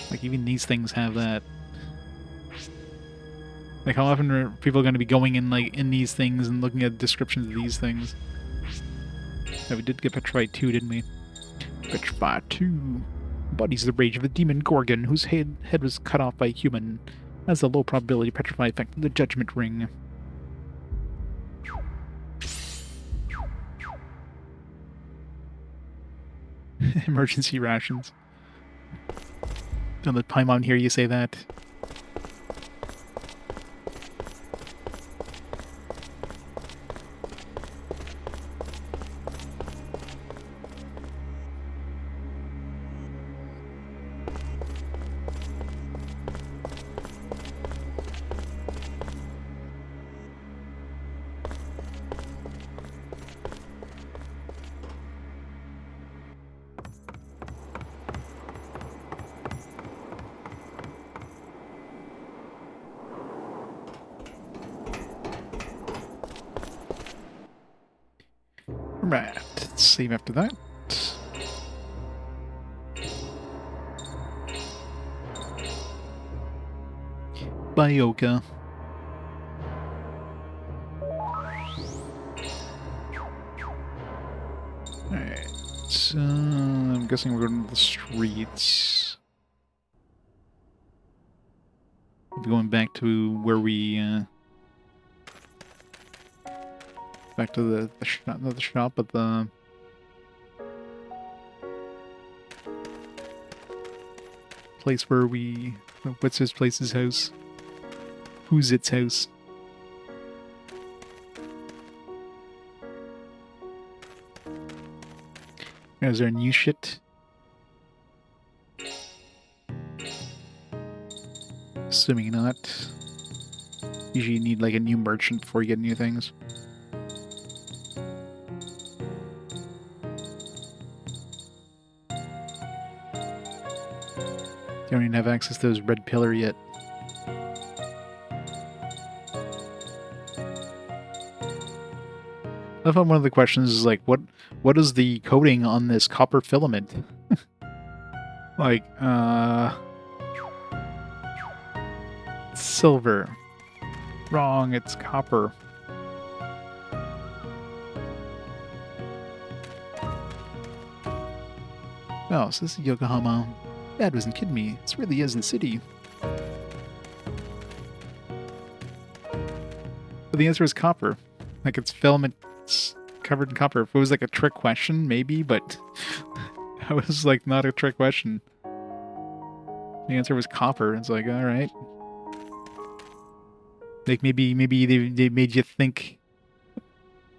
Like even these things have that. Like how often are people going to be going in like in these things and looking at descriptions of these things? Yeah, we did get Petrified 2, didn't we? Petrified 2 embodies the rage of a demon Gorgon whose head was cut off by a human. Has a low probability petrify effect of the Judgment Ring. Emergency rations. Don't let Paimon hear you say that. Right, let's save after that. Bioka. Alright, so I'm guessing we're going to the streets. We'll be going back to where we, back to the shop, not the shop, but the place where we... What's his place's house? Who's its house? Is there new shit? Assuming not. Usually you need like a new merchant before you get new things. Don't even have access to those red pillar yet. I thought one of the questions is like, what is the coating on this copper filament? Like, silver. Wrong, it's copper. Oh, so this is Yokohama. Dad wasn't kidding me. This really is the city. But the answer is copper. Like it's filaments covered in copper. If it was like a trick question, maybe, but that was like not a trick question. The answer was copper. It's like, all right. Like maybe they made you think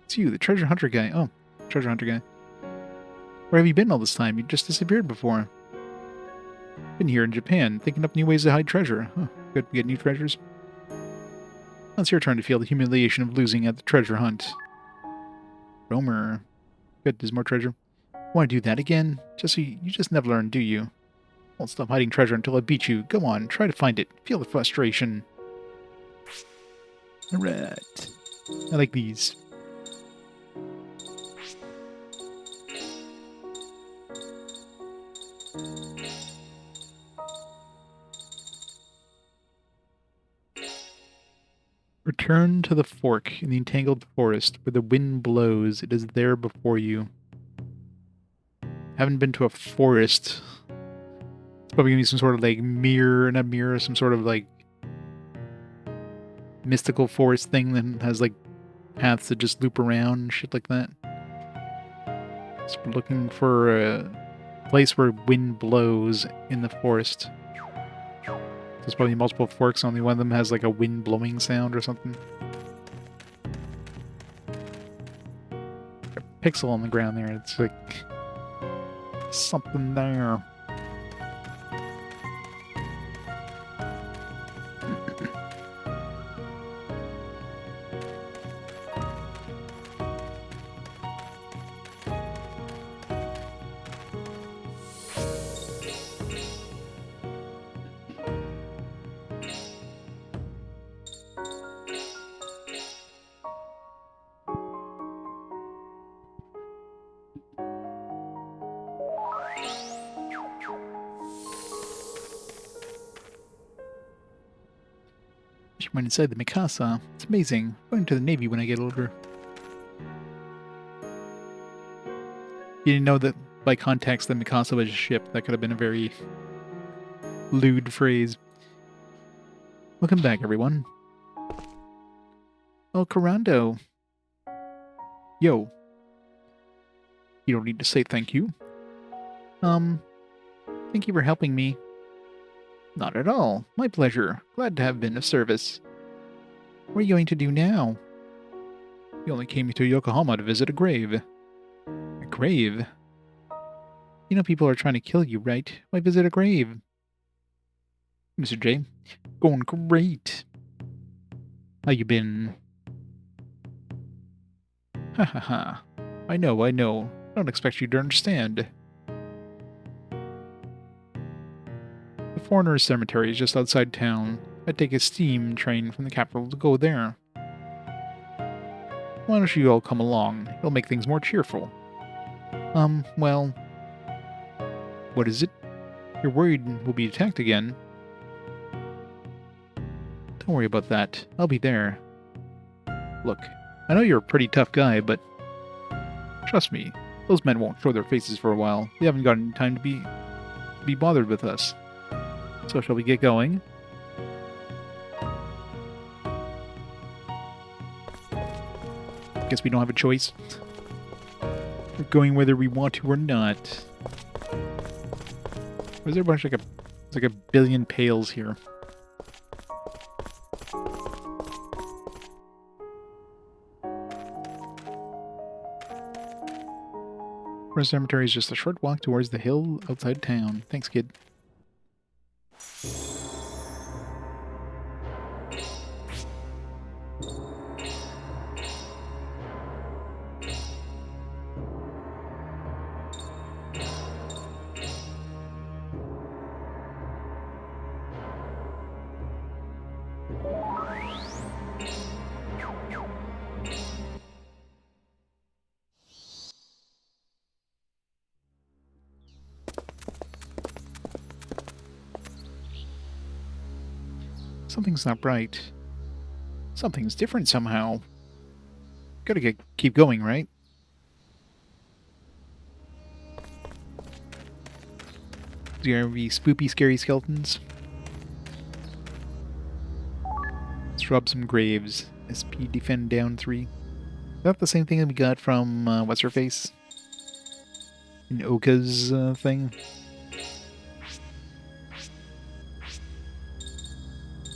it's you, the treasure hunter guy. Oh, treasure hunter guy. Where have you been all this time? You just disappeared before. Been here in Japan, thinking up new ways to hide treasure. Huh, good, we get new treasures. Now it's your turn to feel the humiliation of losing at the treasure hunt. Romer. Good, there's more treasure. Want to do that again? You just never learn, do you? Won't stop hiding treasure until I beat you. Go on, try to find it. Feel the frustration. Alright. I like these. Return to the fork in the entangled forest where the wind blows. It is there before you. Haven't been to a forest. It's probably gonna be some sort of like not mirror, some sort of like mystical forest thing that has like paths that just loop around and shit like that. So we're looking for a place where wind blows in the forest. There's probably multiple forks, only one of them has like a wind blowing sound or something. pixel on the ground there. It's like something there. She went inside the Mikasa. It's amazing. Going to the Navy when I get older. You didn't know that by context the Mikasa was a ship. That could have been a very lewd phrase. Welcome back, everyone. Oh, Karando. Yo. You don't need to say thank you. Thank you for helping me. Not at all. My pleasure. Glad to have been of service. What are you going to do now? You only came to Yokohama to visit a grave. A grave? You know people are trying to kill you, right? Why visit a grave? Mr. J, going great. How you been? Ha ha ha. I know. I don't expect you to understand. The Foreigners' Cemetery is just outside town. I'd take a steam train from the capital to go there. Why don't you all come along? It'll make things more cheerful. Well... What is it? You're worried we'll be attacked again. Don't worry about that. I'll be there. Look, I know you're a pretty tough guy, but... Trust me, those men won't show their faces for a while. They haven't got any time to be bothered with us. So shall we get going? Guess we don't have a choice. We're going whether we want to or not. Was there a bunch it's like a billion pails here? Our cemetery is just a short walk towards the hill outside town. Thanks, kid. Something's not right. Something's different somehow. Gotta keep going, right? Is there gonna be spoopy, scary skeletons? Let's rob some graves. SP defend down 3. Is that the same thing that we got from, what's her face? In Oka's, thing?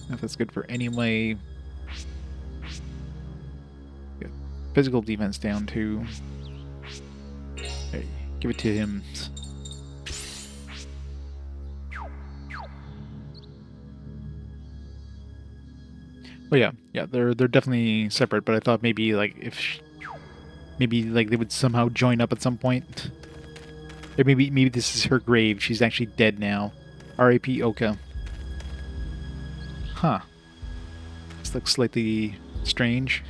If that's good for any way. Good. Physical defense down too. Hey, give it to him. Oh yeah, they're definitely separate. But I thought maybe like maybe like they would somehow join up at some point. Or maybe this is her grave. She's actually dead now. R.A.P. Oka. Huh. This looks slightly strange.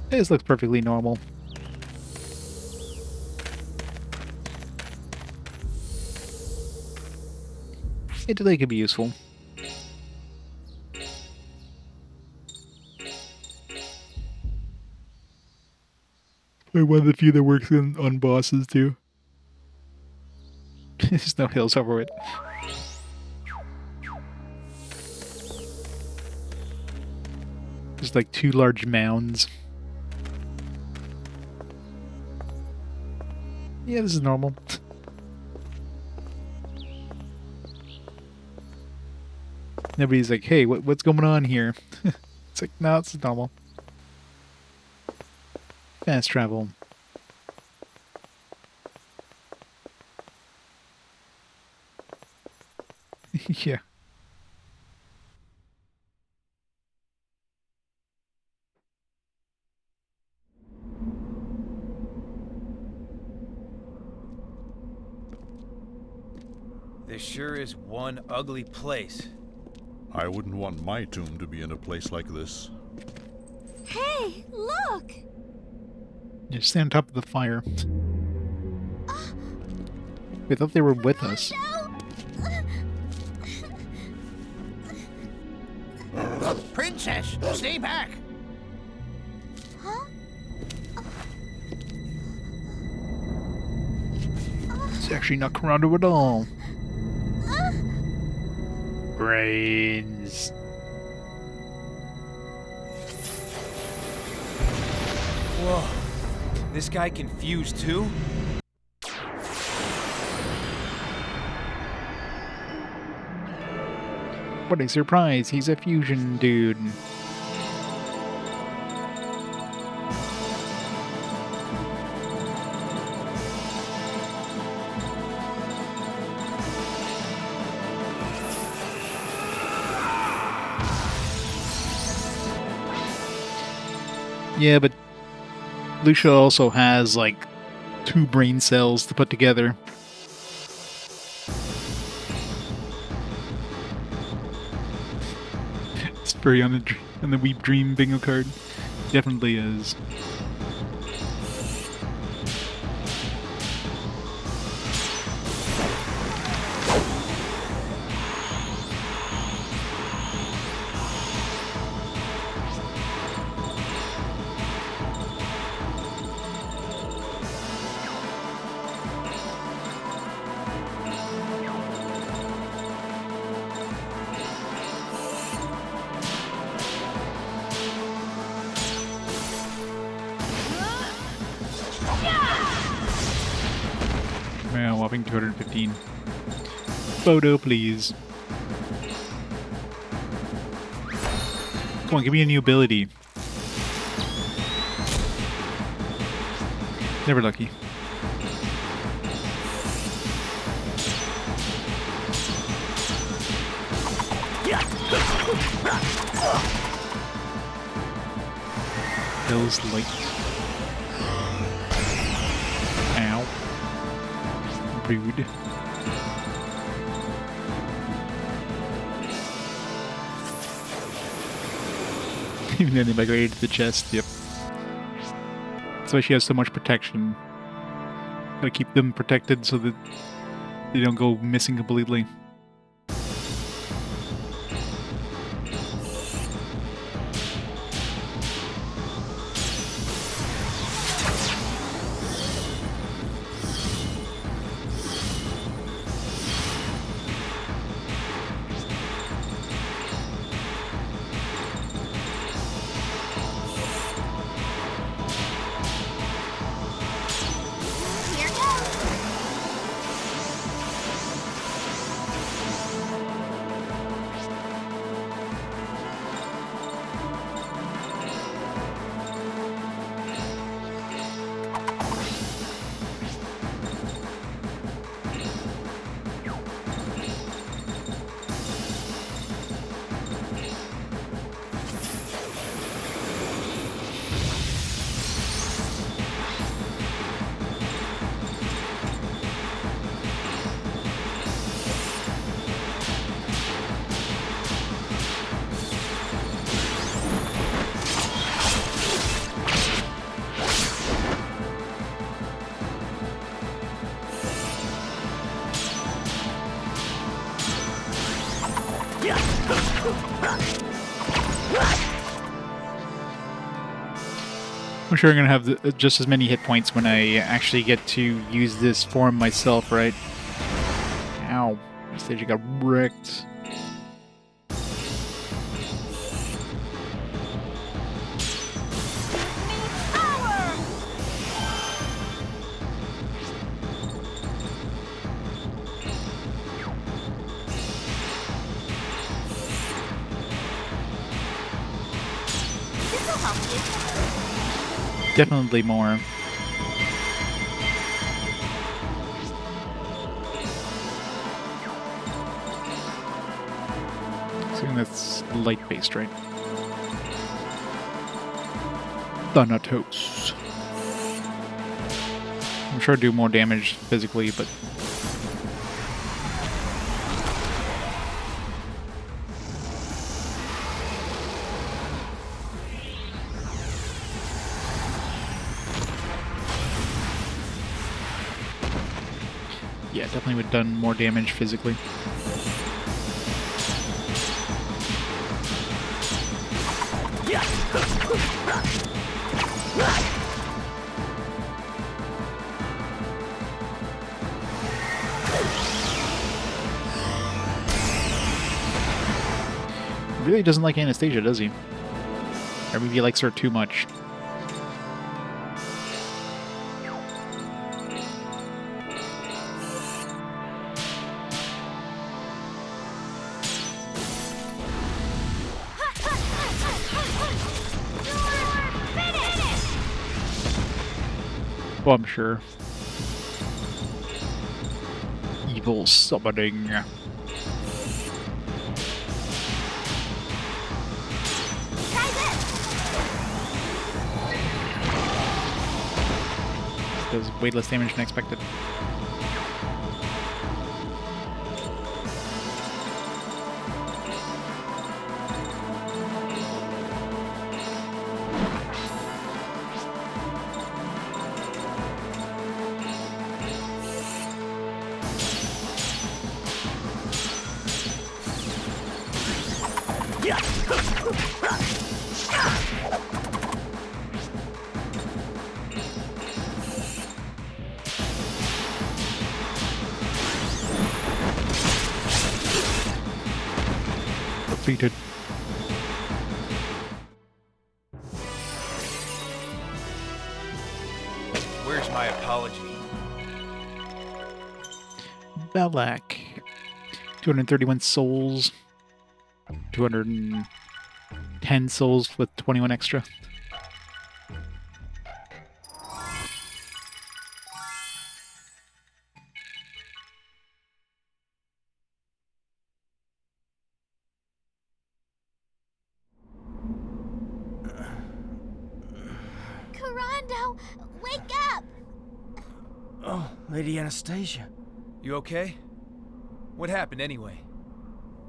This looks perfectly normal. A delay could be useful. I'm one of the few that works on bosses too. There's no hills over it. Just like 2 large mounds. Yeah, this is normal. Nobody's like, hey, what's going on here? It's like, no, it's normal. Fast travel. Yeah. This sure is one ugly place. I wouldn't want my tomb to be in a place like this. Hey, look! Just stand on top of the fire. We thought they were with us. Princess, stay back! It's actually not Corrado at all. Brains. Whoa. This guy confused too? What a surprise, he's a fusion dude. Yeah, but Lucia also has, like, 2 brain cells to put together. It's very on the Weep Dream bingo card. Definitely is. Well, whopping 215. Photo, please. Come on, give me a new ability. Never lucky. Hills light. Ow. Rude. Even then they migrated to the chest, yep. That's why she has so much protection. Gotta keep them protected so that they don't go missing completely. I'm sure I'm gonna have just as many hit points when I actually get to use this form myself, right? Ow. This stage I got wrecked. Definitely more. Assuming that's light-based, right? Thanatos. I'm sure I do more damage physically, but... yeah, definitely would have done more damage physically. Really doesn't like Anastasia, does he? Or maybe he likes her too much. Well, I'm sure. Evil summoning. Does way less damage than expected. Defeated. Where's my apology? Balak. 231 souls. 210 souls with 21 extra. Karando, wake up! Oh, Lady Anastasia. You okay? What happened anyway?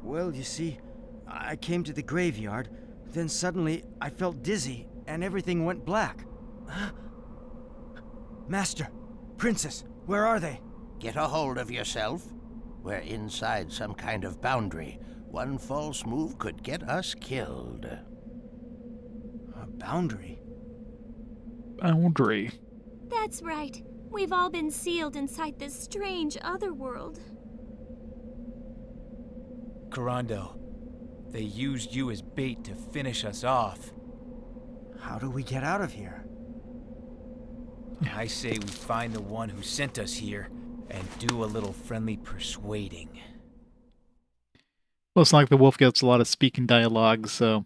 Well, you see, I came to the graveyard, then suddenly I felt dizzy and everything went black. Master, Princess, where are they? Get a hold of yourself. We're inside some kind of boundary. One false move could get us killed. A boundary? Boundary. That's right. We've all been sealed inside this strange otherworld. Karando, they used you as bait to finish us off. How do we get out of here? I say we find the one who sent us here and do a little friendly persuading. Well, it's not like the wolf gets a lot of speaking dialogue, so...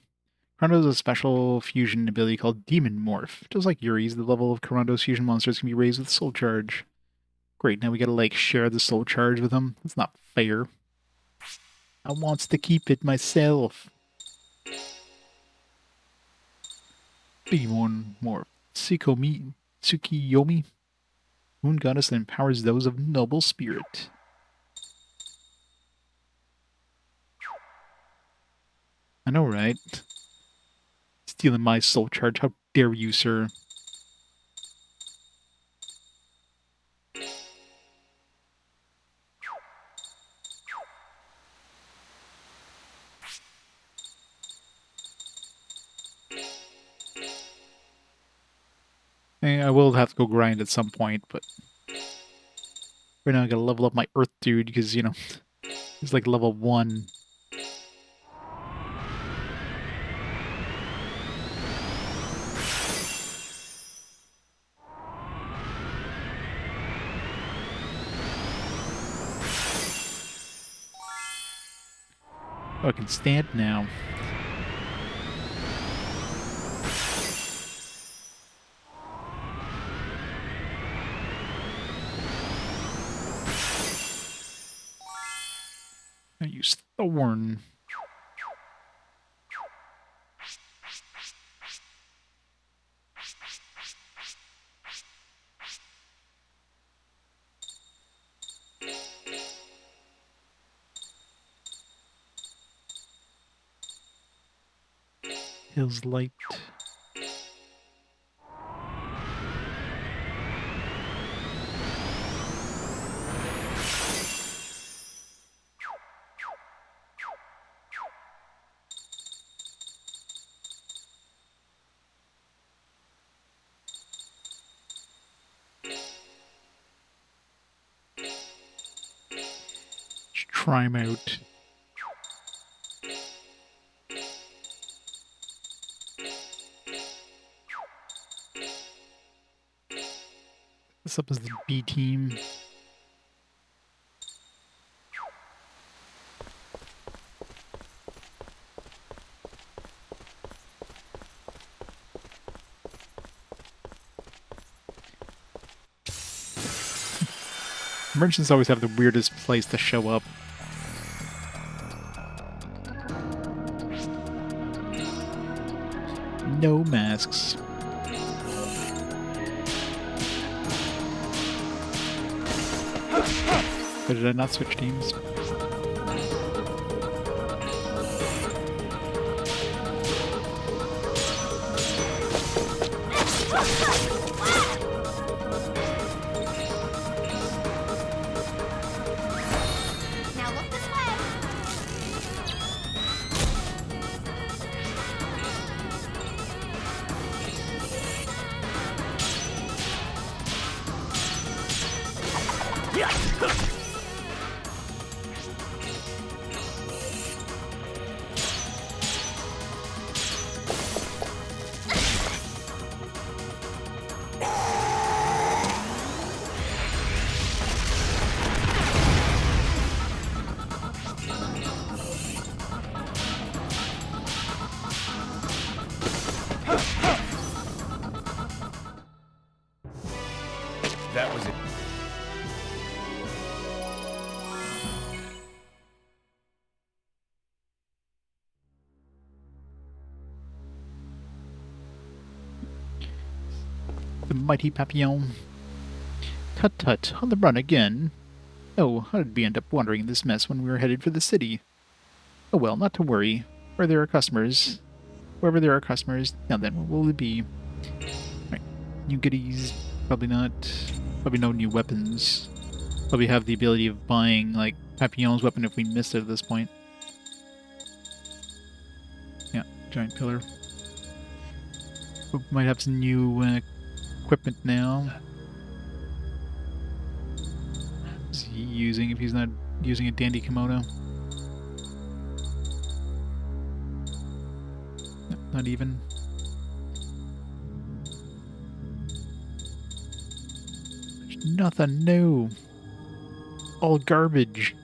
Karando has a special fusion ability called Demon Morph. Just like Yuri's, the level of Karando's fusion monsters can be raised with Soul Charge. Great, now we gotta, like, share the Soul Charge with him. That's not fair. I wants to keep it myself. Demon Morph. Tsukiyomi. Moon goddess that empowers those of noble spirit. I know, right? Stealing my soul charge. How dare you, sir? I will have to go grind at some point, but right now I gotta level up my Earth dude because, you know, he's like level 1. Oh, I can stand now. Thorn. Hills Light. Let's try him out. This up as the B team. Merchants always have the weirdest place to show up. No masks. But did I not switch teams? Now look this way. That was it. The mighty Papillon. Tut tut, on the run again. Oh, how did we end up wandering in this mess when we were headed for the city? Oh well, not to worry. Wherever there are customers, now then, what will it be? Right, new goodies, probably not. Probably no new weapons. Probably have the ability of buying, like, Papillon's weapon if we missed it at this point. Yeah, giant pillar. We might have some new equipment now. Is he using, if he's not using a dandy kimono? No, not even. There's nothing new. All garbage.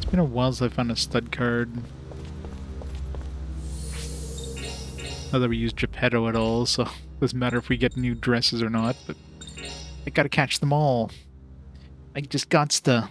It's been a while since I found a stud card. Not that we use Geppetto at all, so it doesn't matter if we get new dresses or not, but I gotta catch them all. I just gots to.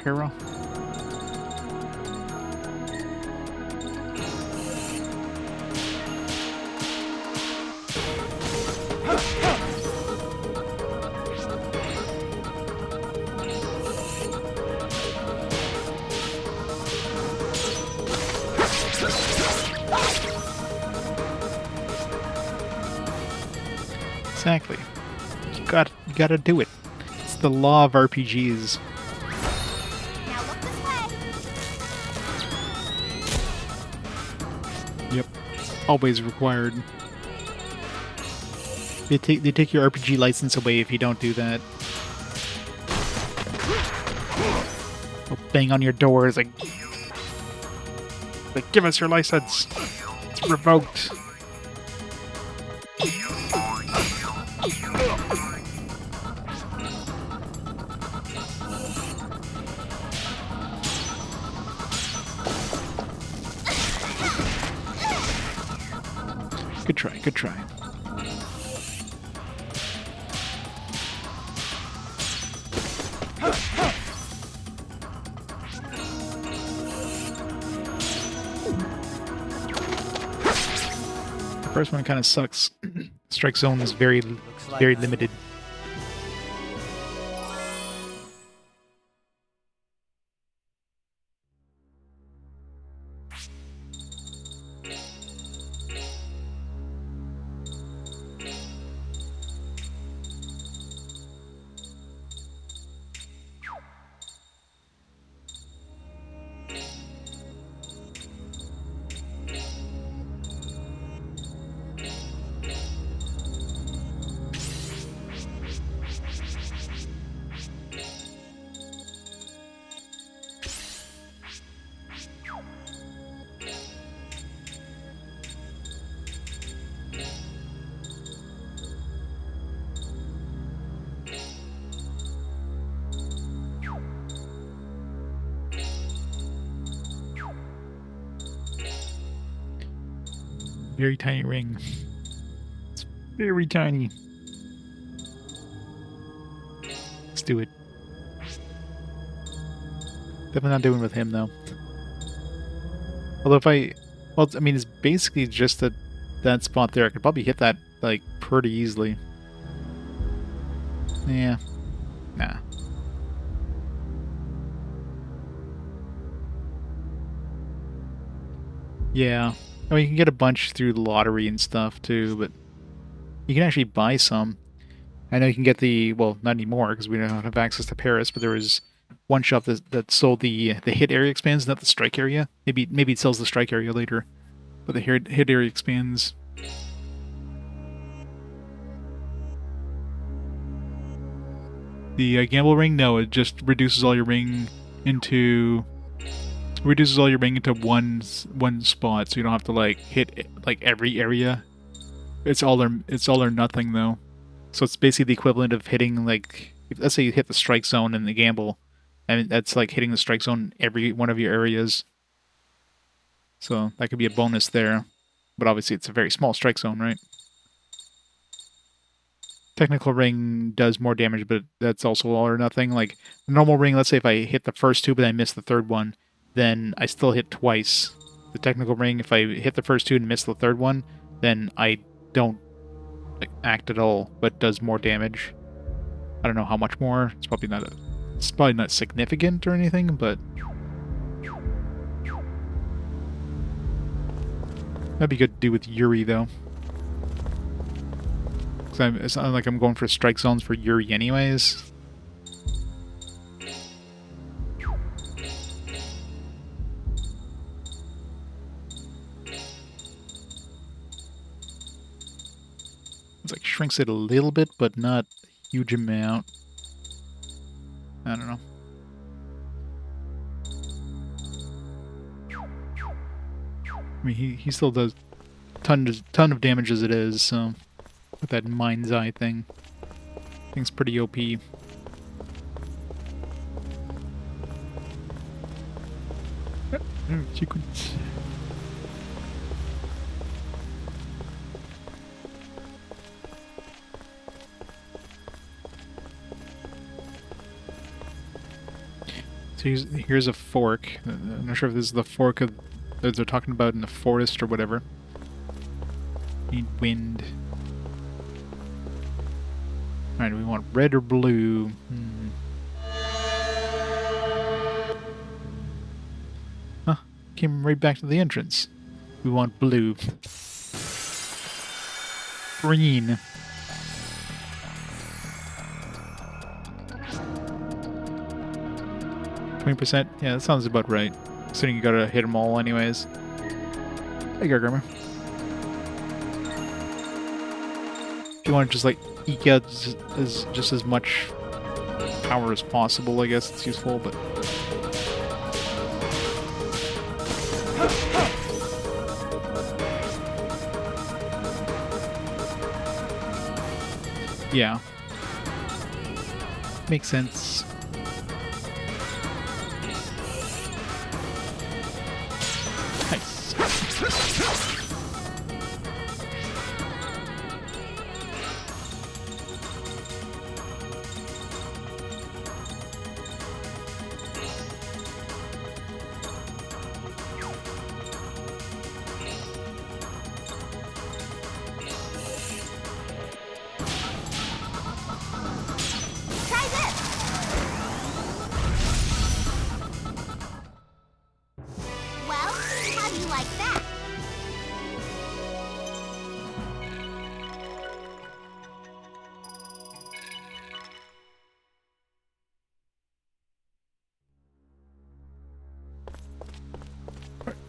Para. Exactly. You gotta do it. It's the law of RPGs. Now look this way. Yep. Always required. They take your RPG license away if you don't do that. They'll bang on your doors like, give us your license. It's revoked. Good try, good try. The first one kind of sucks. Strike zone is very limited. Very tiny ring. It's very tiny. Let's do it. Definitely not doing with him though. Although if well, I mean, it's basically just that spot there. I could probably hit that like pretty easily. Yeah. Nah. Yeah. I mean, you can get a bunch through the lottery and stuff too, but you can actually buy some. I know you can get well, not anymore because we don't have access to Paris, but there was one shop that sold the hit area expands, not the strike area. Maybe it sells the strike area later, but the hit area expands. The gamble ring, no, it just reduces all your ring into one spot, so you don't have to like hit like every area. It's all or nothing though. So it's basically the equivalent of hitting like, let's say you hit the strike zone in the gamble, and that's like hitting the strike zone every one of your areas. So that could be a bonus there, but obviously it's a very small strike zone, right? Technical ring does more damage, but that's also all or nothing. Like the normal ring, let's say if I hit the first two but I miss the third one, then I still hit twice. The technical ring, if I hit the first two and miss the third one, then I don't act at all, but does more damage. I don't know how much more. It's probably not significant or anything, but that'd be good to do with Yuri though. Because it's not like I'm going for strike zones for Yuri anyways. It's like shrinks it a little bit, but not a huge amount. I don't know. I mean, he still does ton of damage as it is, so with that mind's eye thing, I think it's pretty OP. Sequence. So here's a fork. I'm not sure if this is the fork that they're talking about in the forest or whatever. Need wind. Alright, do we want red or blue? Huh, came right back to the entrance. We want blue. Green. %? Yeah, that sounds about right. So you gotta hit them all anyways. Hey, Gargrimmer. If you want to just like eke out just as much power as possible, I guess it's useful, but Yeah. Makes sense. Nice.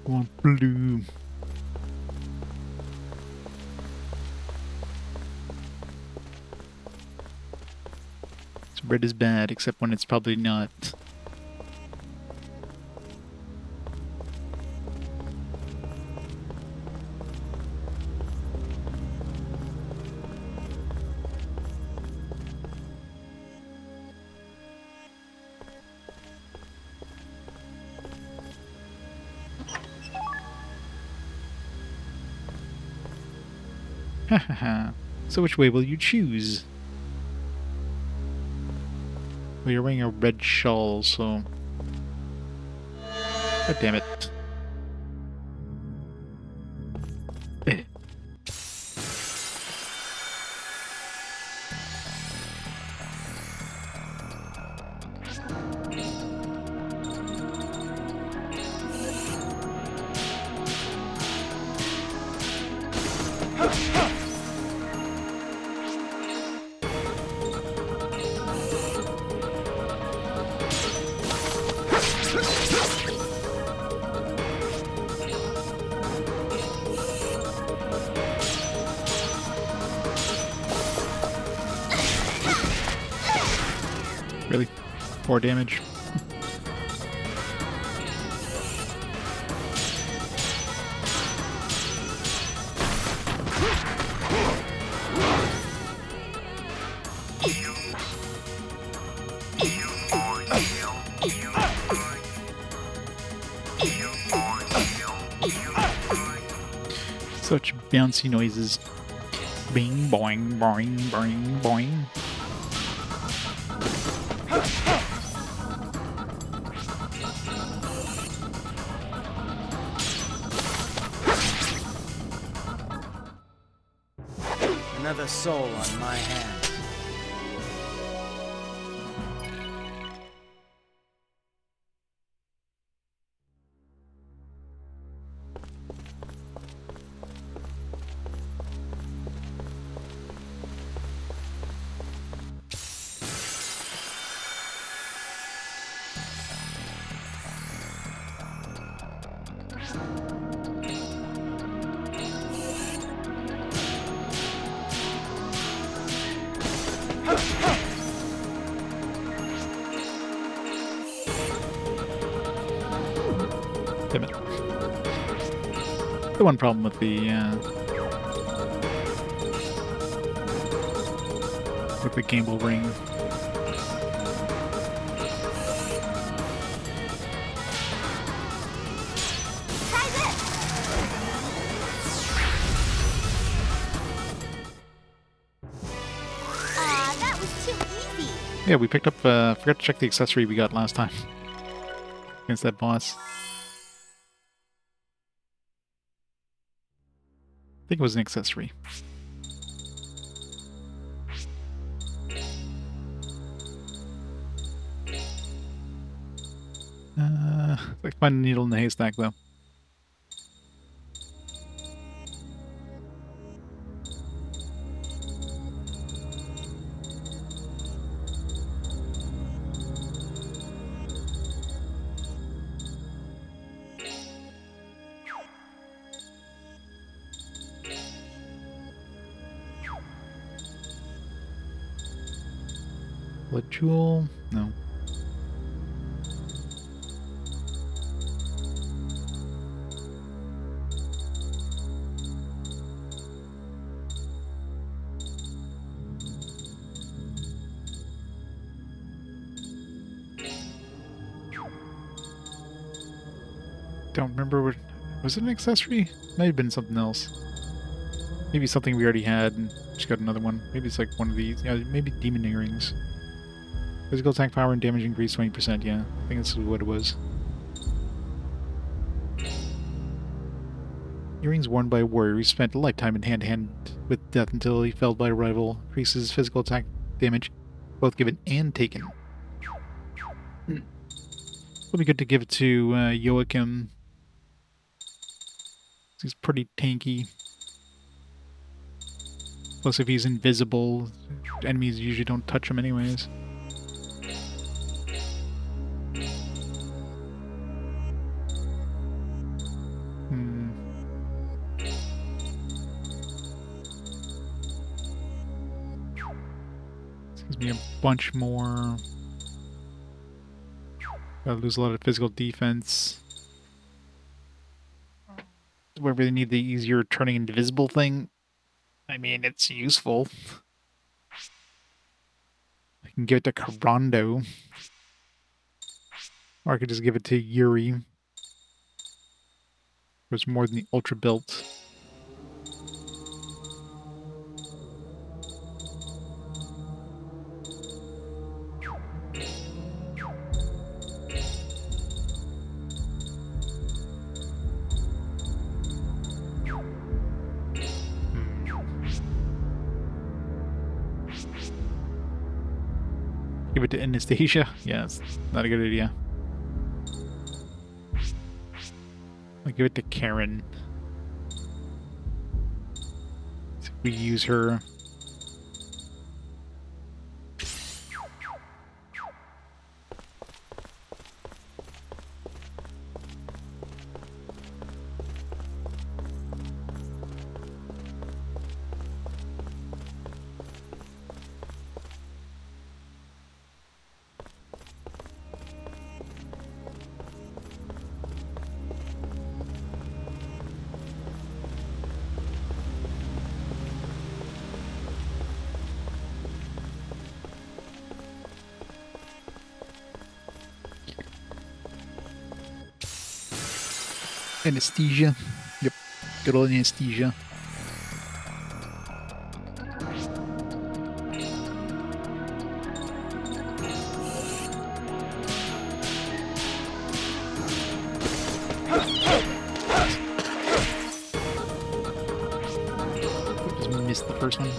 One blue. So red is bad, except when it's probably not. Hahaha. So which way will you choose? Well, you're wearing a red shawl, so... God damn it. Eh. Really? 4 damage. Such bouncy noises. Bing, boing, boing, boing, boing. Another soul on my hands. Damn it. The one problem with the gamble ring. That was too easy. Yeah, we picked up, forgot to check the accessory we got last time. Against that boss. I think it was an accessory. Like find a needle in the haystack though. Blood jewel? No. Don't remember what... Was it an accessory? Might have been something else. Maybe something we already had and just got another one. Maybe it's like one of these. Yeah, maybe demon earrings. Physical attack power and damage increase 20%, yeah. I think this is what it was. Earrings worn by a warrior who spent a lifetime in hand-to-hand with death until he felled by a rival. Increases physical attack damage, both given and taken. It'll be good to give it to Joachim. He's pretty tanky. Plus, if he's invisible, enemies usually don't touch him anyways. Gives me a bunch more. Gotta lose a lot of physical defense. Where we need the easier turning invisible thing. I mean, it's useful. I can give it to Karando. Or I could just give it to Yuri. There's more than the Ultra Built. Give it to Anastasia? Yeah, it's not a good idea. I'll give it to Karin. So we use her. Anesthesia. Yep. Good old anesthesia. Just missed the first one.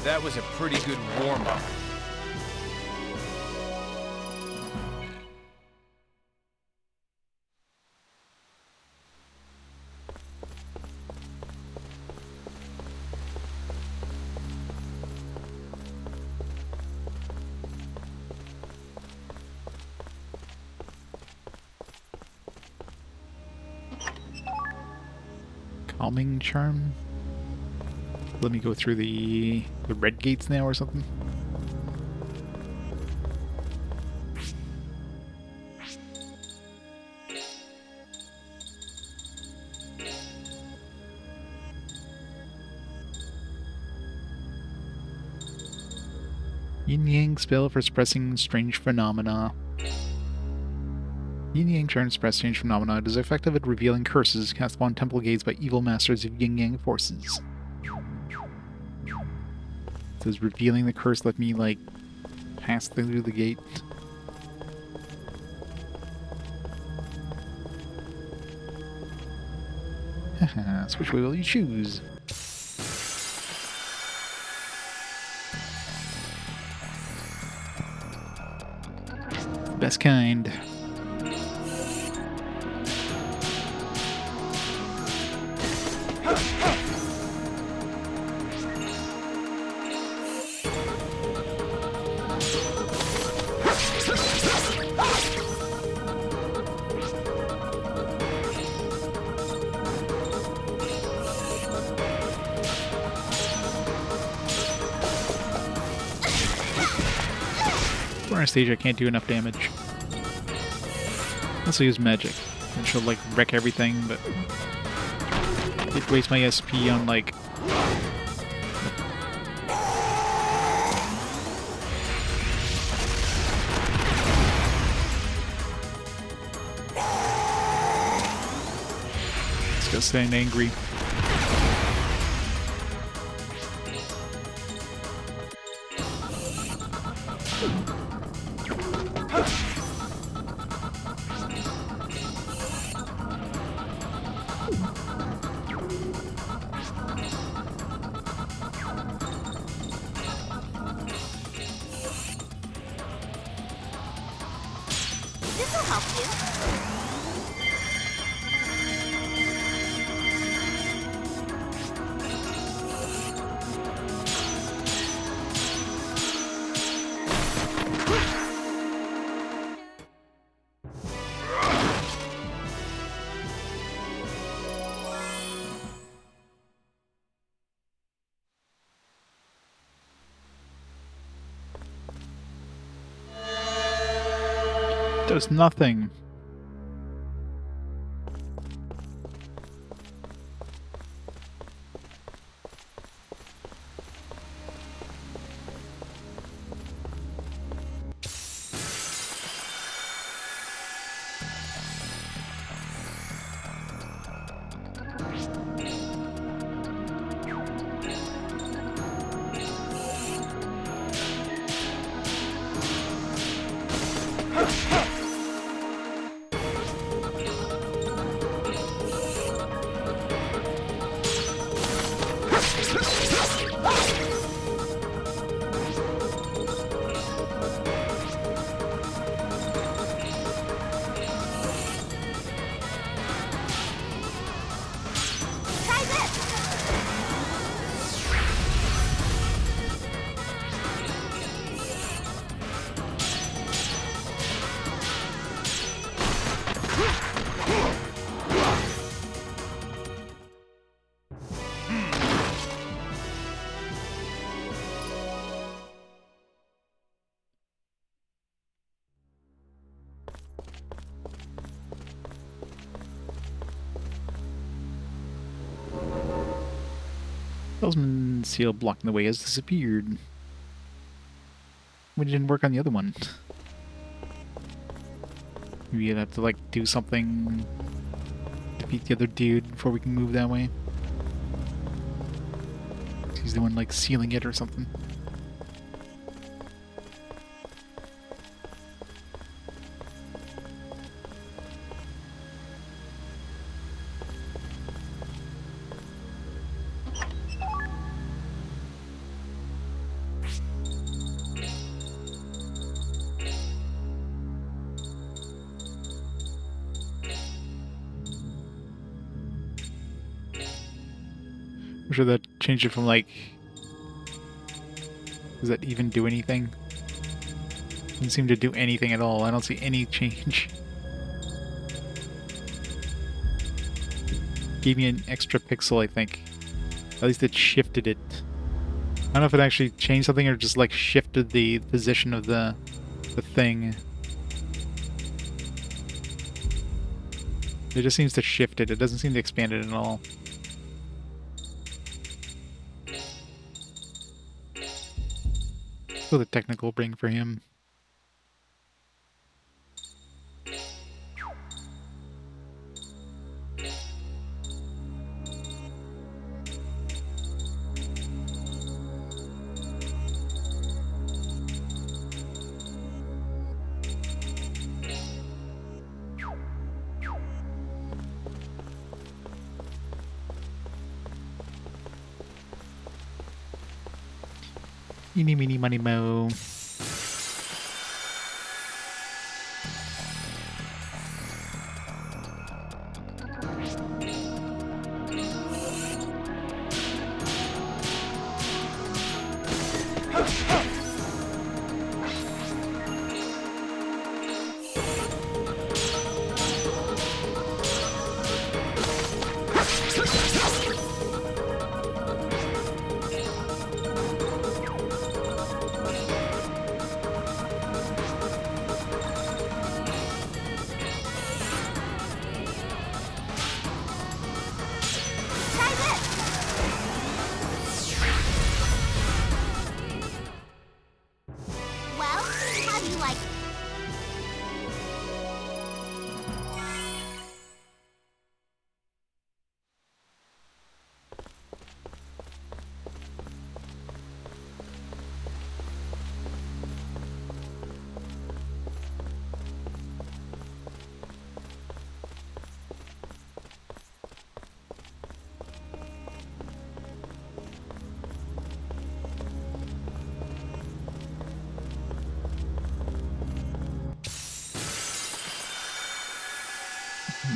That was a pretty good warm-up. Calming charm. Let me go through the red gates now or something. Yin Yang spell for suppressing strange phenomena. Yin Yang charm suppress strange phenomena. It is effective at revealing curses cast upon temple gates by evil masters of Yin Yang forces. It says revealing the curse, let me like pass through the gate. So which way will you choose? Best kind. Current stage, I can't do enough damage. Unless I use magic. And she'll, like, wreck everything, but... It wastes my SP on, like... It's just staying angry. This'll help you. Does nothing. Talisman seal blocking the way has disappeared. We didn't work on the other one. Maybe you'd have to, like, do something, defeat the other dude before we can move that way. He's the one, like, sealing it or something. I'm sure that changed it from, like... Does that even do anything? Doesn't seem to do anything at all. I don't see any change. Gave me an extra pixel, I think. At least it shifted it. I don't know if it actually changed something or just, like, shifted the position of the thing. It just seems to shift it. It doesn't seem to expand it at all. So the technical bring for him. Eeny, meeny, money, mo.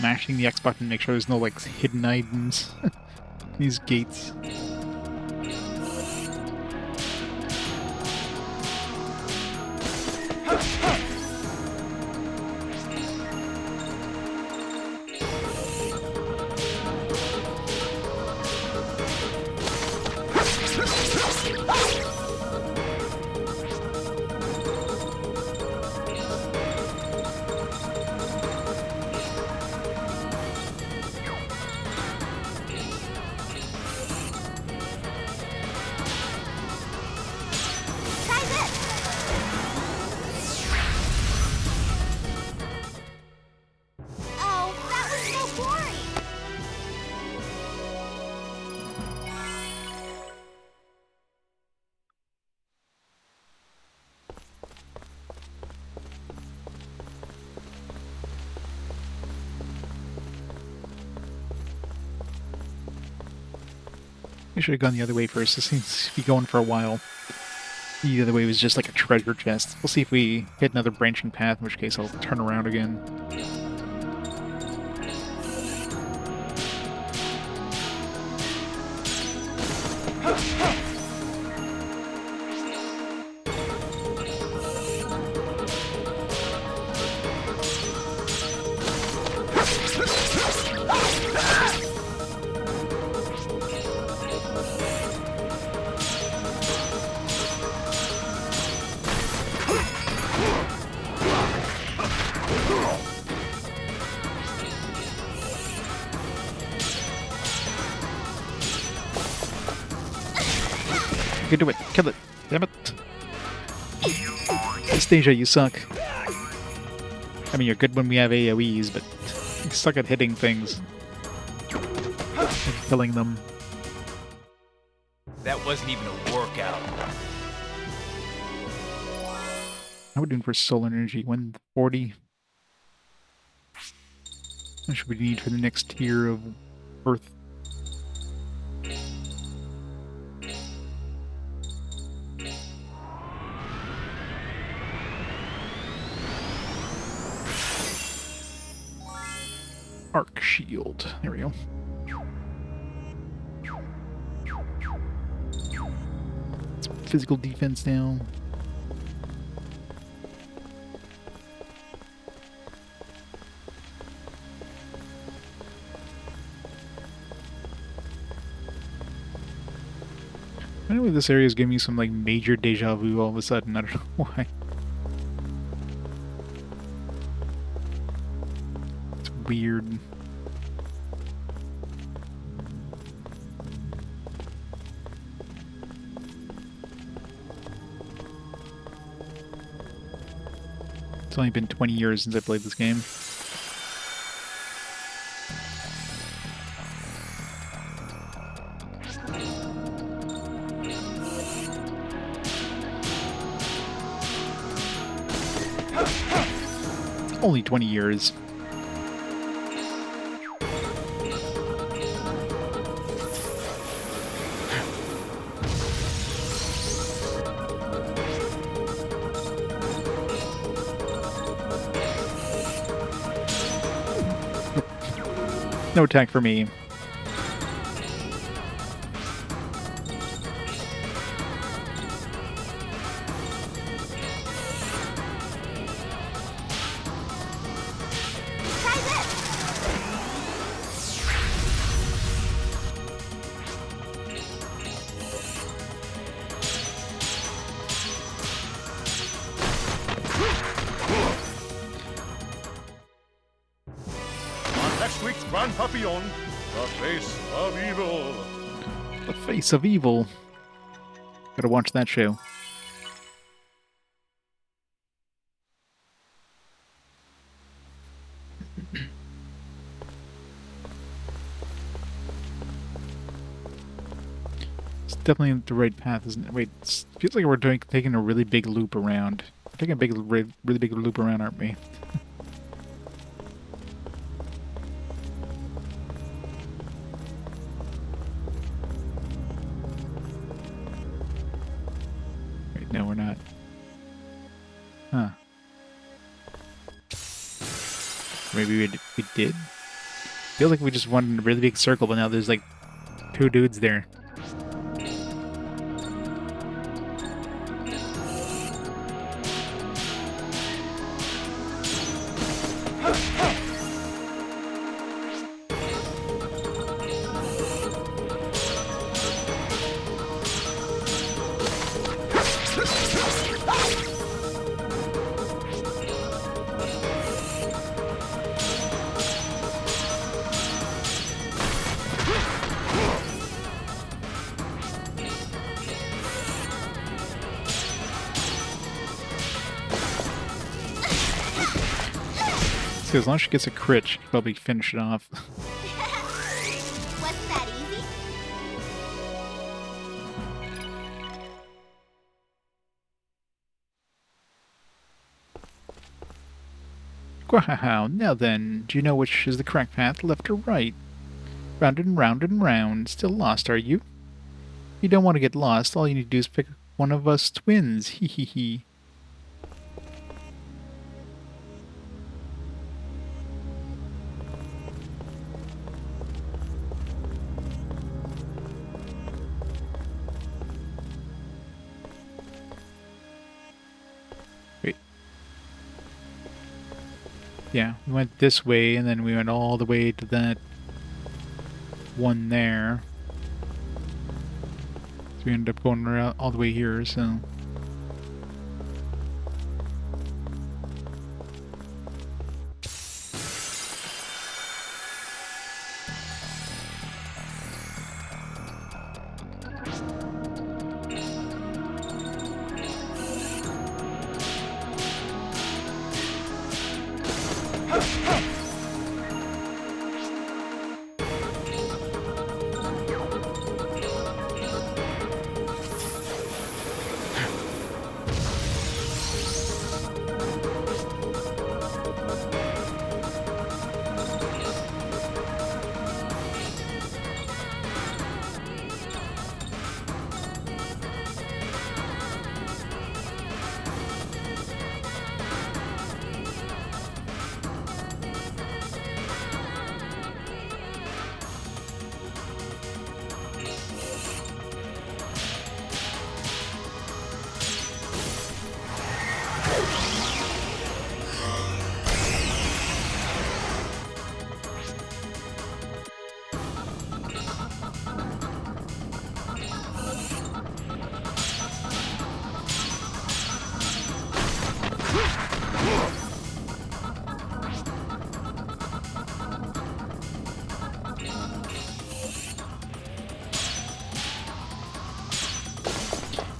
mashing the X button to make sure there's no like hidden items. These gates. Oh, that was so boring. We should have gone the other way first. This seems to be going for a while. The other way was just like a treasure chest. We'll see if we hit another branching path, in which case I'll turn around again. You can do it. Kill it. Damn it. Anastasia, you suck. I mean, you're good when we have AoEs, but you suck at hitting things. And killing them. That wasn't even a workout. How are we doing for solar energy? 140. What should we need for the next tier of Earth? Arc shield. There we go. Some physical defense now. I know this area is giving me some like major deja vu all of a sudden. I don't know why. It's weird. It's only been 20 years since I played this game. Only 20 years. No attack for me. Face of Evil. Gotta watch that show. It's definitely the right path, isn't it? Wait, it feels like we're taking a really big loop around. We're taking a really big loop around, aren't we? No, we're not. Huh. Maybe we did? Feels like we just went in a really big circle, but now there's like 2 dudes there. So as long as she gets a crit, she can probably finish it off. Wasn't that easy? Wow, now then, do you know which is the correct path, left or right? Round and round and round. Still lost, are you? You don't want to get lost. All you need to do is pick one of us twins. Hee hee hee. Wait. Yeah, we went this way, and then we went all the way to that one there. So we ended up going around all the way here, so...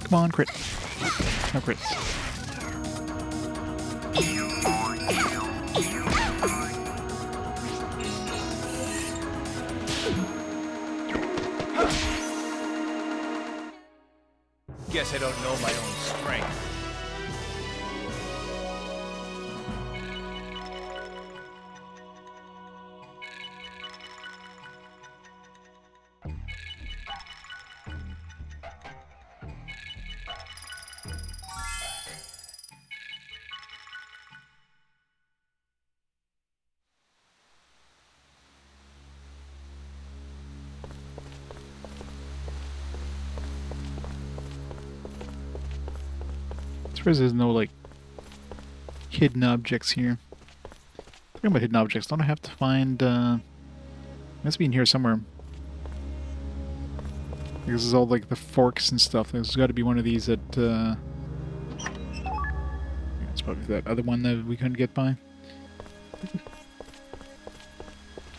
Come on, crit. No crits. Guess I don't know my own strength. There's no, like, hidden objects here. Talking about hidden objects, don't I have to find, must be in here somewhere. This is all, like, the forks and stuff. There's got to be one of these that, yeah, it's probably that other one that we couldn't get by.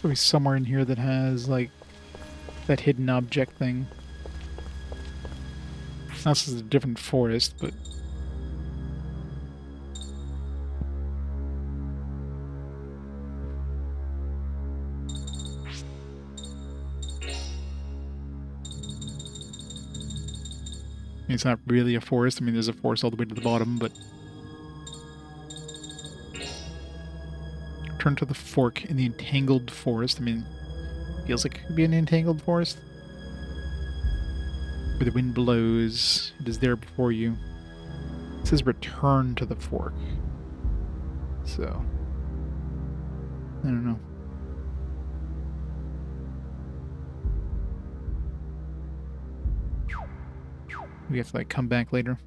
Probably somewhere in here that has, like, that hidden object thing. Now, this is a different forest, but... It's not really a forest. I mean, there's a forest all the way to the bottom, but... Turn to the fork in the entangled forest. I mean, feels like it could be an entangled forest. Where the wind blows. It is there before you. It says return to the fork. So... I don't know. We have to like come back later.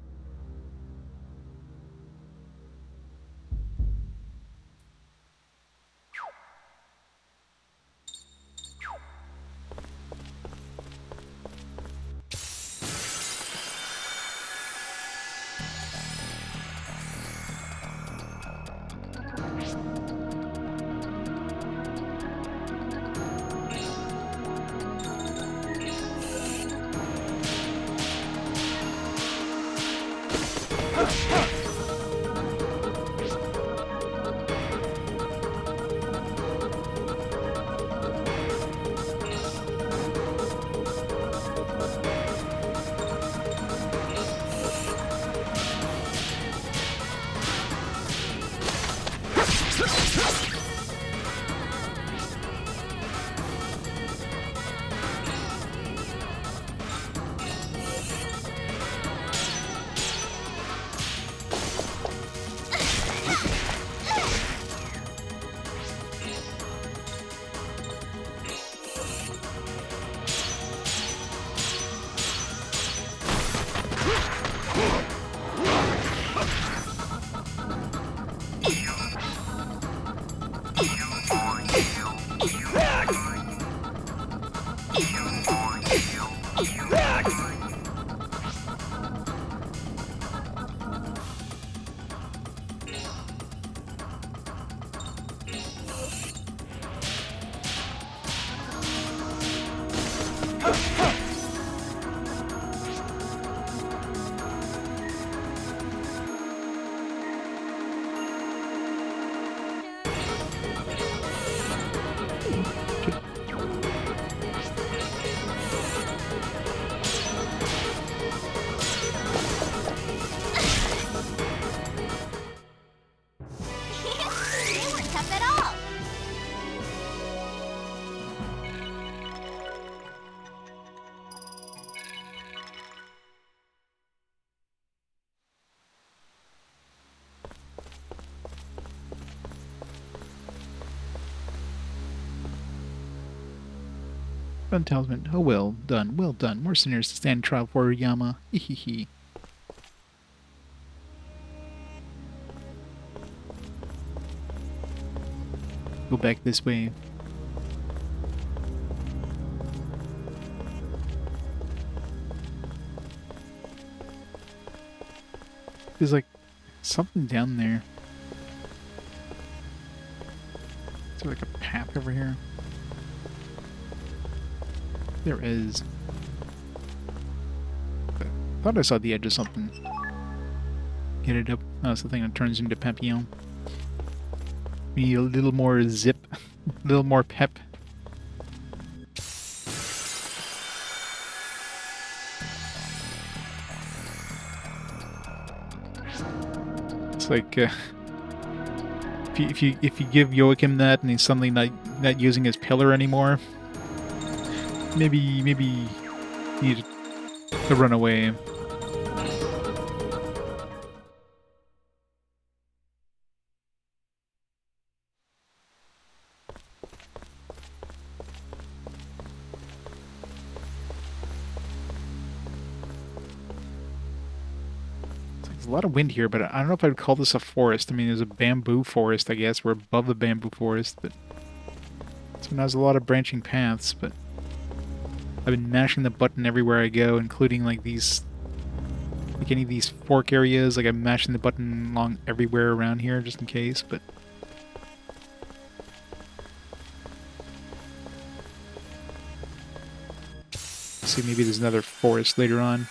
Fun talisman. Oh, well done, well done. More sinners to stand trial for, Yama. Hehehe. Go back this way. There's like something down there. Is there like a path over here? There is. I thought I saw the edge of something. Get it up. Oh, it's the thing that turns into Papillon. We need a little more zip. A little more pep. It's like if you give Joachim that and he's suddenly not using his pillar anymore, maybe you need to run away. There's a lot of wind here, but I don't know if I'd call this a forest. I mean, there's a bamboo forest, I guess. We're above the bamboo forest, but this one has a lot of branching paths, but I've been mashing the button everywhere I go, including like these, like any of these fork areas. Like I'm mashing the button along everywhere around here just in case, but see, maybe there's another forest later on.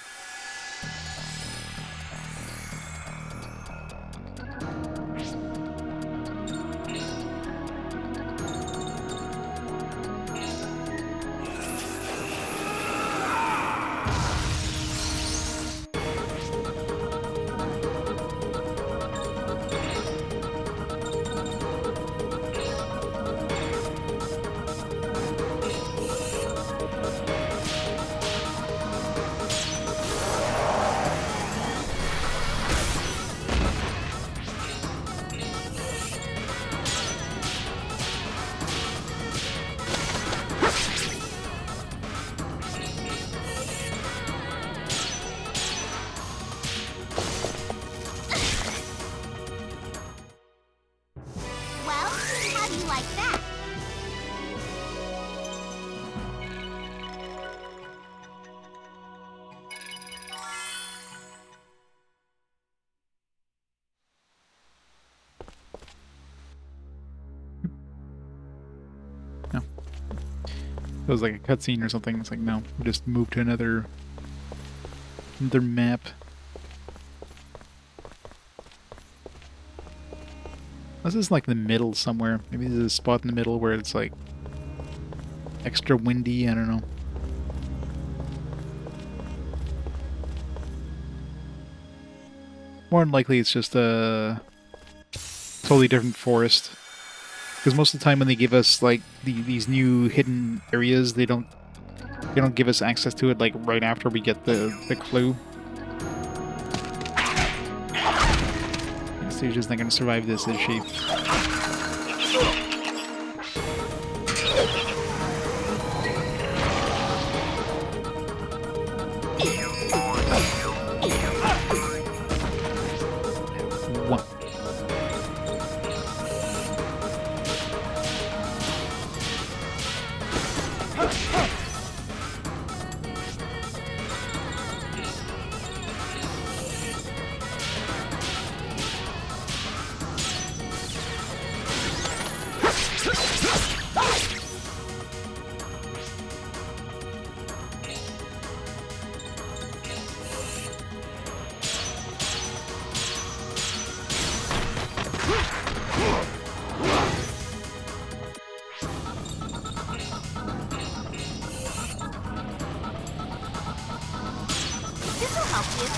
it was like a cutscene or something. It's like, no, we just move to another map. This is like the middle somewhere. Maybe there's a spot in the middle where it's like extra windy. I don't know. More than likely, it's just a totally different forest. Because most of the time when they give us like these new hidden areas, they don't give us access to it like right after we get the clue. Anastasia's not going to survive this, is she? One. This'll help you.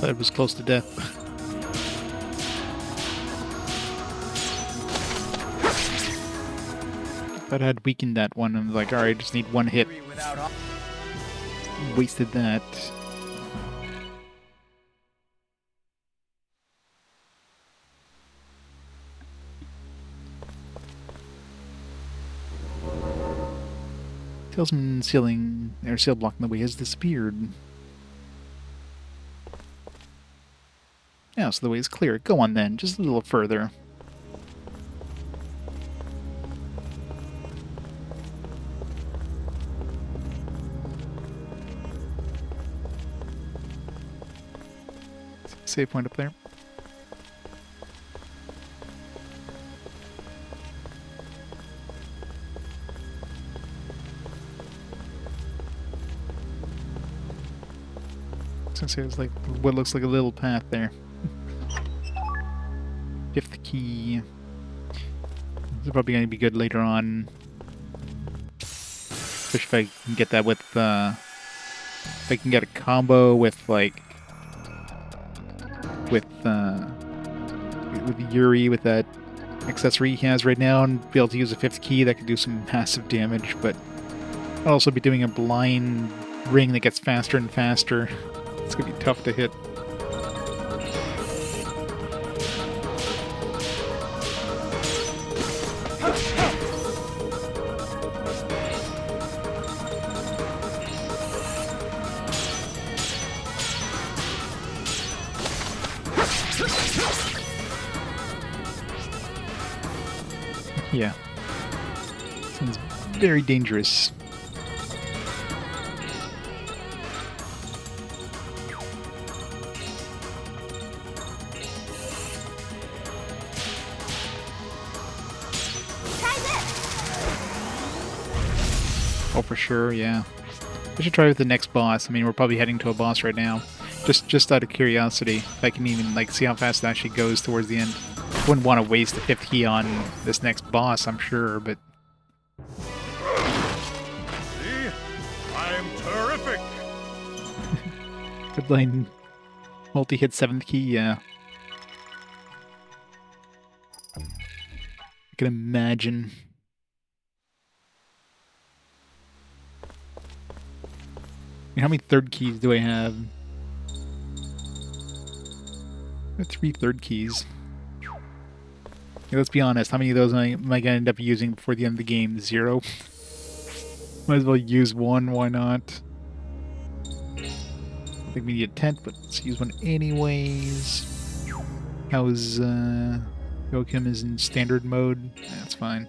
That was close to death. Thought I had weakened that one. I'm like, alright, just need one hit. Wasted that. Salesman ceiling, or sail block in the way has disappeared. Yeah, so the way is clear. Go on then, just a little further. Save point up there. Since there's like what looks like a little path there. Fifth key. This is probably going to be good later on. Especially if I can get that with, if I can get a combo with, like, with Yuri, with that accessory he has right now, and be able to use a fifth key that could do some massive damage, but I'll also be doing a blind ring that gets faster and faster. It's going to be tough to hit. Yeah. Sounds very dangerous. Try this. Oh, for sure, yeah. I should try with the next boss. I mean, we're probably heading to a boss right now. Just out of curiosity, if I can even like see how fast it actually goes towards the end. I wouldn't want to waste the fifth key on this next boss, I'm sure, but... See? I'm terrific! Good line. Multi-hit 7th key, yeah. I can imagine. I mean, how many third keys do I have? I have 3 third keys. Okay, let's be honest, how many of those am I going to end up using before the end of the game? 0? Might as well use one, why not? I think we need a tent, but let's use one anyways. How's, Joachim is in standard mode? That's fine.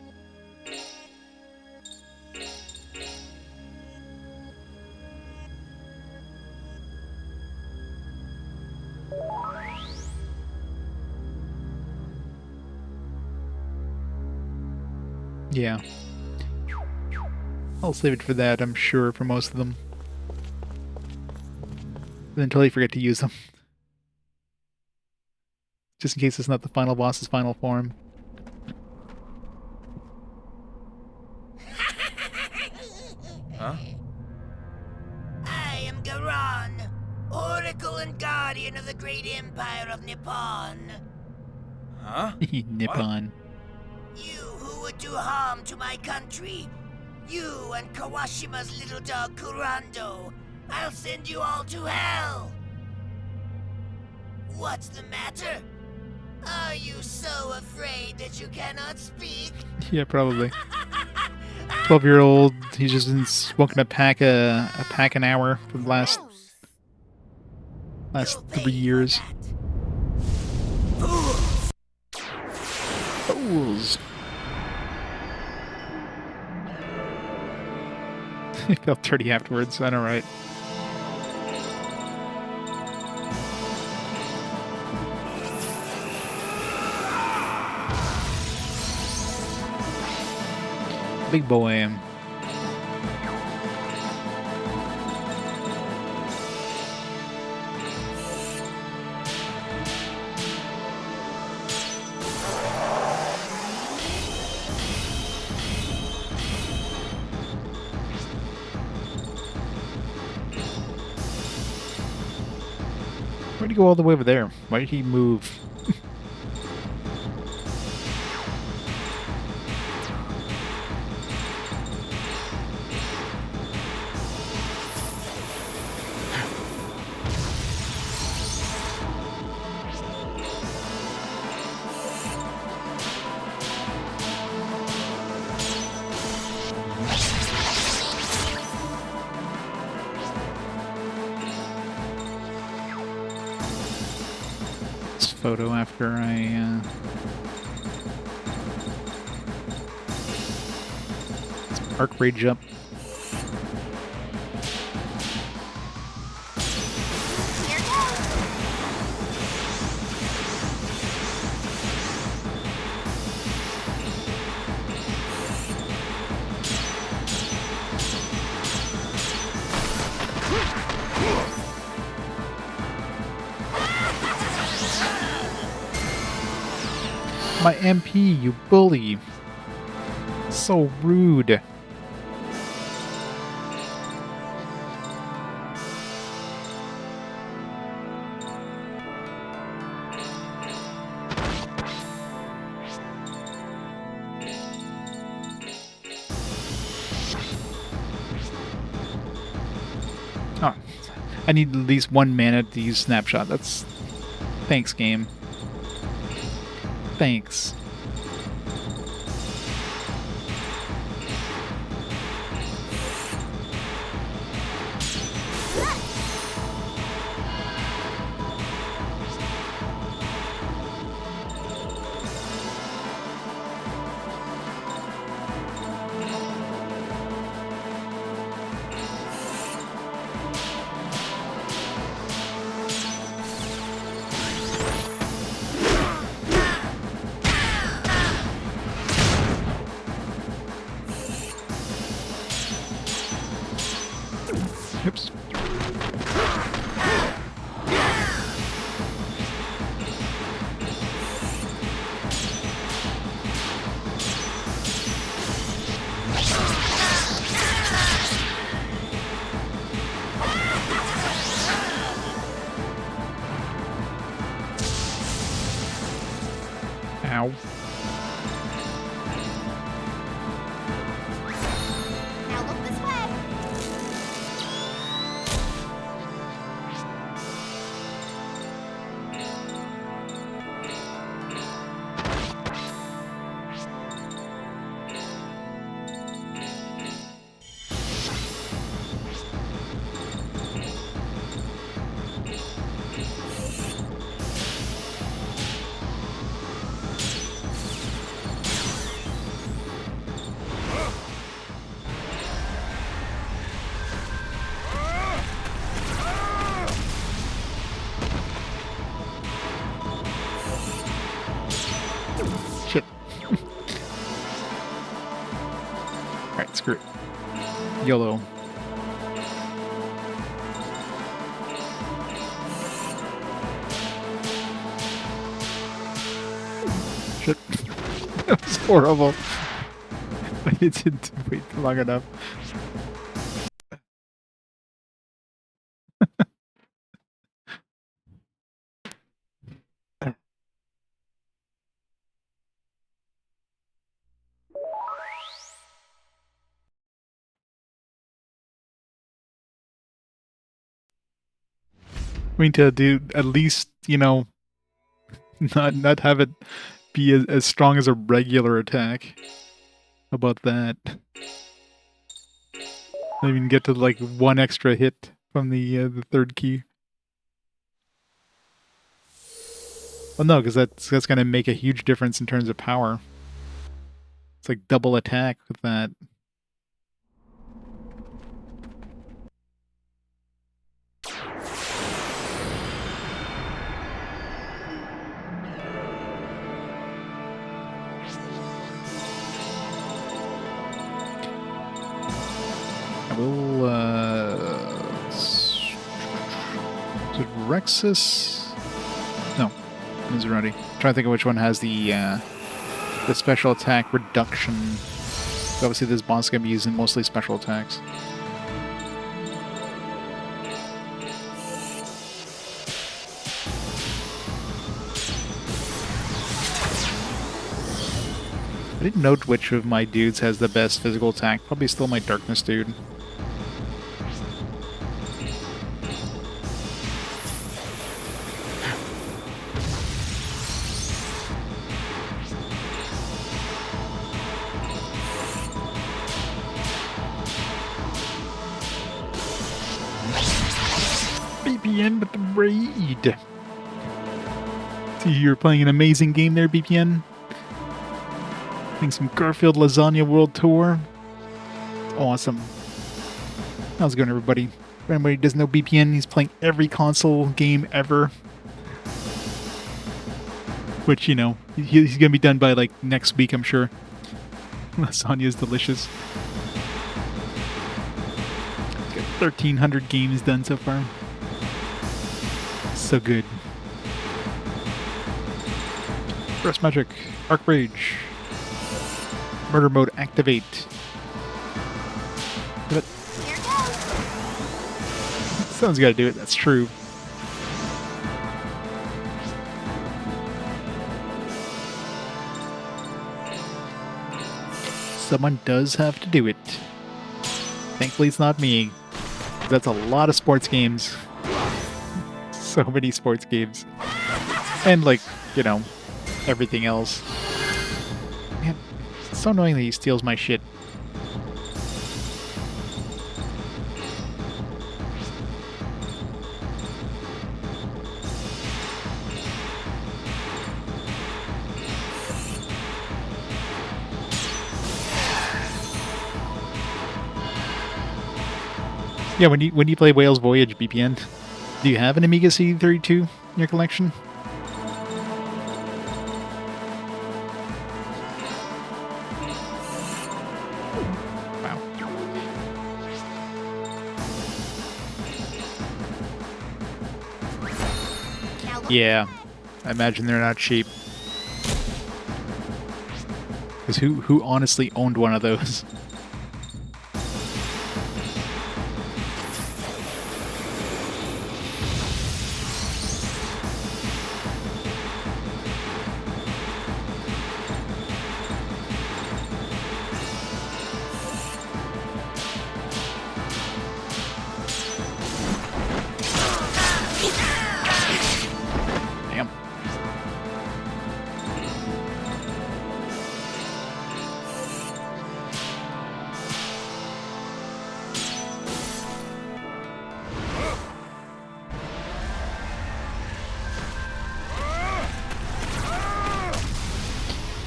Yeah. I'll save it for that, I'm sure, for most of them. Then totally forget to use them. Just in case it's not the final boss's final form. Huh? I am Karin, Oracle and Guardian of the great empire of Nippon. Huh? Nippon. You who would do harm to my country. You and Kawashima's little dog Kurando. I'll send you all to hell. What's the matter? Are you so afraid that you cannot speak? Yeah, probably. 12-year-old, he's just been smoking a pack an hour for the last 3 years. Fools. He felt dirty afterwards. I know, right? Big boy. Why'd he go all the way over there? Why did he move? Photo after I arc rage up. My MP, you bully. So rude. Oh, I need at least 1 mana to use snapshot. That's... Thanks, game. Thanks. Oops. Ow. Now look this way. YOLO. Shit. That was horrible. I didn't wait long enough. We need to do at least, you know, not have it be as strong as a regular attack. How about that? Not even get to like one extra hit from the third key. Well, no, because that's gonna make a huge difference in terms of power. It's like double attack with that. I will, is it Rexus? No, Miserati. Trying to think of which one has the special attack reduction. Obviously this boss is going to be using mostly special attacks. I didn't note which of my dudes has the best physical attack. Probably still my Darkness dude. BPN with the raid. See, you're playing an amazing game there, BPN. Playing some Garfield Lasagna World Tour. Awesome. How's it going, everybody? If anybody doesn't know BPN, he's playing every console game ever. Which, you know, he's going to be done by, like, next week, I'm sure. Lasagna is delicious. He's got 1,300 games done so far. So good. Burst Magic. Arc Rage. Murder Mode activate. But someone's got to do it. That's true. Someone does have to do it. Thankfully, it's not me. That's a lot of sports games. So many sports games. And, like, you know, everything else. Man, it's so annoying that he steals my shit. Yeah, when you play Whale's Voyage, BPN, do you have an Amiga CD32 in your collection? Wow. Yeah, I imagine they're not cheap. Because who honestly owned one of those?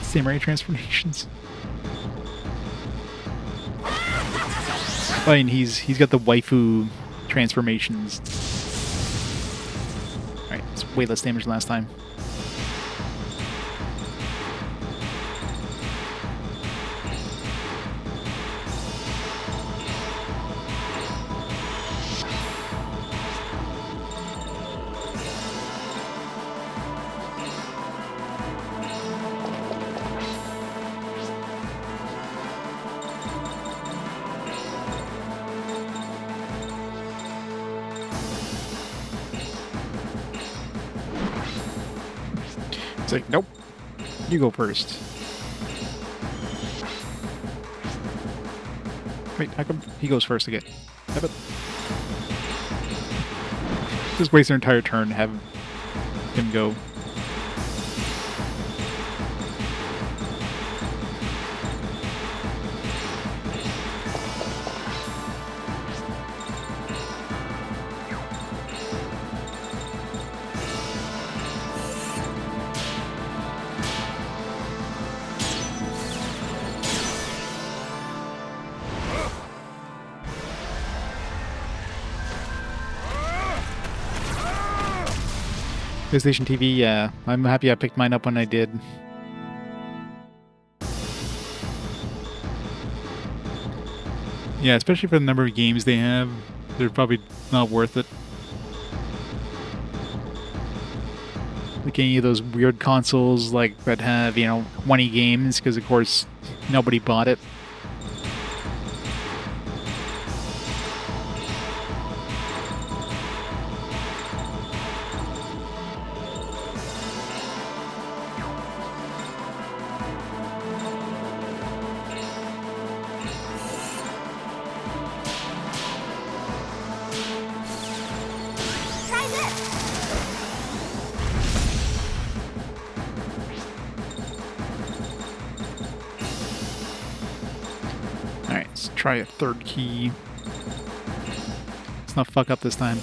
Samurai transformations. I mean, he's got the waifu transformations. Alright, it's way less damage than last time. It's like, nope. You go first. Wait, how come he goes first again? How about... Just waste their entire turn to have him go. PlayStation TV, yeah. I'm happy I picked mine up when I did. Yeah, especially for the number of games they have, they're probably not worth it. Like any of those weird consoles like that have, 20 games, because of course nobody bought it. Try a third key. Let's not fuck up this time.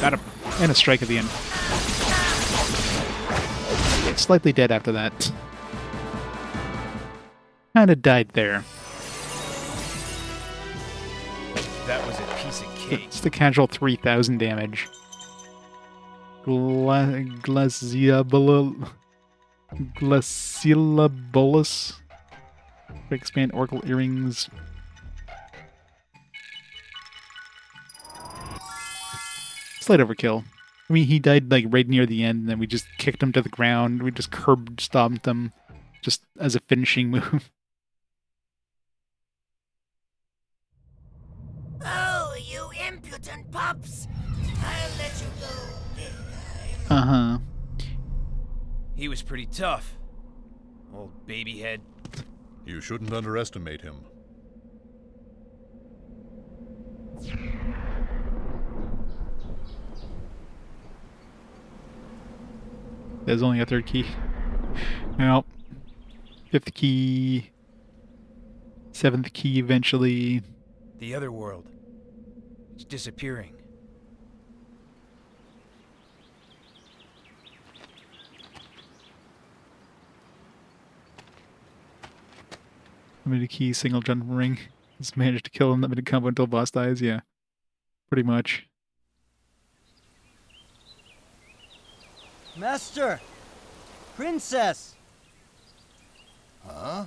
Got him. And a strike at the end. Yeah, slightly dead after that. Kinda died there. That was a piece of cake. It's the casual 3,000 damage. Glaciolabolus. Expand Oracle Earrings. Slight overkill. I mean, he died like right near the end, and then we just kicked him to the ground. We just curb stomped him just as a finishing move. Oh, you impudent pups! I'll let you go. Uh-huh. He was pretty tough. Old baby head. You shouldn't underestimate him. There's only a third key. Well, fifth key. Seventh key eventually. The other world. It's disappearing. Limited key, single jump ring. Just managed to kill unlimited combo until boss dies, yeah. Pretty much. Master! Princess! Huh?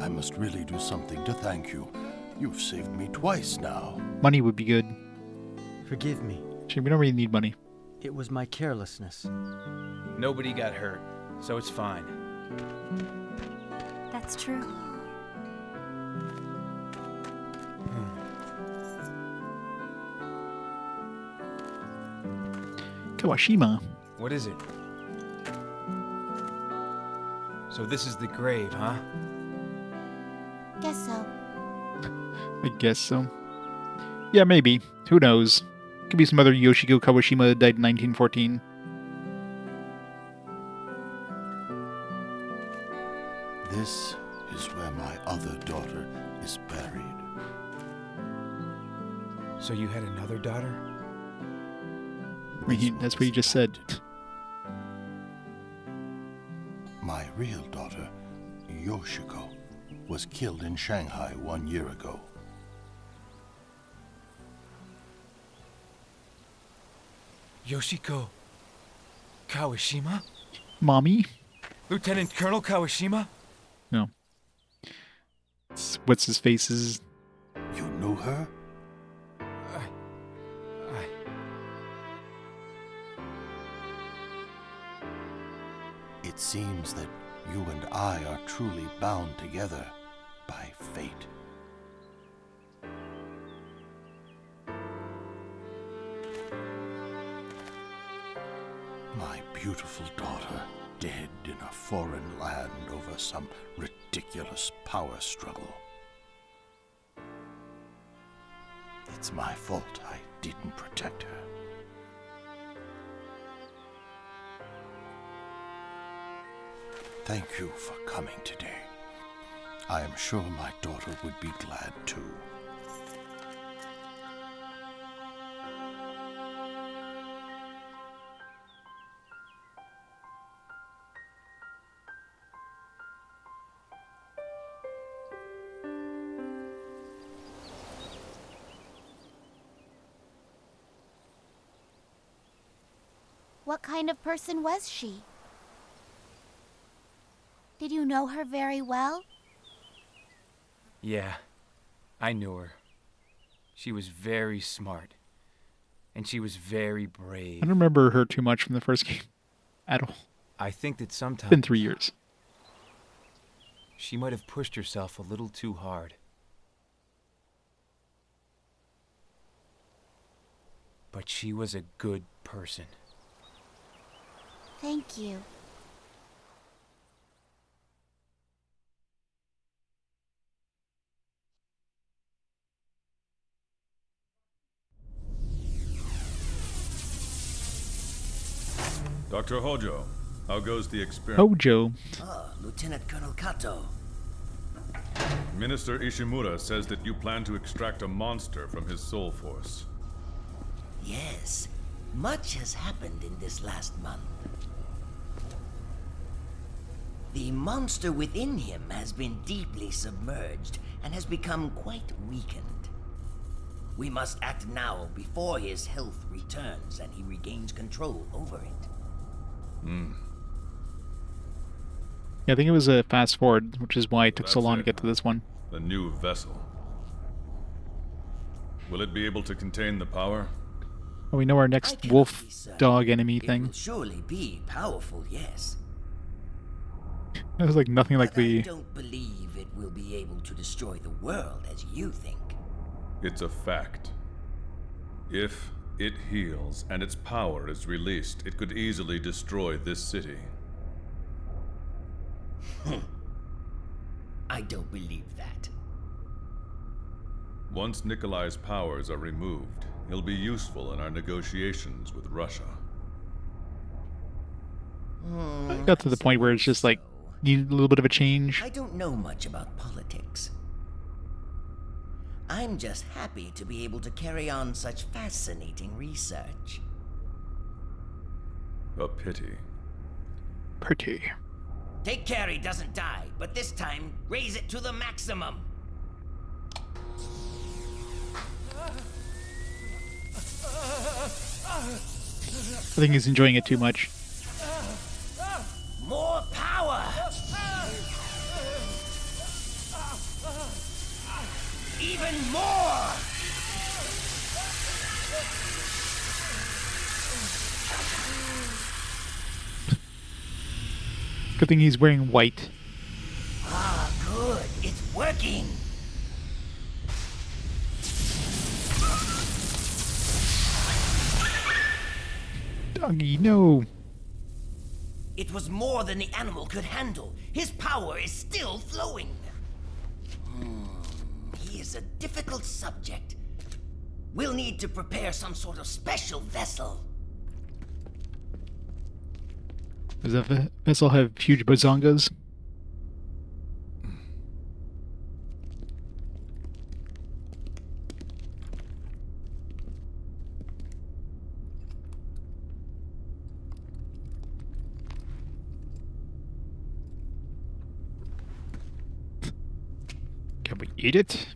I must really do something to thank you. You've saved me twice now. Money would be good. Forgive me. Actually, we don't really need money. It was my carelessness. Nobody got hurt, so it's fine. That's true. Kawashima. What is it? So this is the grave, huh? Guess so. I guess so. Yeah, maybe. Who knows? Could be some other Yoshiko Kawashima that died in 1914. This is where my other daughter is buried. So you had another daughter? That's what you just said. My real daughter, Yoshiko, was killed in Shanghai 1 year ago. Yoshiko Kawashima? Mommy? Lieutenant Colonel Kawashima? No. What's his face's know her? It seems that you and I are truly bound together by fate. My beautiful daughter, dead in a foreign land over some ridiculous power struggle. It's my fault I didn't protect her. Thank you for coming today. I am sure my daughter would be glad too. What kind of person was she? Did you know her very well? Yeah, I knew her. She was very smart. And she was very brave. I don't remember her too much from the first game at all. I think that sometimes... It's been 3 years. She might have pushed herself a little too hard. But she was a good person. Thank you. Dr. Hojo, how goes the experiment? Hojo. Ah, Lieutenant Colonel Kato. Minister Ishimura says that you plan to extract a monster from his soul force. Yes, much has happened in this last month. The monster within him has been deeply submerged and has become quite weakened. We must act now before his health returns and he regains control over it. Yeah, I think it was a fast forward, which is why it took so long to get to this one. The new vessel. Will it be able to contain the power? Oh, we know our next wolf dog enemy thing. It will surely be powerful, yes. It was like nothing like the... I don't believe it will be able to destroy the world as you think. It's a fact. If it heals and its power is released, it could easily destroy this city. I don't believe that. Once Nikolai's powers are removed, he'll be useful in our negotiations with Russia. I got to the point where it's just like, need a little bit of a change. I don't know much about politics. I'm just happy to be able to carry on such fascinating research. A pity. Pretty. Take care he doesn't die, but this time, raise it to the maximum. I think he's enjoying it too much. More power! Even more! Good thing he's wearing white. Ah, good. It's working. Doggy, no. It was more than the animal could handle. His power is still flowing. He is a difficult subject. We'll need to prepare some sort of special vessel. Does that vessel have huge bazongas? Can we eat it?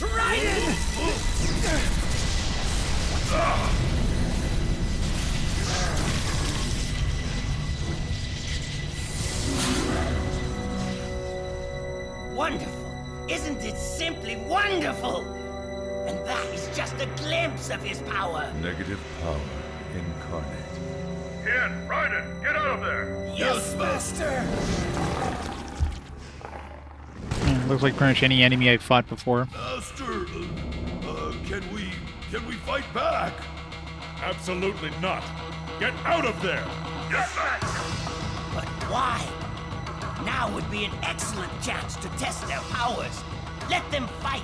Raiden! simply wonderful! And that is just a glimpse of his power. Negative power incarnate. Ian, Raiden, get out of there! Yes, Master! Looks like pretty much any enemy I've fought before. Master, can we fight back? Absolutely not. Get out of there! Yes, But why? Now would be an excellent chance to test their powers. Let them fight.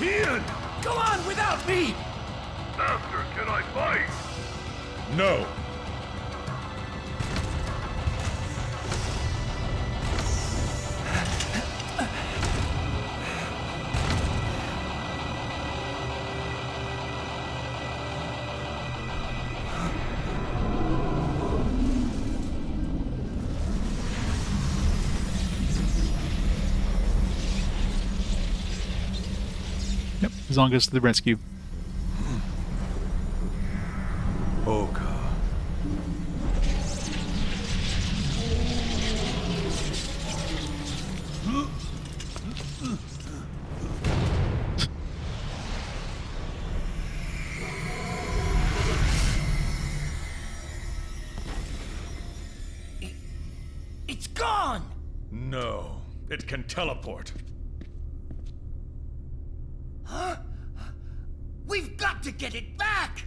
Ian! Go on without me! Master, can I fight? No. Yep, Zongus to the rescue. Oka. It's gone! No, it can teleport. Huh? We've got to get it back!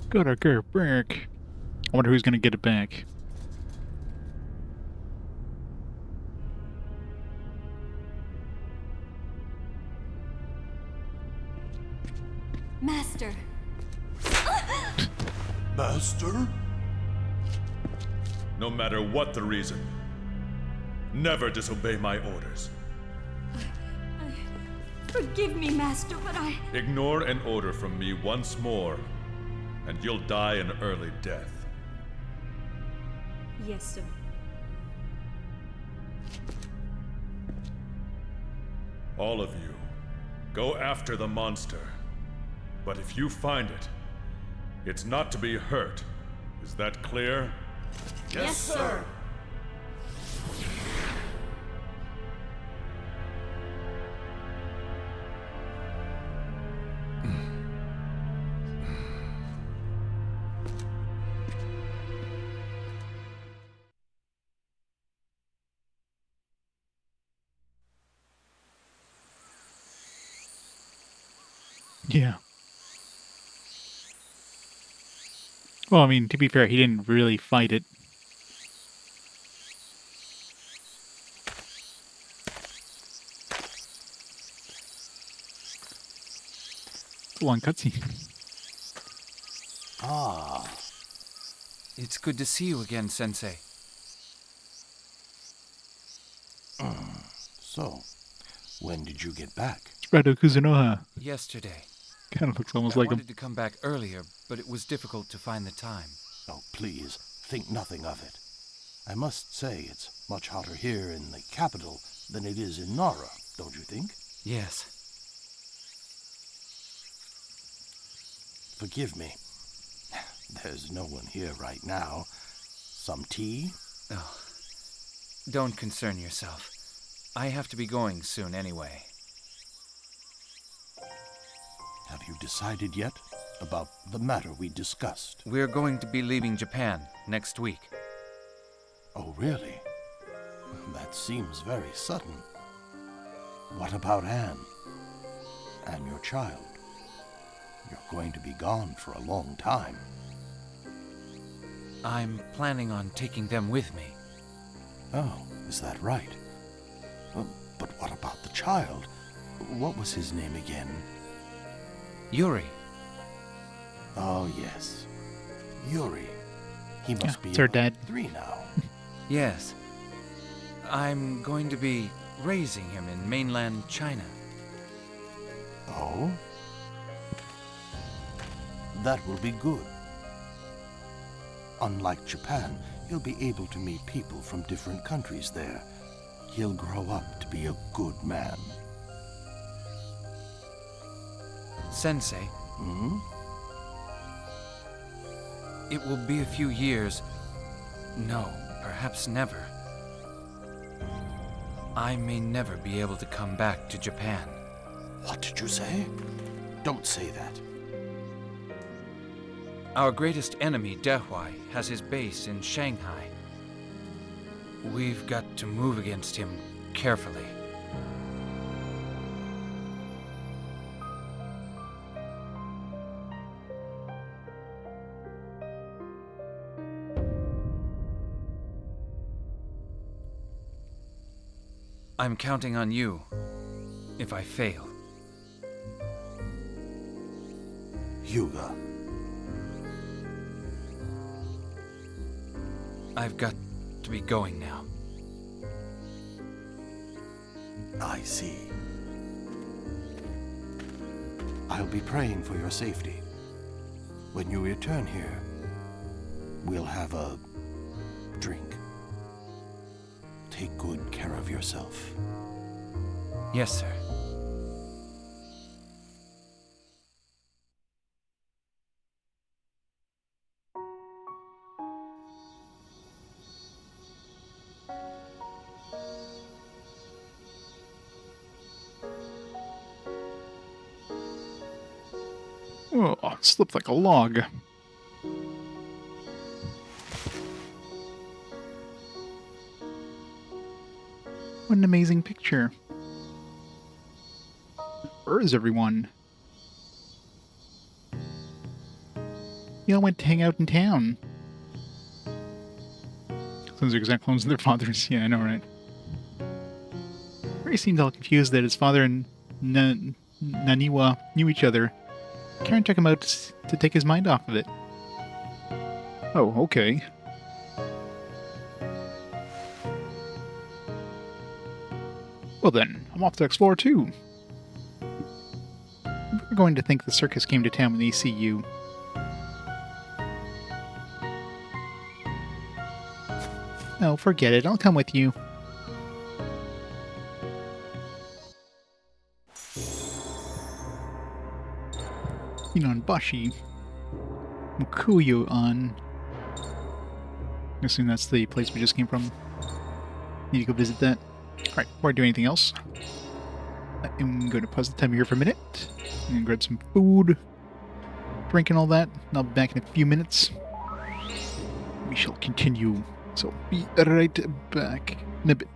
Gotta get it back. I wonder who's gonna get it back. Master. Master? No matter what the reason, never disobey my orders. Forgive me, Master, but I... Ignore an order from me once more, and you'll die an early death. Yes, sir. All of you, go after the monster. But if you find it, it's not to be hurt. Is that clear? Yes, sir! Yeah. Well, I mean, to be fair, he didn't really fight it. It's a long cutscene. Ah. It's good to see you again, Sensei. So, when did you get back? Spredo Kuzunoha. Yesterday. Kind of looks almost I like him. wanted to come back earlier, but it was difficult to find the time. Oh, please, think nothing of it. I must say it's much hotter here in the capital than it is in Nara, don't you think? Yes. Forgive me. There's no one here right now. Some tea? Oh, don't concern yourself. I have to be going soon anyway. Have you decided yet about the matter we discussed? We're going to be leaving Japan next week. Oh, really? That seems very sudden. What about Anne? And your child? You're going to be gone for a long time. I'm planning on taking them with me. Oh, is that right? But what about the child? What was his name again? Yuri. Oh, yes. Yuri. He must be it's her about dad. 3 now. Yes. I'm going to be raising him in mainland China. Oh? That will be good. Unlike Japan, you'll be able to meet people from different countries there, he'll grow up to be a good man. Sensei, Hmm? it will be a few years. No, perhaps never. I may never be able to come back to Japan. What did you say? Don't say that. Our greatest enemy, Dehuai, has his base in Shanghai. We've got to move against him carefully. I'm counting on you if I fail. Hyuga. I've got to be going now. I see. I'll be praying for your safety. When you return here, we'll have a drink. Take good care of yourself. Yes, sir. Oh, slipped like a log. What an amazing picture. Where is everyone? You all went to hang out in town. Those are exact clones of their fathers. Yeah, I know, right? Ray seemed all confused that his father and Naniwa knew each other. Karin took him out to take his mind off of it. Oh, okay. Well then, I'm off to explore too. We're going to think the circus came to town when they see you. No, forget it. I'll come with you. Bashi. Mukuyo on. I assume that's the place we just came from. Need to go visit that. Alright, before I do anything else, I'm going to pause the timer here for a minute. And grab some food, drink and all that. And I'll be back in a few minutes. We shall continue. So be right back in a bit.